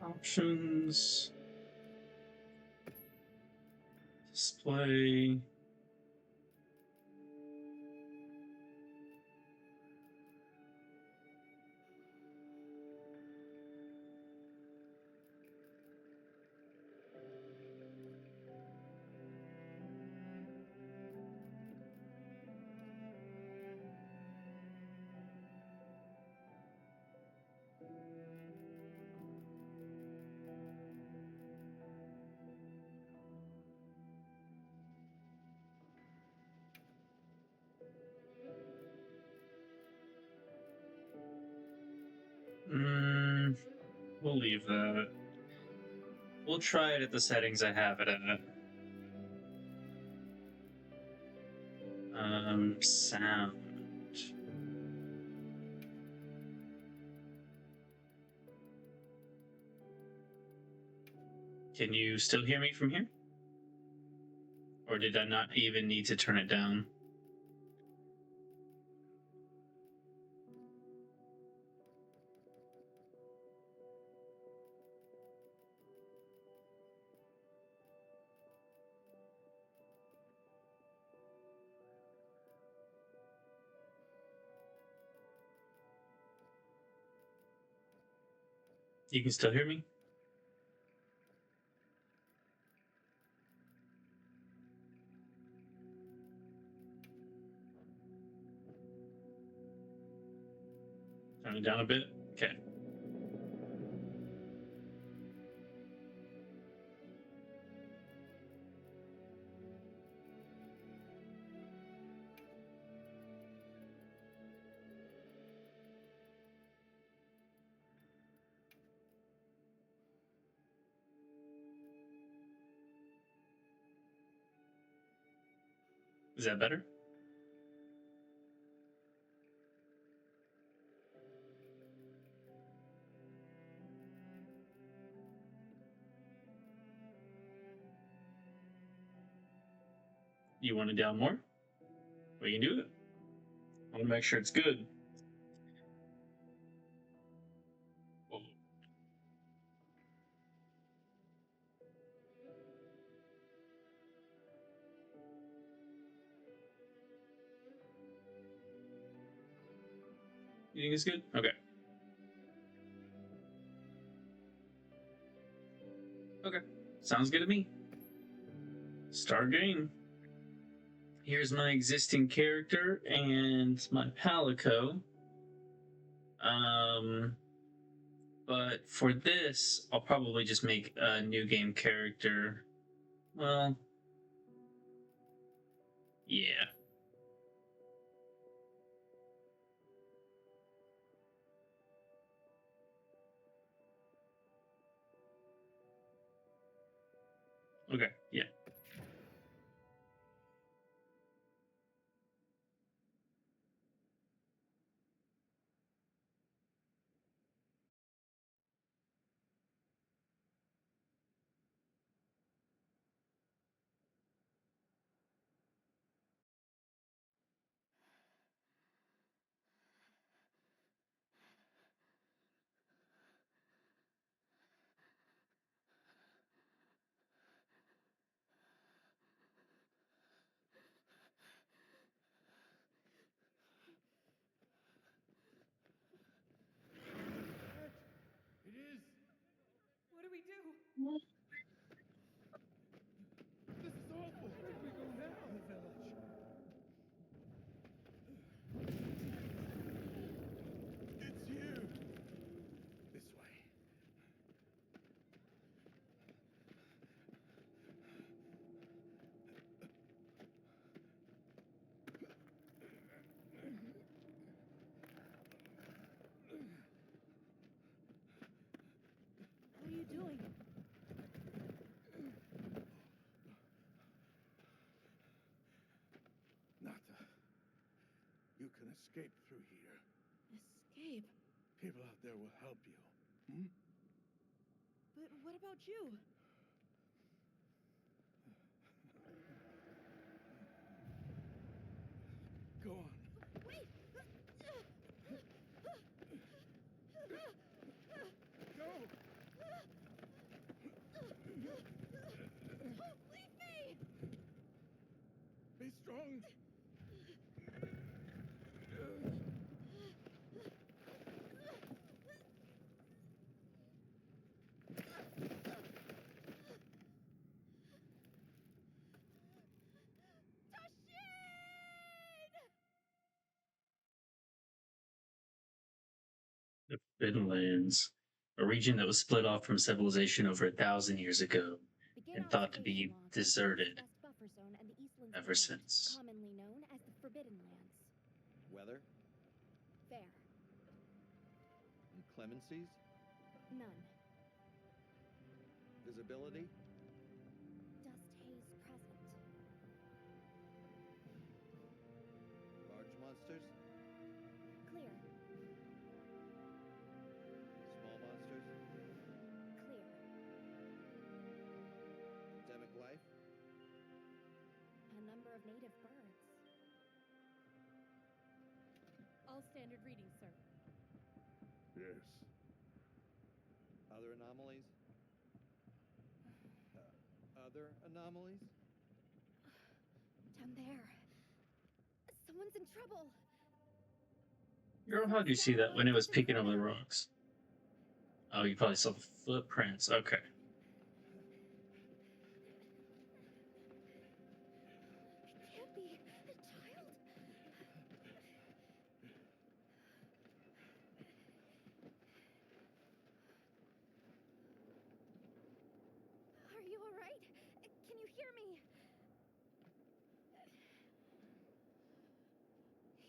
S1: Options. Display. We'll leave that. We'll try it at the settings I have it at. Sound. Can you still hear me from here? Or did I not even need to turn it down? You can still hear me? Turn it down a bit? Okay. Is that better? You want it down more? We can do it. I want to make sure it's good. Oh, you think it's good? Okay. Okay. Sounds good to me. Start game. Here's my existing character and my Palico. Um, but for this, I'll probably just make a new game character. Well, yeah.
S3: escape through here.
S4: Escape?
S3: People out there will help you. Hmm?
S4: But what about you?
S3: Go on.
S4: Wait!
S3: Go!
S4: Don't leave me!
S3: Be strong.
S1: The Forbidden Lands, a region that was split off from civilization over 1,000 years ago and thought to be deserted
S5: Buffer zone and the Eastlands
S1: ever
S5: beyond,
S1: since.
S5: commonly known as the Forbidden Lands.
S6: Weather?
S5: Fair.
S6: Inclemencies?
S5: None.
S6: Visibility?
S5: Dust haze present.
S6: Large monsters?
S5: Clear.
S6: Small monsters?
S5: Clear.
S6: Endemic life?
S5: A number of native birds.
S4: All standard readings, sir.
S3: Yes.
S6: Other anomalies? Other anomalies?
S5: Down there. Someone's in trouble.
S1: Girl, how'd you see that when it was peeking over the rocks? Oh, you probably saw the footprints. Okay.
S5: It can't be a child. Are you all right? Can you hear me?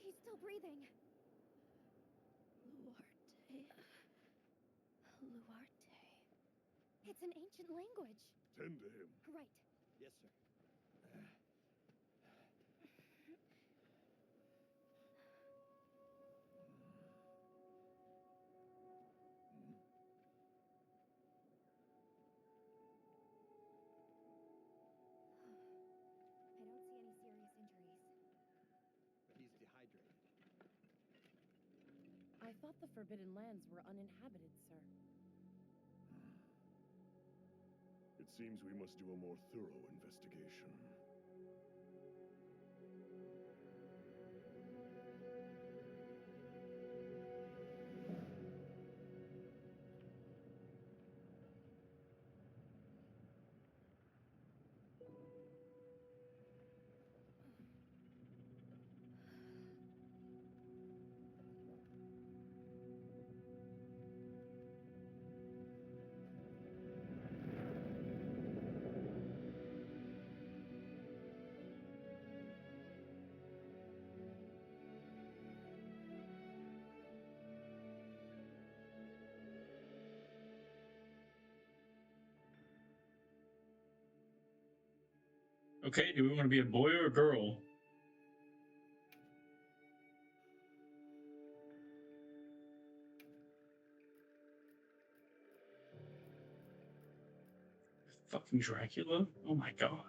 S5: He's still breathing.
S4: Luarte. Luarte.
S5: It's an ancient language.
S3: Tend to him.
S5: Right.
S6: Yes, sir.
S5: I don't see any serious injuries.
S6: He's dehydrated.
S4: I thought the Forbidden Lands were uninhabited, sir.
S3: It seems we must do a more thorough investigation.
S1: Okay, do we want to be a boy or a girl? Fucking Dracula? Oh my god.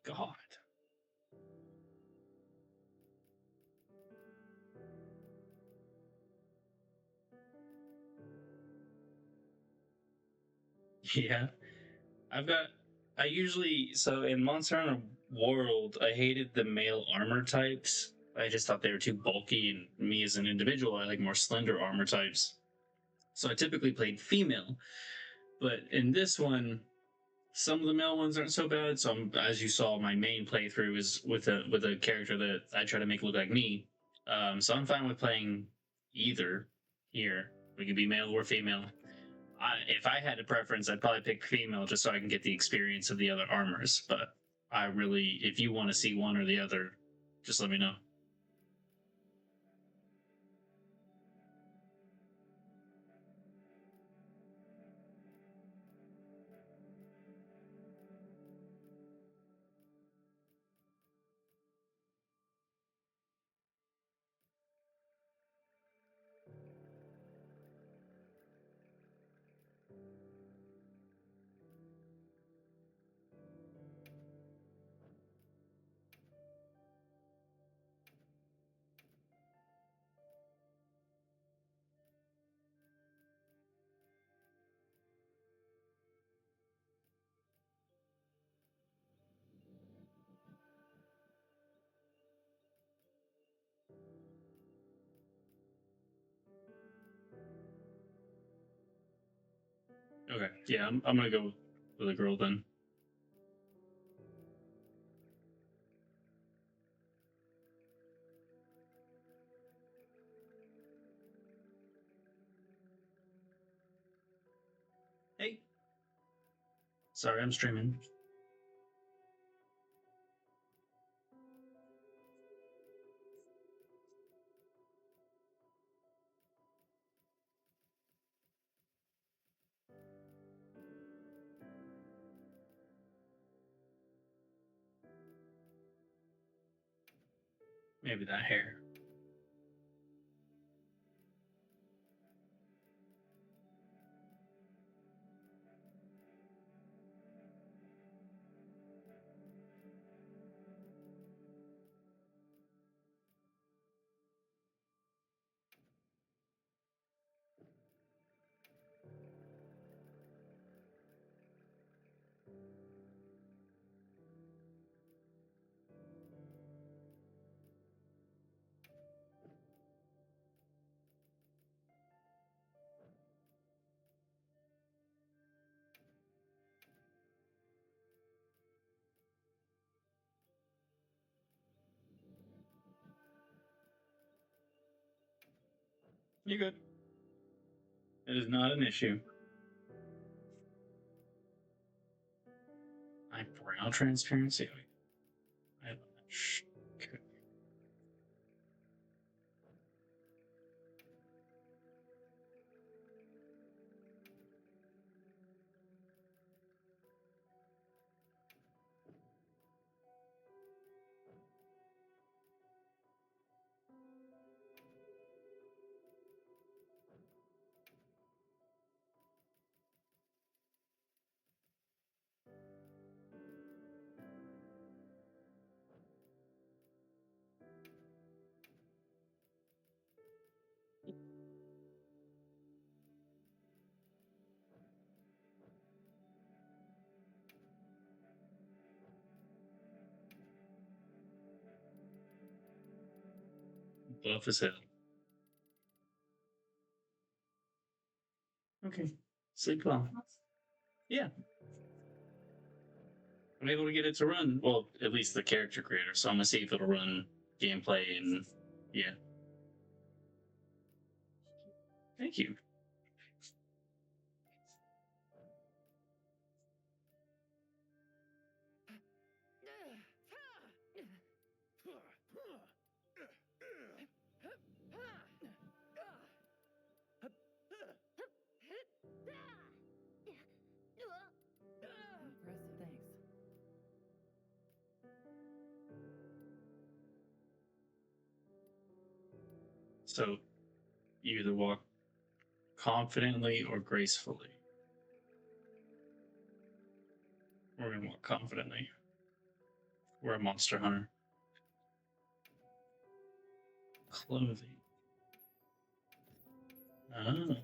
S1: God. Yeah. I usually, so in Monster Hunter World, I hated the male armor types. I just thought they were too bulky, and me as an individual, I like more slender armor types. So I typically played female. But in this one, some of the male ones aren't so bad. So as you saw, my main playthrough is with a character that I try to make look like me. So I'm fine with playing either here. We can be male or female. if I had a preference, I'd probably pick female just so I can get the experience of the other armors. But I really, if you want to see one or the other, just let me know. Okay, yeah, I'm gonna go with a girl then. Hey, sorry, I'm streaming. Maybe that hair. You're good. It is not an issue. Eyebrow transparency. Eyelash. Okay. Buff as hell. Okay. Sleep well. Yeah. I'm able to get it to run. Well, at least the character creator. So I'm gonna see if it'll run gameplay and yeah. Thank you.
S4: Impressive. Thanks.
S1: So you either walk confidently or gracefully. We're gonna walk confidently. We're a monster hunter. Clothing. Ah.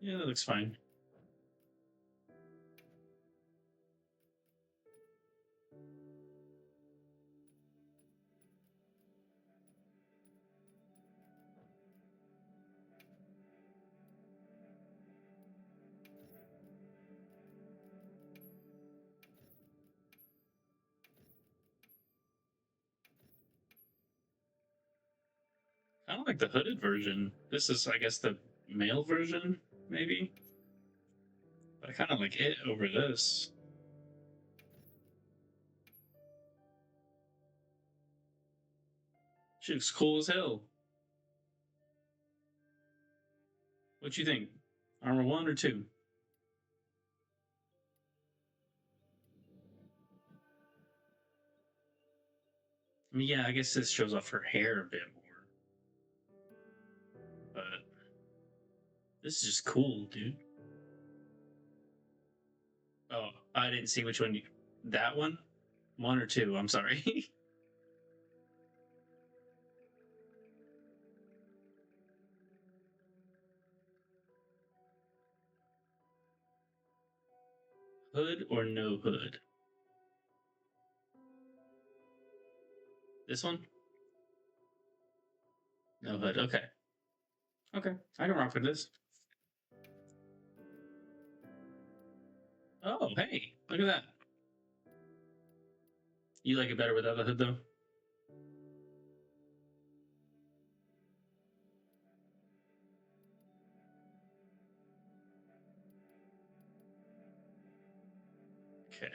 S1: Yeah, that looks fine. I don't like the hooded version. This is, I guess, the male version, maybe. But I kind of like it over this. She looks cool as hell. What you think? Armor 1 or 2? I mean, yeah, I guess this shows off her hair a bit more. But this is just cool, dude. Oh, I didn't see which one. That one? 1 or 2, I'm sorry. Hood or no hood? This one? No hood. Okay. Okay. I can rock with this. Oh, hey. Look at that. You like it better without the hood, though? Okay.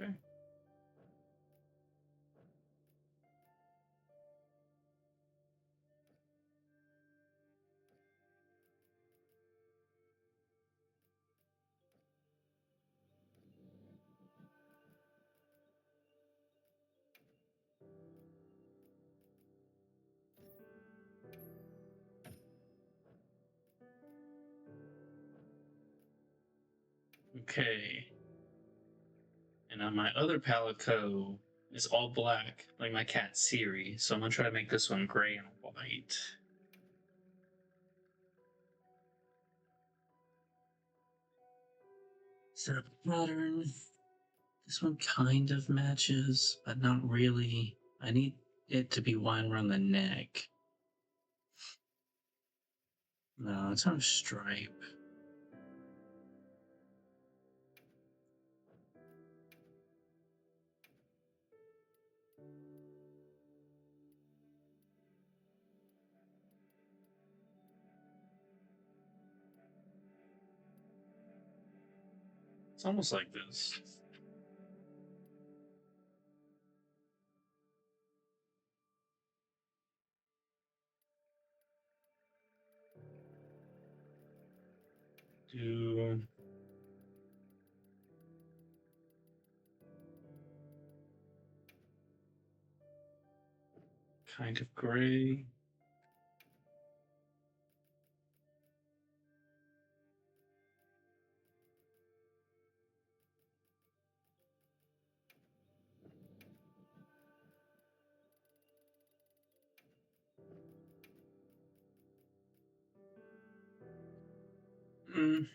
S1: Okay. Okay. And on my other Palico is all black, like my cat Siri. So I'm gonna try to make this one gray and white. Set up a pattern. This one kind of matches, but not really. I need it to be wide around the neck. No, it's not a stripe. It's almost like this. Do kind of gray. Mm, it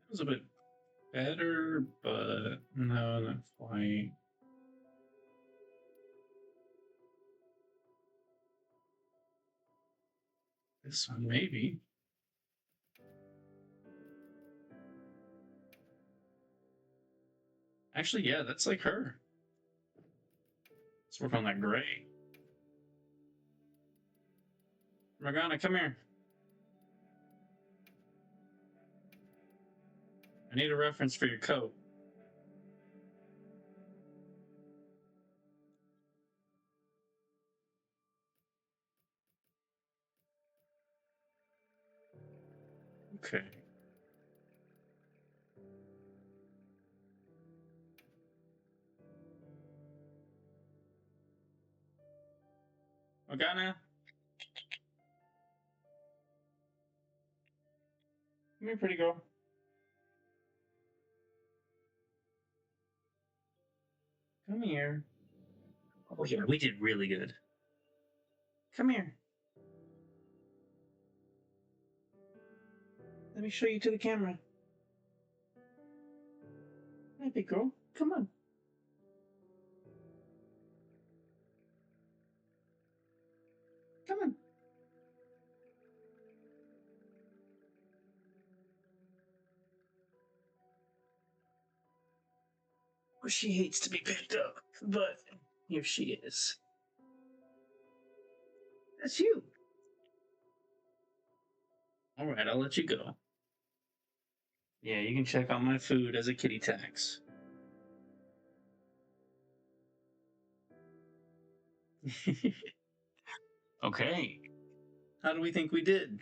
S1: was a bit better, but no, not quite. This one, maybe. Actually, yeah, that's like her. Let's work on that gray. Morgana, come here. I need a reference for your coat. Okay. Morgana, come here, pretty girl. Come here. Oh yeah, we did really good. Come here. Let me show you to the camera. Hey, big girl. Come on. Come on. Well, she hates to be picked up, but here she is. That's you. All right, I'll let you go. Yeah, you can check out my food as a kitty tax. Okay. How do we think we did?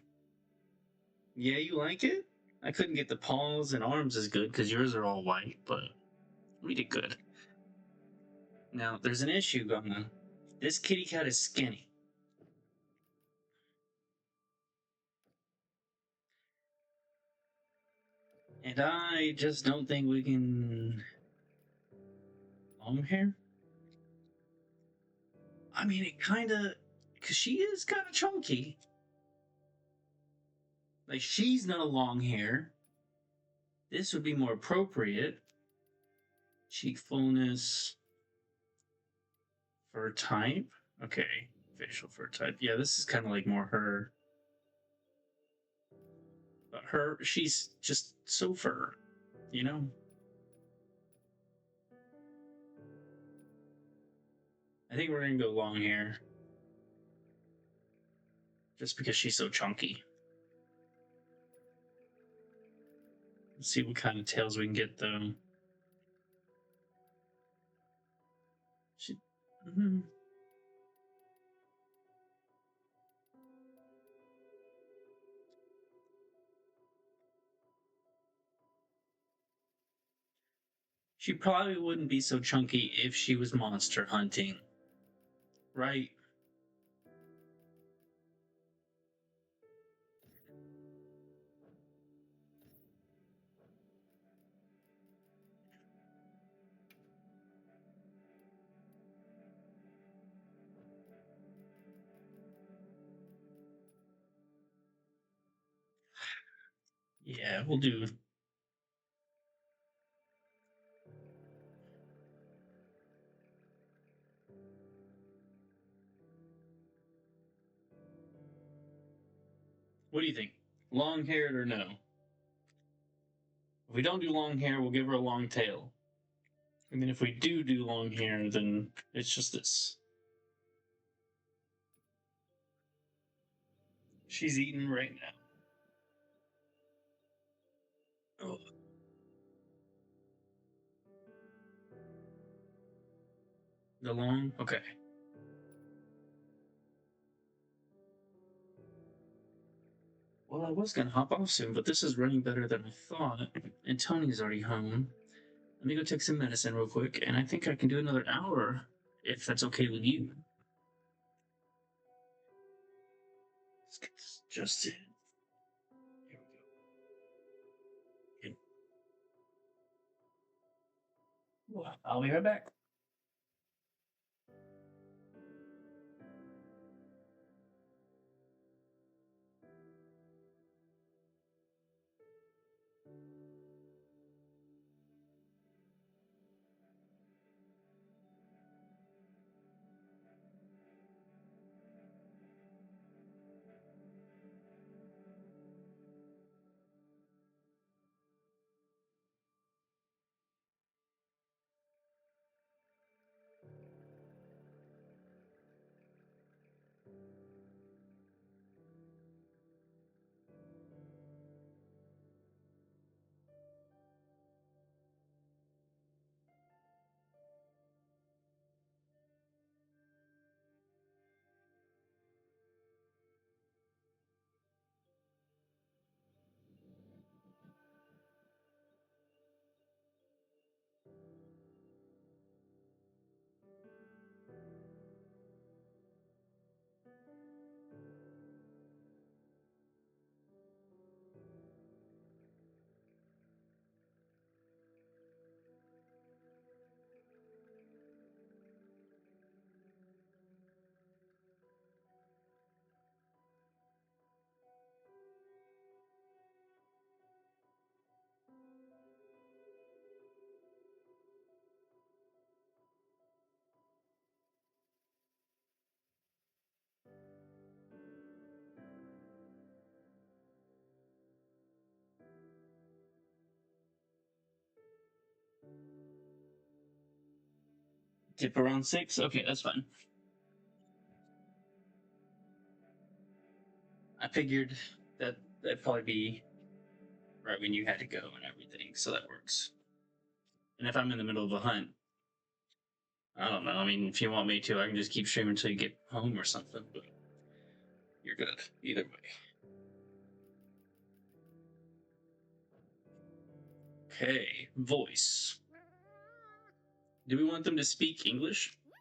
S1: Yeah, you like it? I couldn't get the paws and arms as good because yours are all white, but we did good. Now, there's an issue going on. This kitty cat is skinny. And I just don't think we can. Long hair? I mean, it kind of. Because she is kind of chunky. Like, she's not a long hair. This would be more appropriate. Cheek fullness. Fur type? Okay. Facial fur type. Yeah, this is kind of like more her. But her, she's just so fur, you know? I think we're gonna go long hair. Just because she's so chunky. Let's see what kind of tails we can get, though. She, mm-hmm. She probably wouldn't be so chunky if she was monster hunting. Right? Yeah, we'll do. What do you think? Long haired or no? If we don't do long hair, we'll give her a long tail. And then if we do long hair, then it's just this. She's eating right now. Oh. The long? Okay. Well, I was gonna hop off soon, but this is running better than I thought. And Tony's already home. Let me go take some medicine real quick, and I think I can do another hour if that's okay with you. Let's get this just in. Here we go. Well, I'll be right back. Tip around 6? Okay, that's fine. I figured that'd probably be right when you had to go and everything, so that works. And if I'm in the middle of a hunt, I don't know. I mean, if you want me to, I can just keep streaming until you get home or something, but you're good either way. Okay, voice. Do we want them to speak English
S5: Woohoo!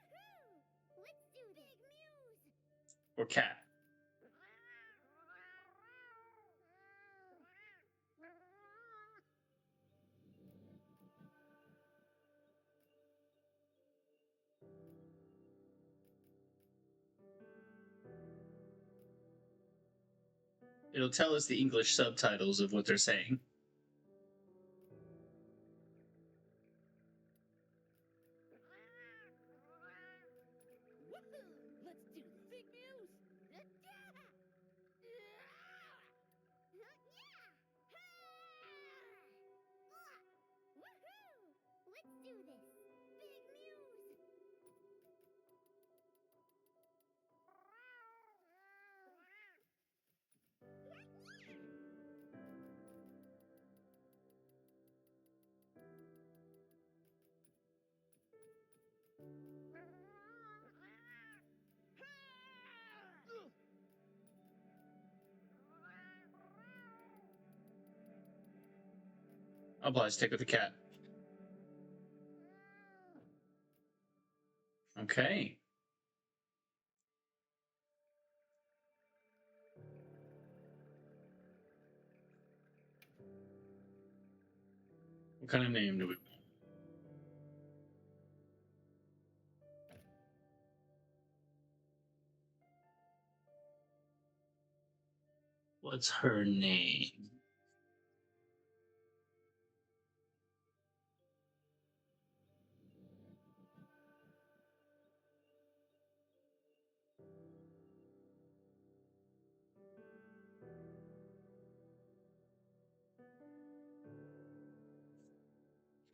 S5: Let's do this. Big Muse!
S1: or cat? It'll tell us the English subtitles of what they're saying.
S4: Woohoo! Let's do this. Big Muse!
S5: Woohoo! Let's do this. Big Muse!
S1: I'll probably stick with the cat. Okay. What kind of name do we want? What's her name?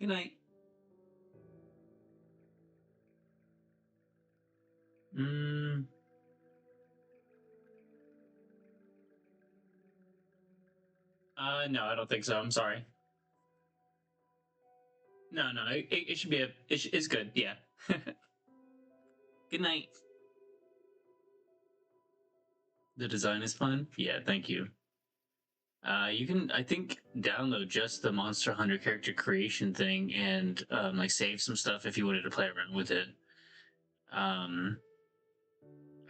S1: Good night. Mm. No, I don't think so. I'm sorry. No, no, it should be it's good. Yeah. Good night. The design is fun. Yeah, thank you. You can, I think, download just the Monster Hunter character creation thing and like save some stuff if you wanted to play around with it. Um,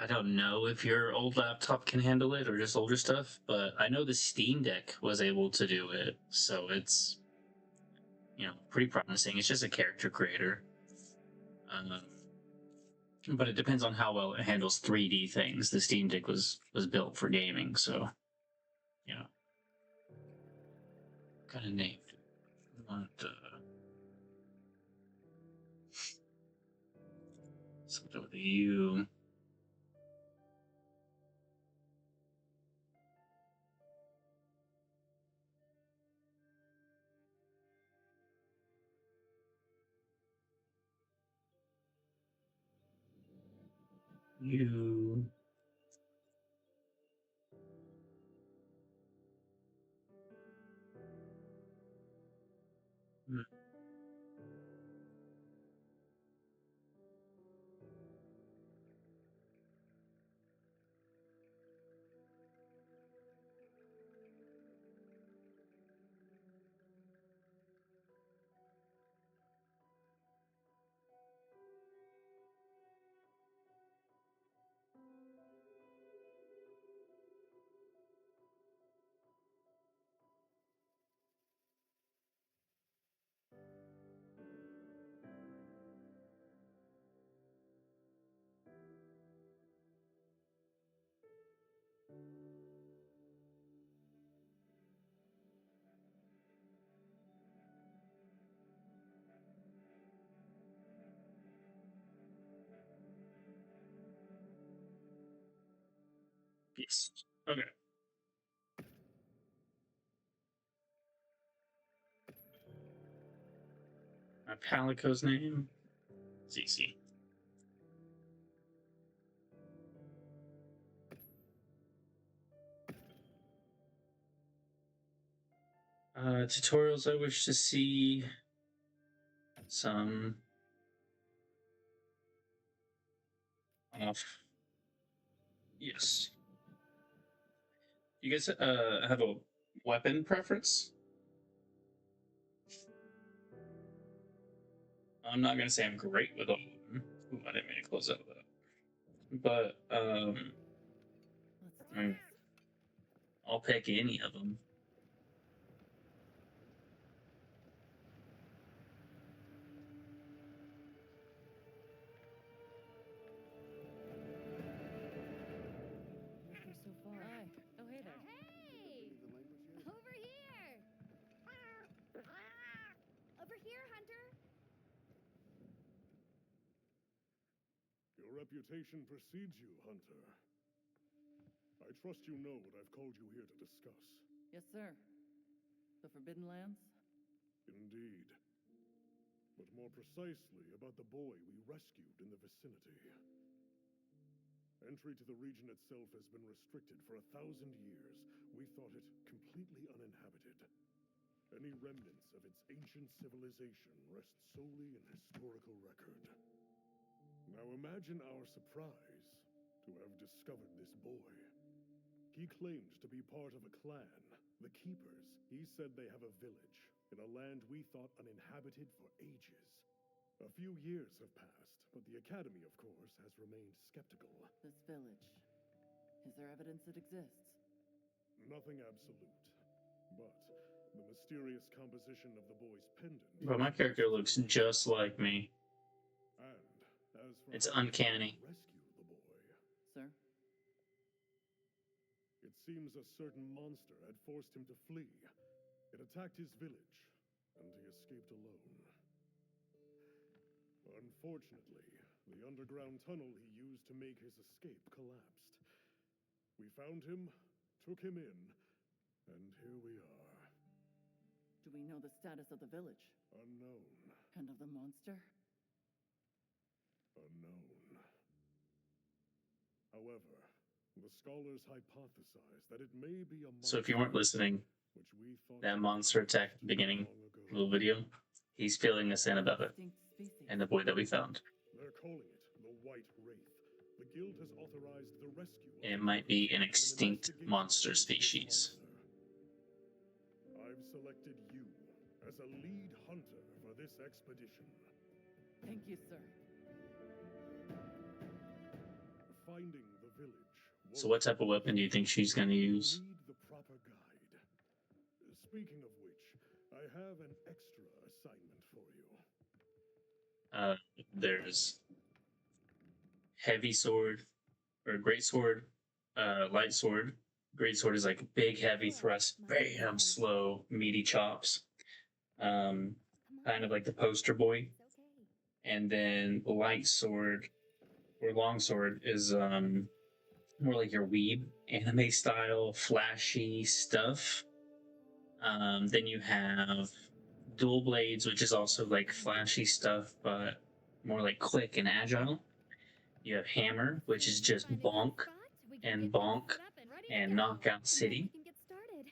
S1: I don't know if your old laptop can handle it or just older stuff, but I know the Steam Deck was able to do it, so it's pretty promising. It's just a character creator, um, but it depends on how well it handles 3D things. The Steam Deck was built for gaming, so yeah. Kind of name. Want something with a U. U. Hmm. Yes. Okay. My Palico's name. It's easy. Tutorials I wish to see. Some off. Yes. You guys have a weapon preference? I'm not gonna say I'm great with all of them. Ooh, I didn't mean to close out of that. But
S4: Let's do
S1: I mean,
S4: this.
S1: I'll pick any of them.
S4: Nothing so far. Hi. Oh, hey there.
S5: Hey!
S3: The language yet?
S5: Over here! Over here, Hunter!
S3: Your reputation precedes you, Hunter. I trust you know what I've called you here to discuss.
S7: Yes, sir. The Forbidden Lands?
S3: Indeed. But more precisely about the boy we rescued in the vicinity. Entry to the region itself has been restricted for 1,000 years. We thought it completely uninhabited. Any remnants of its ancient civilization rest solely in historical record. Now imagine our surprise to have discovered this boy. He claimed to be part of a clan, the Keepers. He said they have a village in a land we thought uninhabited for ages. A few years have passed, but the Academy, of course, has remained skeptical.
S7: This village. Is there evidence it exists?
S3: Nothing absolute. But the mysterious composition of the boy's pendant.
S1: But my character looks just like me.
S3: And as for
S1: It's
S3: how we
S1: uncanny.
S3: rescue the boy,
S7: Sir?
S3: it seems a certain monster had forced him to flee. It attacked his village, and he escaped alone. Unfortunately, the underground tunnel he used to make his escape collapsed. We found him, took him in, and here we are.
S7: Do we know the status of the village?
S3: Unknown.
S7: And of the monster?
S3: Unknown. However, the scholars hypothesize that it may be a
S1: So if you weren't listening,
S3: which we thought
S1: that monster attack at the beginning,
S3: long ago.
S1: little video, he's filling us in about it
S7: Distinct species.
S1: and the boy that we found.
S3: They're calling it the White Wraith. The guild has authorized the rescue of
S1: It
S3: the
S1: might be
S3: Wraith
S1: an
S3: and
S1: extinct
S3: investigation
S1: monster
S3: into its
S1: species.
S3: officer. I've selected you as a lead hunter for this expedition.
S7: Thank you, sir.
S3: Finding the village.
S1: So what type of weapon do you think she's going to use?
S3: Need the proper guide. Speaking of which, I have an extra assignment for you.
S1: There's heavy sword or great sword, light sword. Great sword is like big, heavy thrust, bam, slow, meaty chops. Kind of like the poster boy.
S5: It's okay.
S1: And then light sword or long sword is more like your weeb anime style flashy stuff. Then you have dual blades, which is also like flashy stuff, but more like quick and agile. You have hammer, which is just bonk and bonk and knockout city.
S5: We can get started.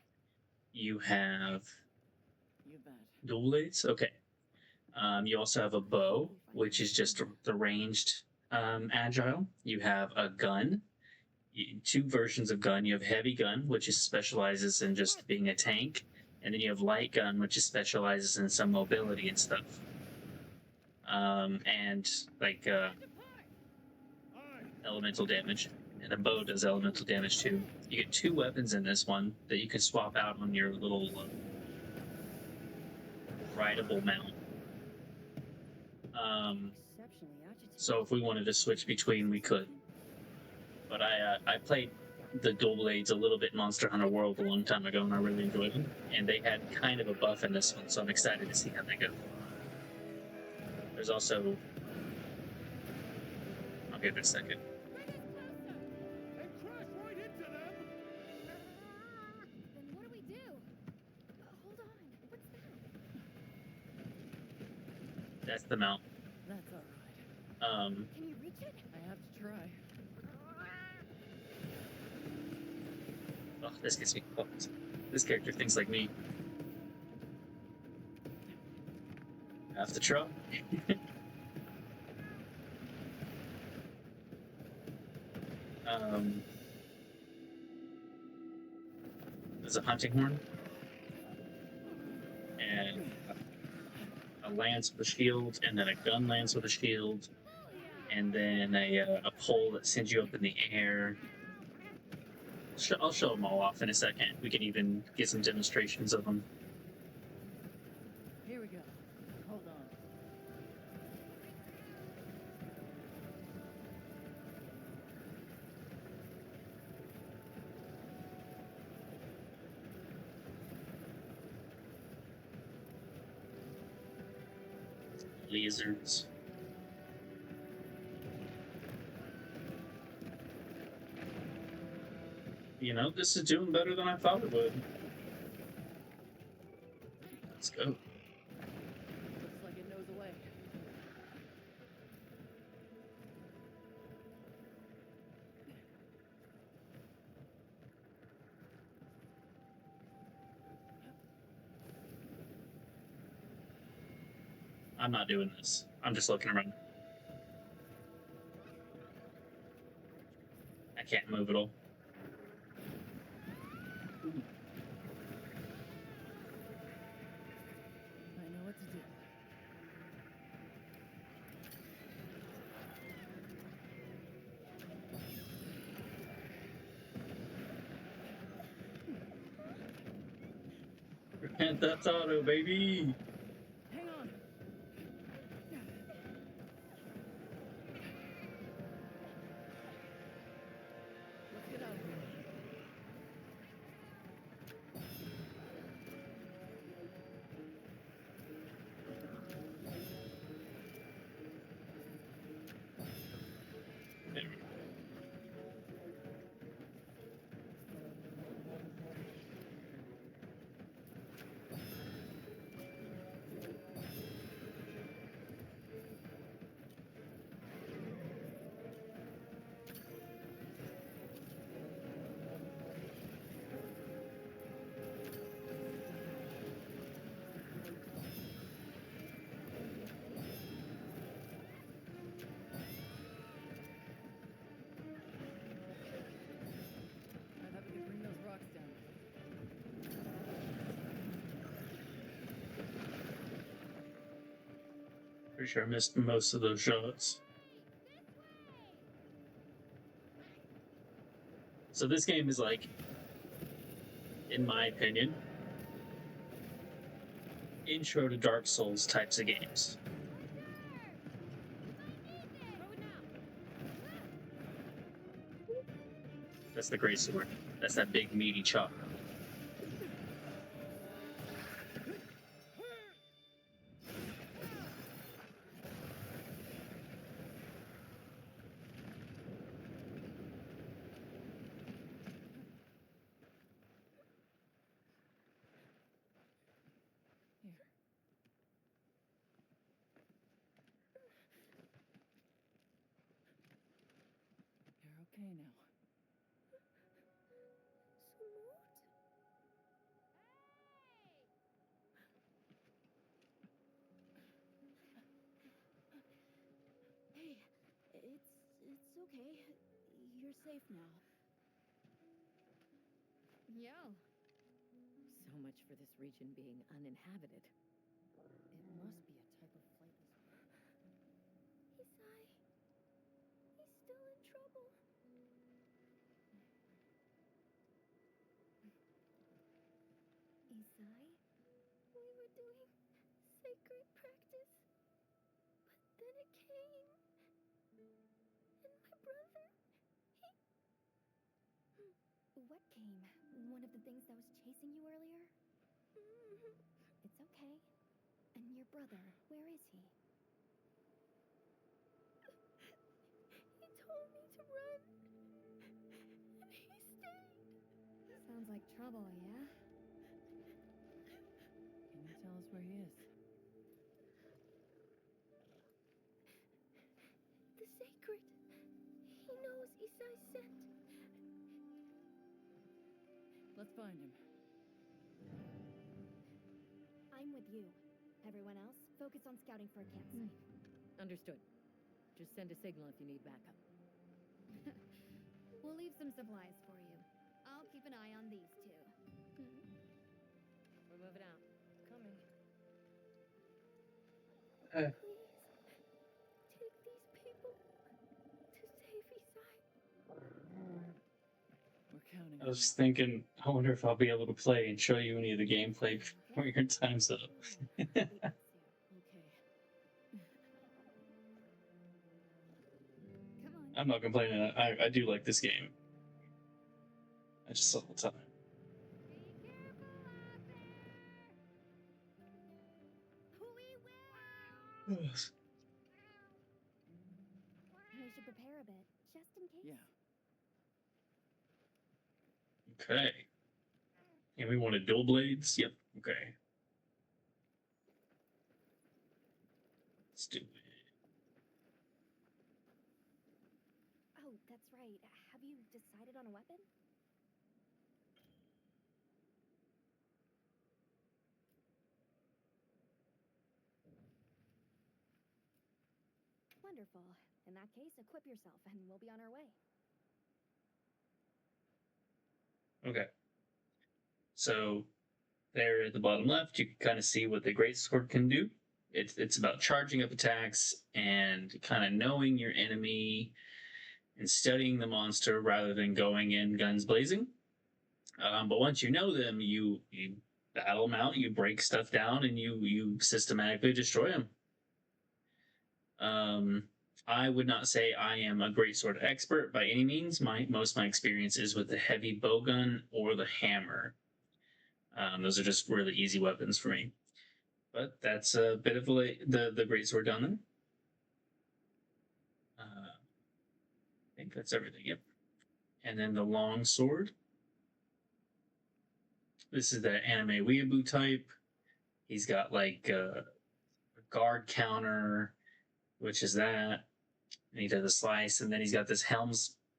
S1: You have
S7: You bet.
S1: dual blades. Okay. You also have a bow, which is just the ranged agile. You have a gun. Two versions of gun. You have heavy gun, which is specializes in just being a tank, and then you have light gun, which is specializes in some mobility and stuff. And like elemental damage, and a bow does elemental damage too. You get two weapons in this one that you can swap out on your little rideable mount.
S4: Exceptionally agitated.
S1: So if we wanted to switch between, we could. But I played the dual blades a little bit in Monster Hunter World a long time ago, and I really enjoyed them. And they had kind of a buff in this one, so I'm excited to see how they go. There's also... I'll give it a second.
S3: And crash right into them!
S5: Then what do we do? Hold on. What's that?
S1: That's the mount.
S7: That's all right.
S5: Can you reach it?
S7: I have to try.
S1: Oh, this gets me fucked. This character thinks like me. Have to try. There's a hunting horn and a lance with a shield, and then a gun lance with a shield, and then a pole that sends you up in the air. I'll show them all off in a second. We can even get some demonstrations of them.
S7: Here we go. Hold on.
S1: Lasers. You know, this is doing better than I thought it would. Let's go.
S7: Looks like it knows a way.
S1: I'm not doing this. I'm just looking around. I can't move at all.
S7: I know what to do.
S1: Repent that auto, baby.
S7: Hang on. Let's get out of here.
S1: There we go.
S7: I thought we could bring those rocks down.
S1: Pretty sure I missed most of those shots. So this game is like, in my opinion, intro to Dark Souls types of games. That's the great sword. That's that big meaty chop.
S7: Here. You're okay now.
S5: Smoot? Hey, it's okay. You're safe now.
S4: Yeah.
S7: So much for this region being uninhabited.
S4: It must be a type of flightless.
S5: Isai, he's still in trouble. Isai, we were doing sacred practice, but then it came, and my brother, What came? One of the things that was chasing you earlier? It's okay. And your brother, where is he? He told me to run, and he stayed.
S4: Sounds like trouble, yeah?
S7: Can you tell us where he is?
S5: sacred. He knows Isai sent.
S7: Let's find him.
S5: I'm with you. Everyone else, focus on scouting for a campsite.
S8: Understood. Just send a signal if you need backup.
S4: We'll leave some supplies for you. I'll keep an eye on these two.
S8: We're moving out. Coming.
S5: Please, take these people to save Isai.
S7: We're counting
S1: I
S7: on
S1: was
S7: you.
S1: thinking, I wonder if I'll be able to play and show you any of the gameplay before your time's up.
S7: Okay.
S4: Come on.
S1: I'm not complaining. I do like this game. I just saw the time.
S4: Be careful out there. We will.
S5: We should prepare a bit, just in case.
S7: Yeah.
S1: Okay. And we wanted dual blades? Yep. Okay. Let's do it.
S5: Oh, that's right. Have you decided on a weapon? Wonderful. In that case, equip yourself and we'll be on our way.
S1: Okay. So there at the bottom left, you can kind of see what the greatsword can do. It's about charging up attacks and kind of knowing your enemy and studying the monster rather than going in guns blazing. But once you know them, you battle them out, you break stuff down, and you systematically destroy them. I would not say I am a greatsword expert by any means. Most of my experience is with the heavy bowgun or the hammer. Those are just really easy weapons for me. But that's a bit of the greatsword done there. I think that's everything. Yep. And then the long sword. This is the anime weeaboo type. He's got like a guard counter, which is that. And he does a slice, and then he's got this helm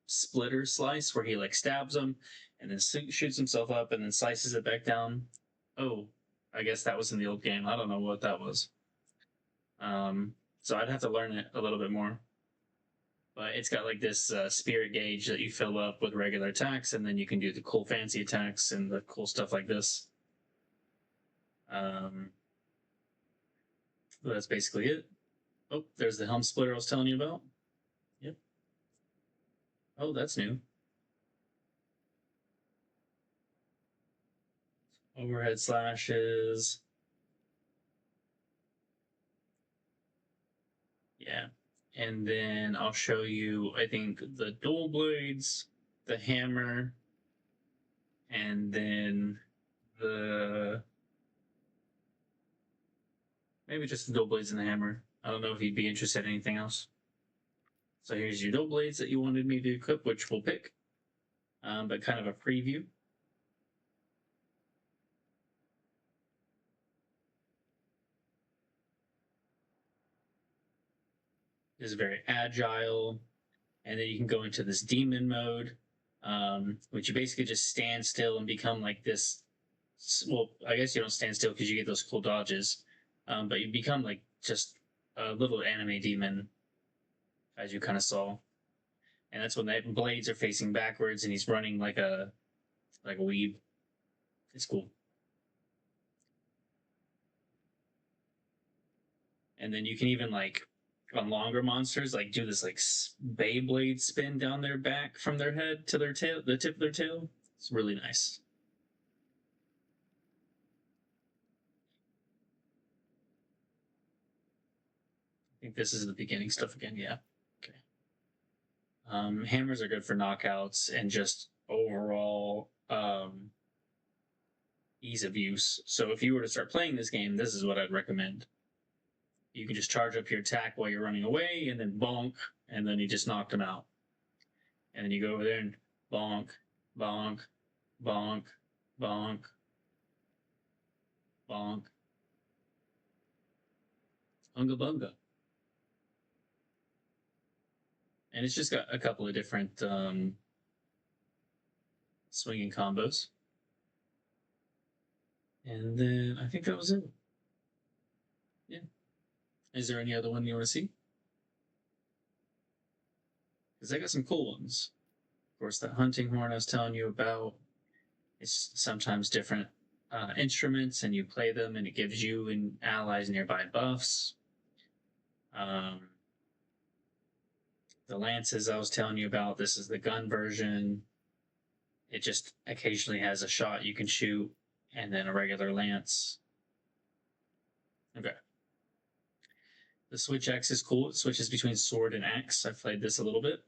S1: splitter slice where he like stabs him and then shoots himself up and then slices it back down. Oh, I guess that was in the old game. I don't know what that was. So I'd have to learn it a little bit more. But it's got like this spirit gauge that you fill up with regular attacks, and then you can do the cool fancy attacks and the cool stuff like this. But that's basically it. Oh, there's the helm splitter I was telling you about. Yep. Oh, that's new. Overhead slashes. Yeah. And then I'll show you, I think, the dual blades, the hammer, and then the maybe just the dual blades and the hammer. I don't know if you'd be interested in anything else. So here's your dual blades that you wanted me to equip, which we'll pick. But kind of a preview. Is very agile, and then you can go into this demon mode, which you basically just stand still and become like this. Well, I guess you don't stand still because you get those cool dodges, but you become like just a little anime demon, as you kind of saw, and that's when the blades are facing backwards and he's running like a weeb. It's cool. And then you can even like on longer monsters like do this like Beyblade spin down their back from their head to their tail, the tip of their tail. It's really nice. I think this is the beginning stuff again. Yeah. Okay. Hammers are good for knockouts and just overall ease of use. So if you were to start playing this game, this is what I'd recommend. You can just charge up your attack while you're running away, and then bonk, and then you just knocked him out. And then you go over there and bonk, bonk, bonk, bonk, bonk. Unga bunga. And it's just got a couple of different swinging combos. And then I think that was it. Yeah. Is there any other one you want to see? Because I got some cool ones. Of course, that hunting horn I was telling you about. It's sometimes different instruments, and you play them, and it gives you and allies nearby buffs. The lances I was telling you about, this is the gun version. It just occasionally has a shot you can shoot, and then a regular lance. Okay. The switch axe is cool. It switches between sword and axe. I've played this a little bit.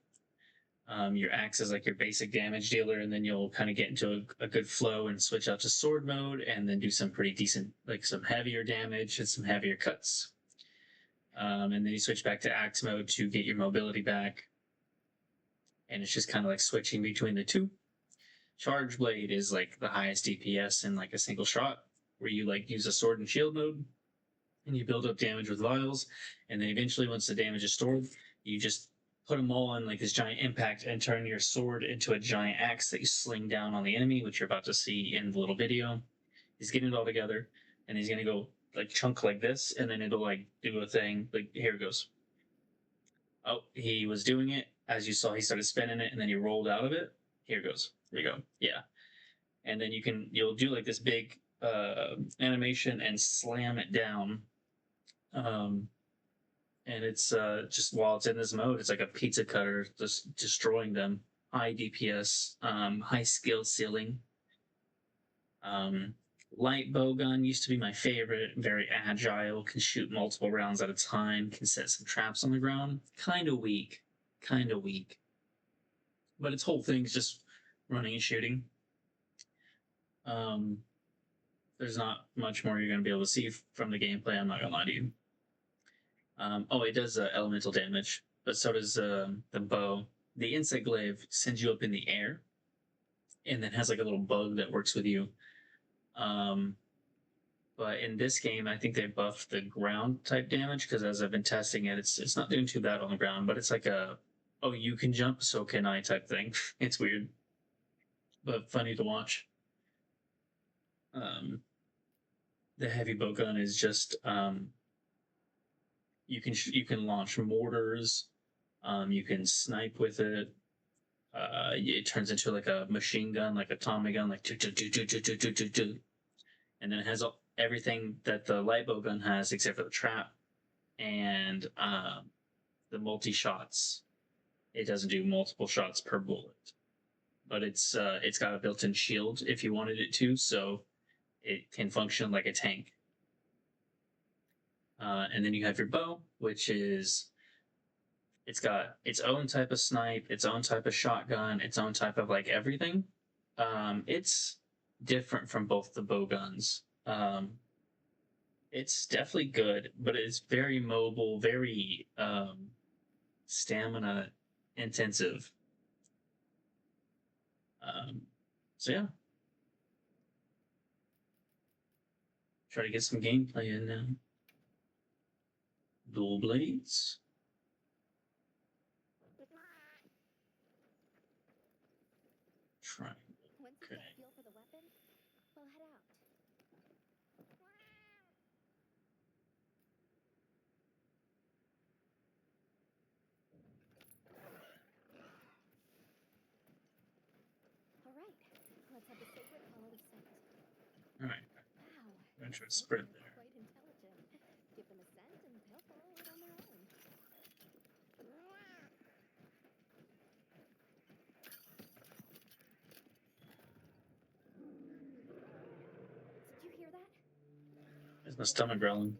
S1: Your axe is like your basic damage dealer, and then you'll kind of get into a good flow and switch out to sword mode, and then do some pretty decent, like some heavier damage and some heavier cuts. And then you switch back to axe mode to get your mobility back. And it's just kind of like switching between the two. Charge blade is like the highest DPS in like a single shot, where you like use a sword and shield mode, and you build up damage with vials, and then eventually once the damage is stored, you just put them all in like this giant impact and turn your sword into a giant axe that you sling down on the enemy, which you're about to see in the little video. He's getting it all together, and he's gonna go like chunk like this, and then it'll like do a thing. Like here it goes. Oh, he was doing it. As you saw, he started spinning it, and then he rolled out of it. Here it goes. Here you go. Yeah. And then you'll do like this big animation and slam it down. And it's just while it's in this mode, it's like a pizza cutter just destroying them. High DPS, high skill ceiling. Light bow gun used to be my favorite. Very agile, can shoot multiple rounds at a time, can set some traps on the ground. Kind of weak. But its whole thing's just running and shooting. There's not much more you're going to be able to see from the gameplay, I'm not going to lie to you. It does elemental damage, but so does the bow. The insect glaive sends you up in the air, and then has like a little bug that works with you. But in this game, I think they buffed the ground type damage, because as I've been testing it, it's not doing too bad on the ground, but it's like you can jump, so can I type thing. It's weird, but funny to watch. The heavy bow gun is just you can launch mortars, you can snipe with it. It turns into like a machine gun, like a Tommy gun, like and then it has everything that the light bow gun has except for the trap and the multi shots. It doesn't do multiple shots per bullet, but it's got a built-in shield if you wanted it to, so it can function like a tank. And then you have your bow, which is it's got its own type of snipe, its own type of shotgun, its own type of like everything. It's different from both the bow guns. It's definitely good, but it's very mobile, very stamina intensive. So yeah, try to get some gameplay in now. Dual blades. Triangle.
S5: Once you
S1: Okay.
S5: get a feel for the weapon, we'll head out. All right, let's have the sacred hollow of scent.
S1: All right.
S5: Wow,
S1: I'm gonna try to
S5: those
S1: sprint
S5: things are
S1: there.
S5: quite intelligent. Give them a scent and they'll follow it on their own. Did you hear that?
S1: There's my stomach growling.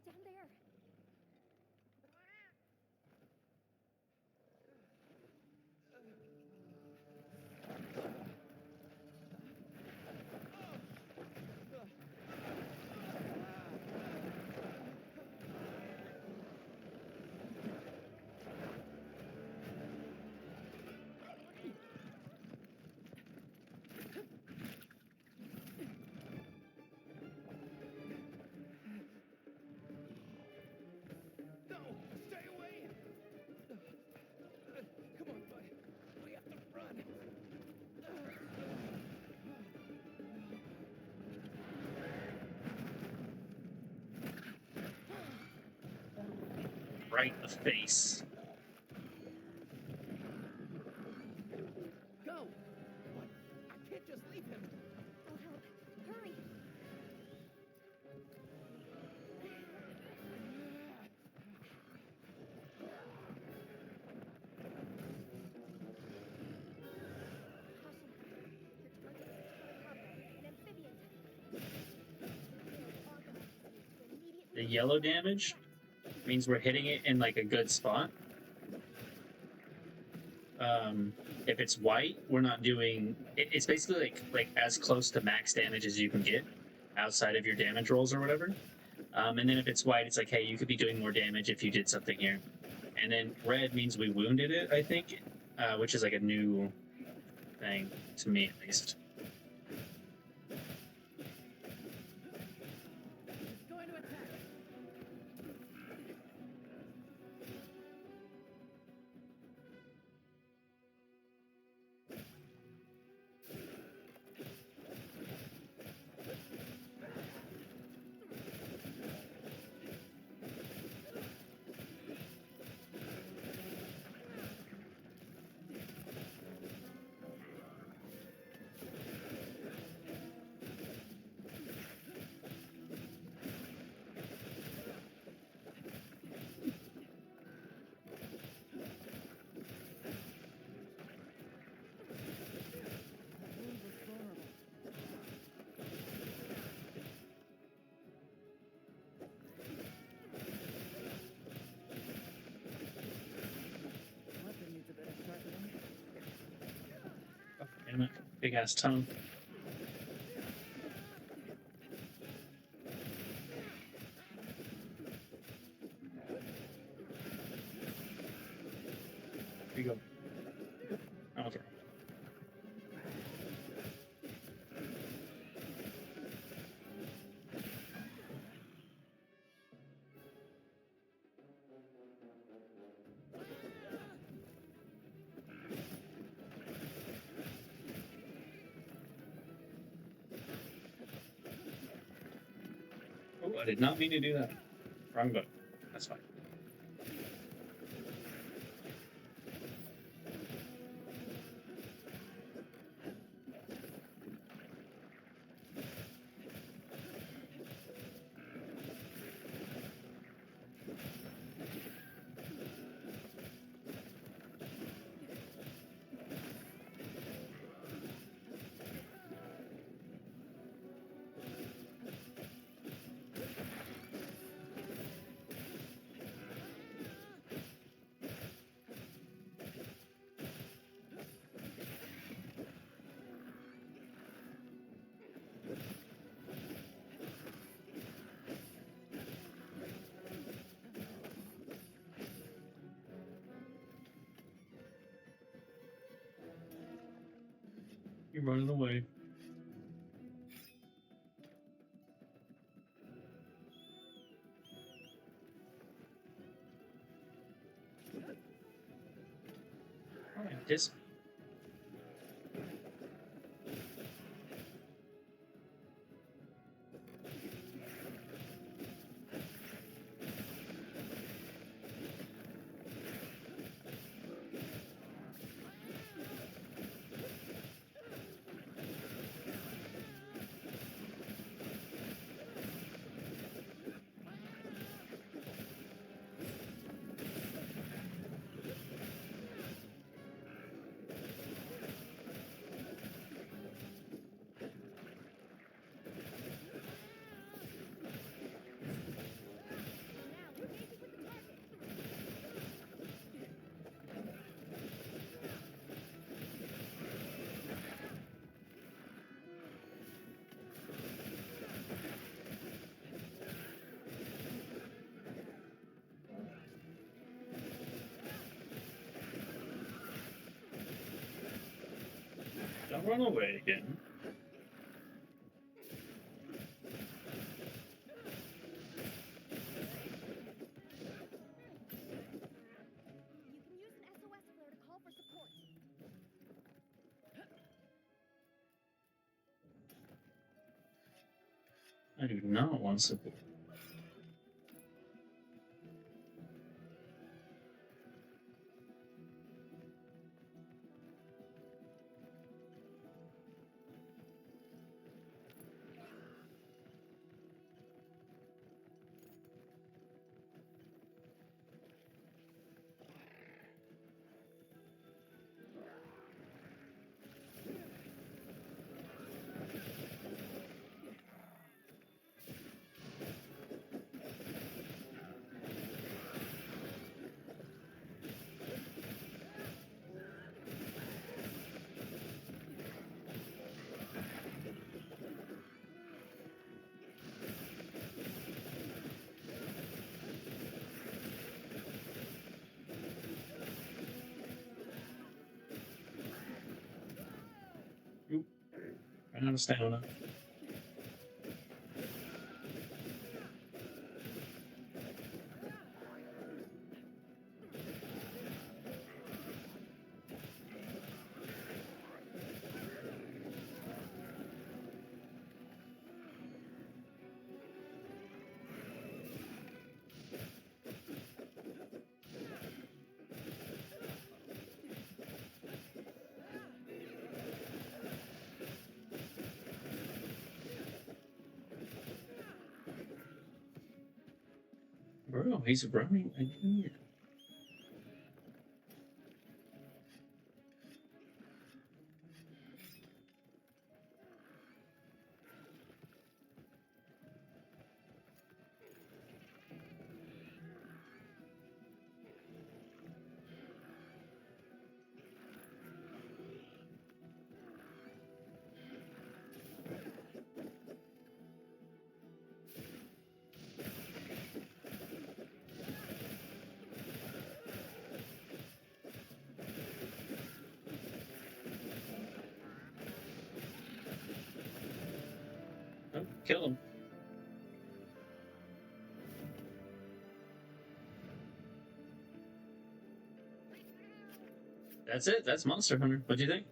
S5: Down there.
S1: right in the face.
S6: Go! What? I can't just leave him.
S5: I'll help. Hurry! Caution. Your target is a Palia, an amphibian type.
S1: The yellow damage means we're hitting it in like a good spot. If it's white, we're not doing. It's basically like as close to max damage as you can get outside of your damage rolls or whatever. And then if it's white, it's like, hey, you could be doing more damage if you did something here. And then red means we wounded it, I think, which is like a new thing to me at least.
S7: It's going to attack. Wound was vulnerable. Weapon needs a bit of sharpening.
S1: Oh, damn it. Big ass tongue. Here you go. Okay. Oh, I did not mean to do that. Wrong button. That's fine. You're running away. Alright, this. Don't run away again.
S5: You can use an SOS flare to call for support.
S1: I do not want support. Running out of stamina. Bro, he's running again. Oh, kill him. That's it. That's Monster Hunter. What do you think?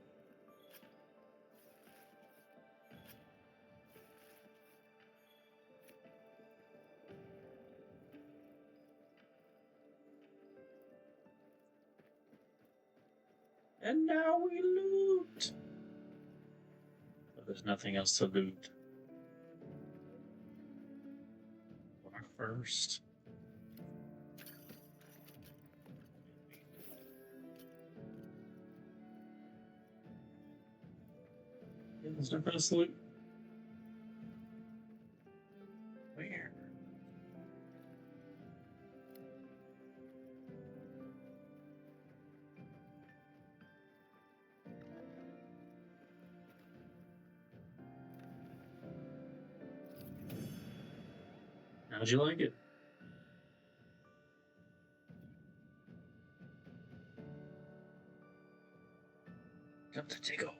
S1: And now we loot. But there's nothing else to loot. Our first. Yeah, there's nothing else to loot. Where? How'd you like it? Got to take a hole.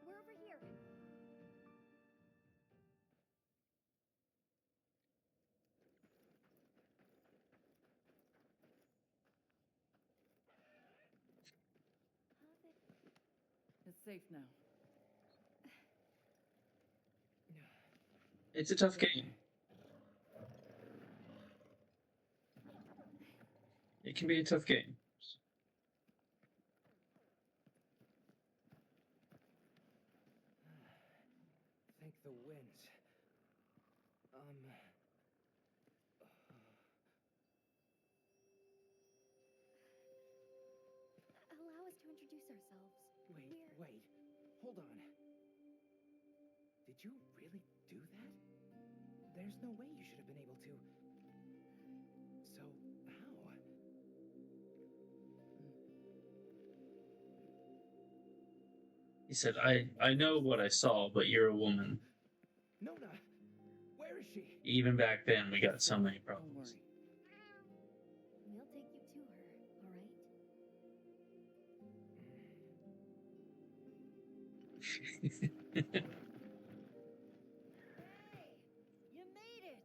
S5: We're over here.
S7: It's safe now.
S1: It's a tough game. It can be a tough game.
S6: Thank the winds.
S5: Allow us to introduce ourselves.
S6: Wait. Hold on. Did you really do that? There's no way you should have been able to. So, how?
S1: He said, I know what I saw, but you're a woman.
S6: Nona! Where is she?
S1: Even back then, we got so many
S7: Don't
S1: problems.
S7: worry.
S5: We'll take you to her, all right?
S8: Hey, you made it!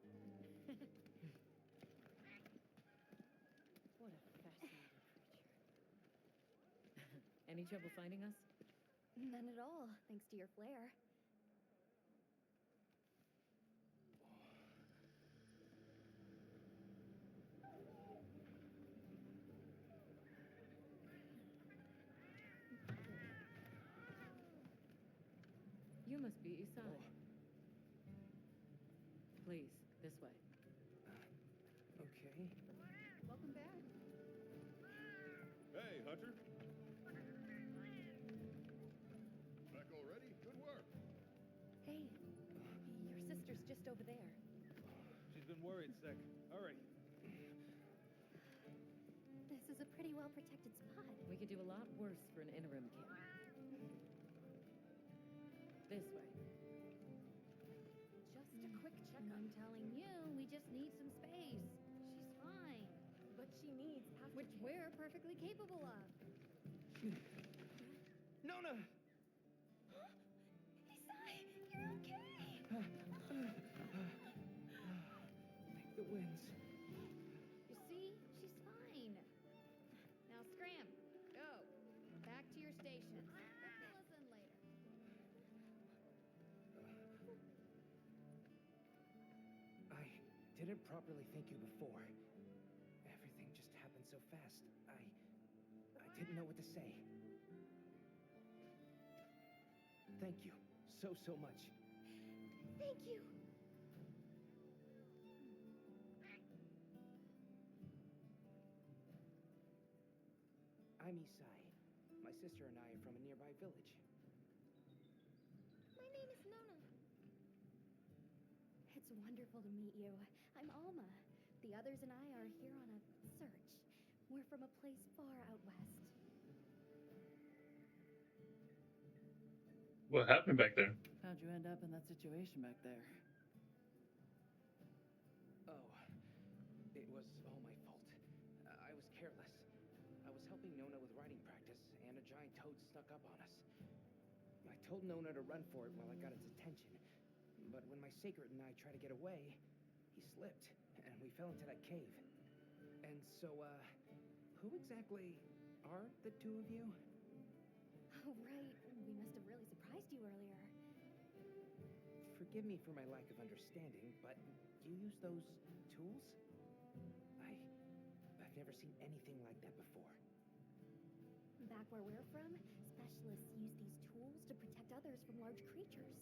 S8: What a fascinating creature. Any trouble finding us?
S5: None at all, thanks to your flair.
S8: You must be Isai. Please, this way.
S6: Okay.
S8: Welcome back.
S3: Hey, Hunter. Back already? Good work.
S5: Hey, your sister's just over there.
S6: She's been worried sick. Hurry.
S5: This is a pretty well-protected spot.
S8: We could do a lot worse for an interim camp. This way.
S4: Just a quick checkup. I'm telling you, we just need some space. She's fine. But she we're perfectly capable of.
S6: Nona!
S5: Isai, you're okay.
S6: Thank the winds.
S4: You see, she's fine. Now scram, go. Back to your stations. They'll fill us in later.
S6: I didn't properly thank you before. Everything just happened so fast. I didn't know what to say. Thank you so much.
S5: Thank you.
S6: I'm Isai. My sister and I are from a nearby village.
S5: My name is Nona. It's wonderful to meet you. I'm Alma. The others and I are here on a search. We're from a place far out west.
S1: What happened back there?
S7: How'd you end up in that situation back there?
S6: Oh, it was all my fault. I was careless. I was helping Nona with writing practice, and a giant toad snuck up on us. I told Nona to run for it while I got its attention, but when my sacred and I tried to get away, he slipped, and we fell into that cave. And so, who exactly are the two of you?
S5: Oh, right. We must have really surprised you earlier.
S6: Forgive me for my lack of understanding, but do you use those tools? I've never seen anything like that before.
S5: Back where we're from, specialists use these tools to protect others from large creatures.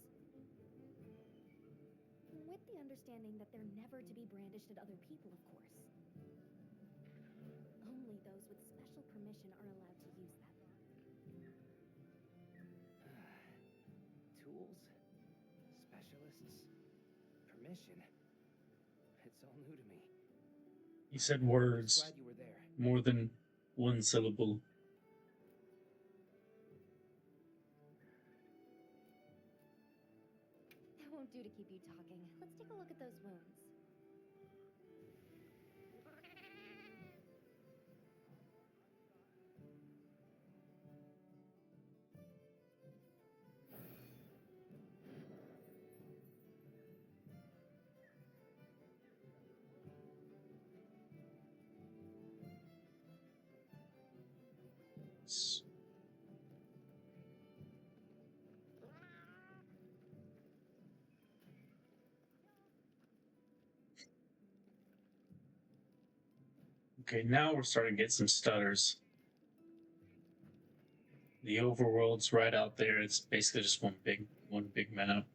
S5: With the understanding that they're never to be brandished at other people, of course. Only those with special permission are allowed to use them.
S6: Tools, specialists, permission. It's all new to me.
S1: He said
S6: Just
S1: words
S6: glad you were there.
S1: more than one syllable.
S5: That won't do to keep you talking. Let's take a look at those wounds.
S1: Okay, now we're starting to get some stutters. The overworld's right out there. It's basically just one big map.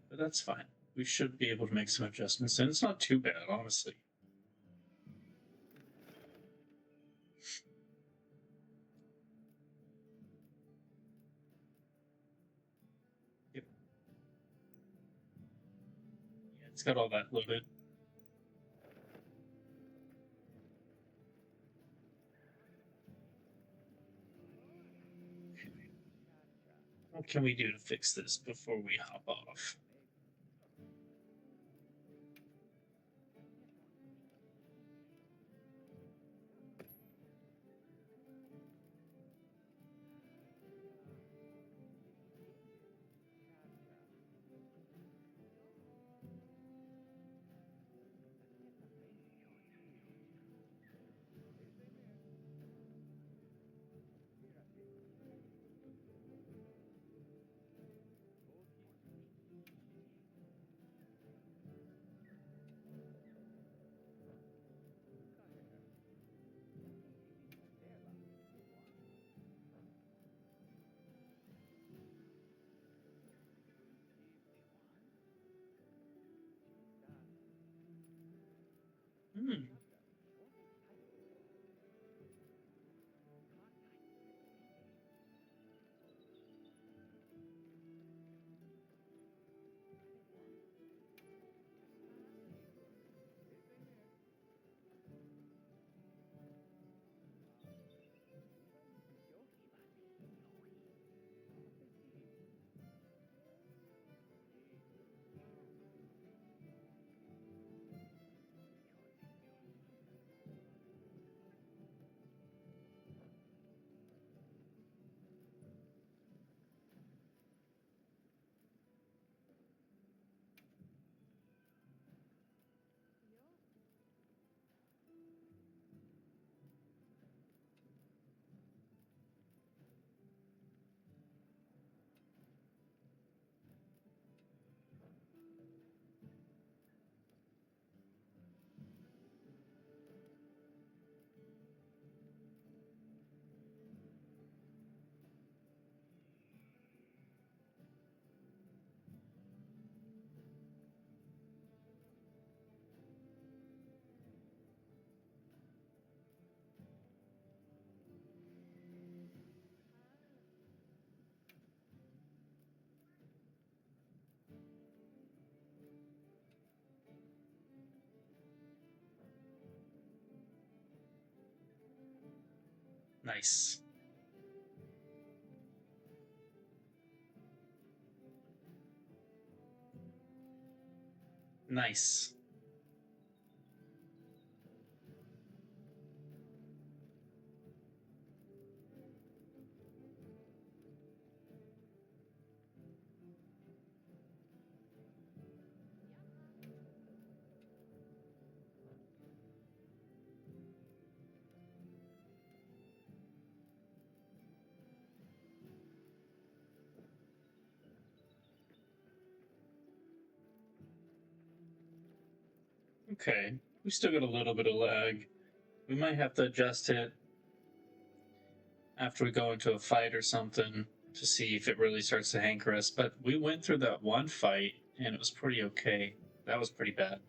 S1: But that's fine. We should be able to make some adjustments, and it's not too bad, honestly. Yep. Yeah, it's got all that loaded. What can we do to fix this before we hop off? Hmm. Nice. Nice. Okay. We still got a little bit of lag. We might have to adjust it after we go into a fight or something to see if it really starts to hanker us. But we went through that one fight and it was pretty okay. That was pretty bad.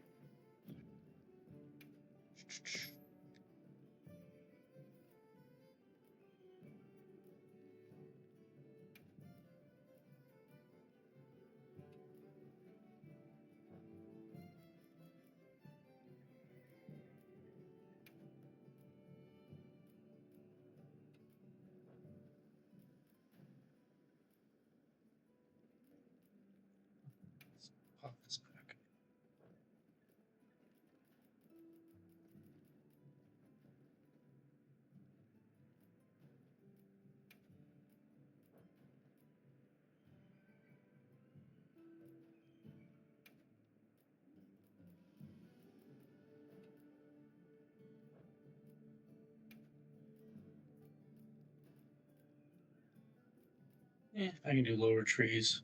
S1: Let's pop this back. Yeah, I can do lower trees.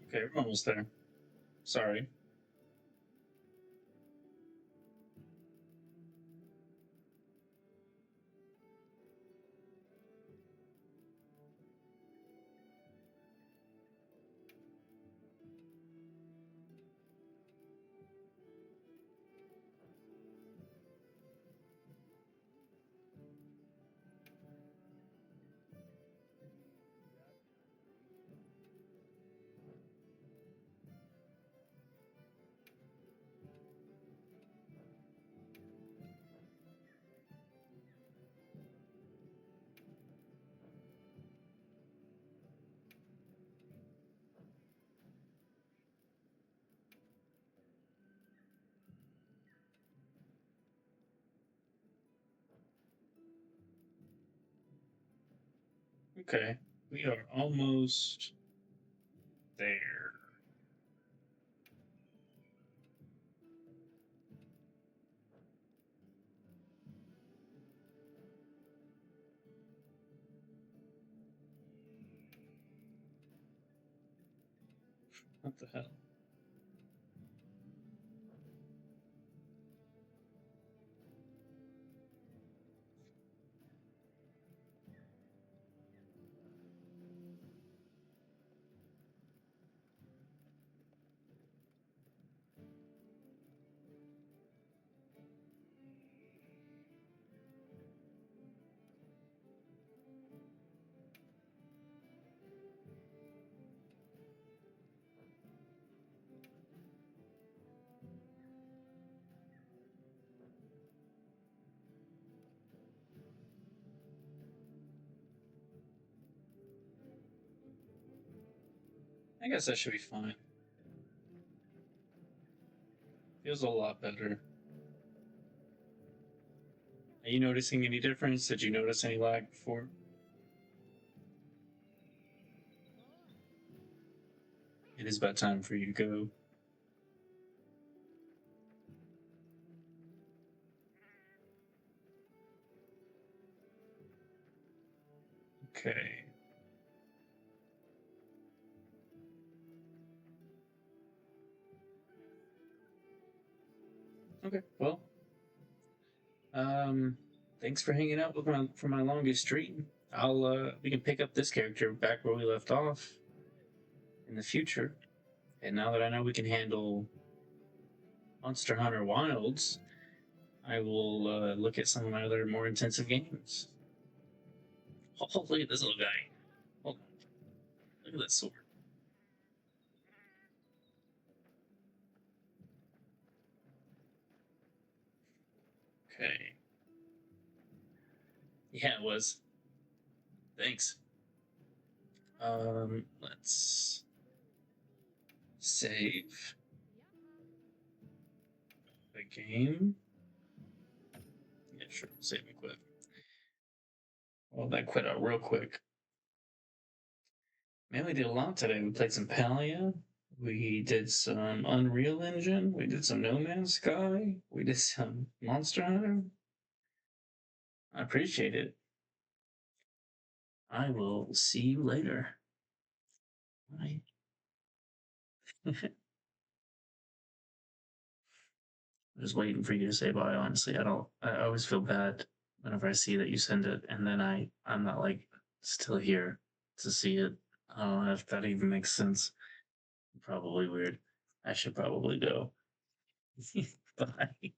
S1: Okay, we're almost there. Sorry. Okay, we are almost there. What the hell? I guess that should be fine. Feels a lot better. Are you noticing any difference? Did you notice any lag before? It is about time for you to go. Okay. Okay. Well, thanks for hanging out with my for my longest stream. I'll we can pick up this character back where we left off in the future. And now that I know we can handle Monster Hunter Wilds, I will look at some of my other more intensive games. Oh, look at this little guy. Hold on. Look at that sword. Okay. Yeah, it was. Thanks. Let's save the game. Yeah, sure. Save and quit. Well, that quit out real quick. Man, we did a lot today. We played some Palia. We did some Unreal Engine. We did some No Man's Sky. We did some Monster Hunter. I appreciate it. I will see you later. Bye. I'm just waiting for you to say bye. Honestly, I don't. I always feel bad whenever I see that you send it, and then I'm not like still here to see it. I don't know if that even makes sense. Probably weird. I should probably go. Bye.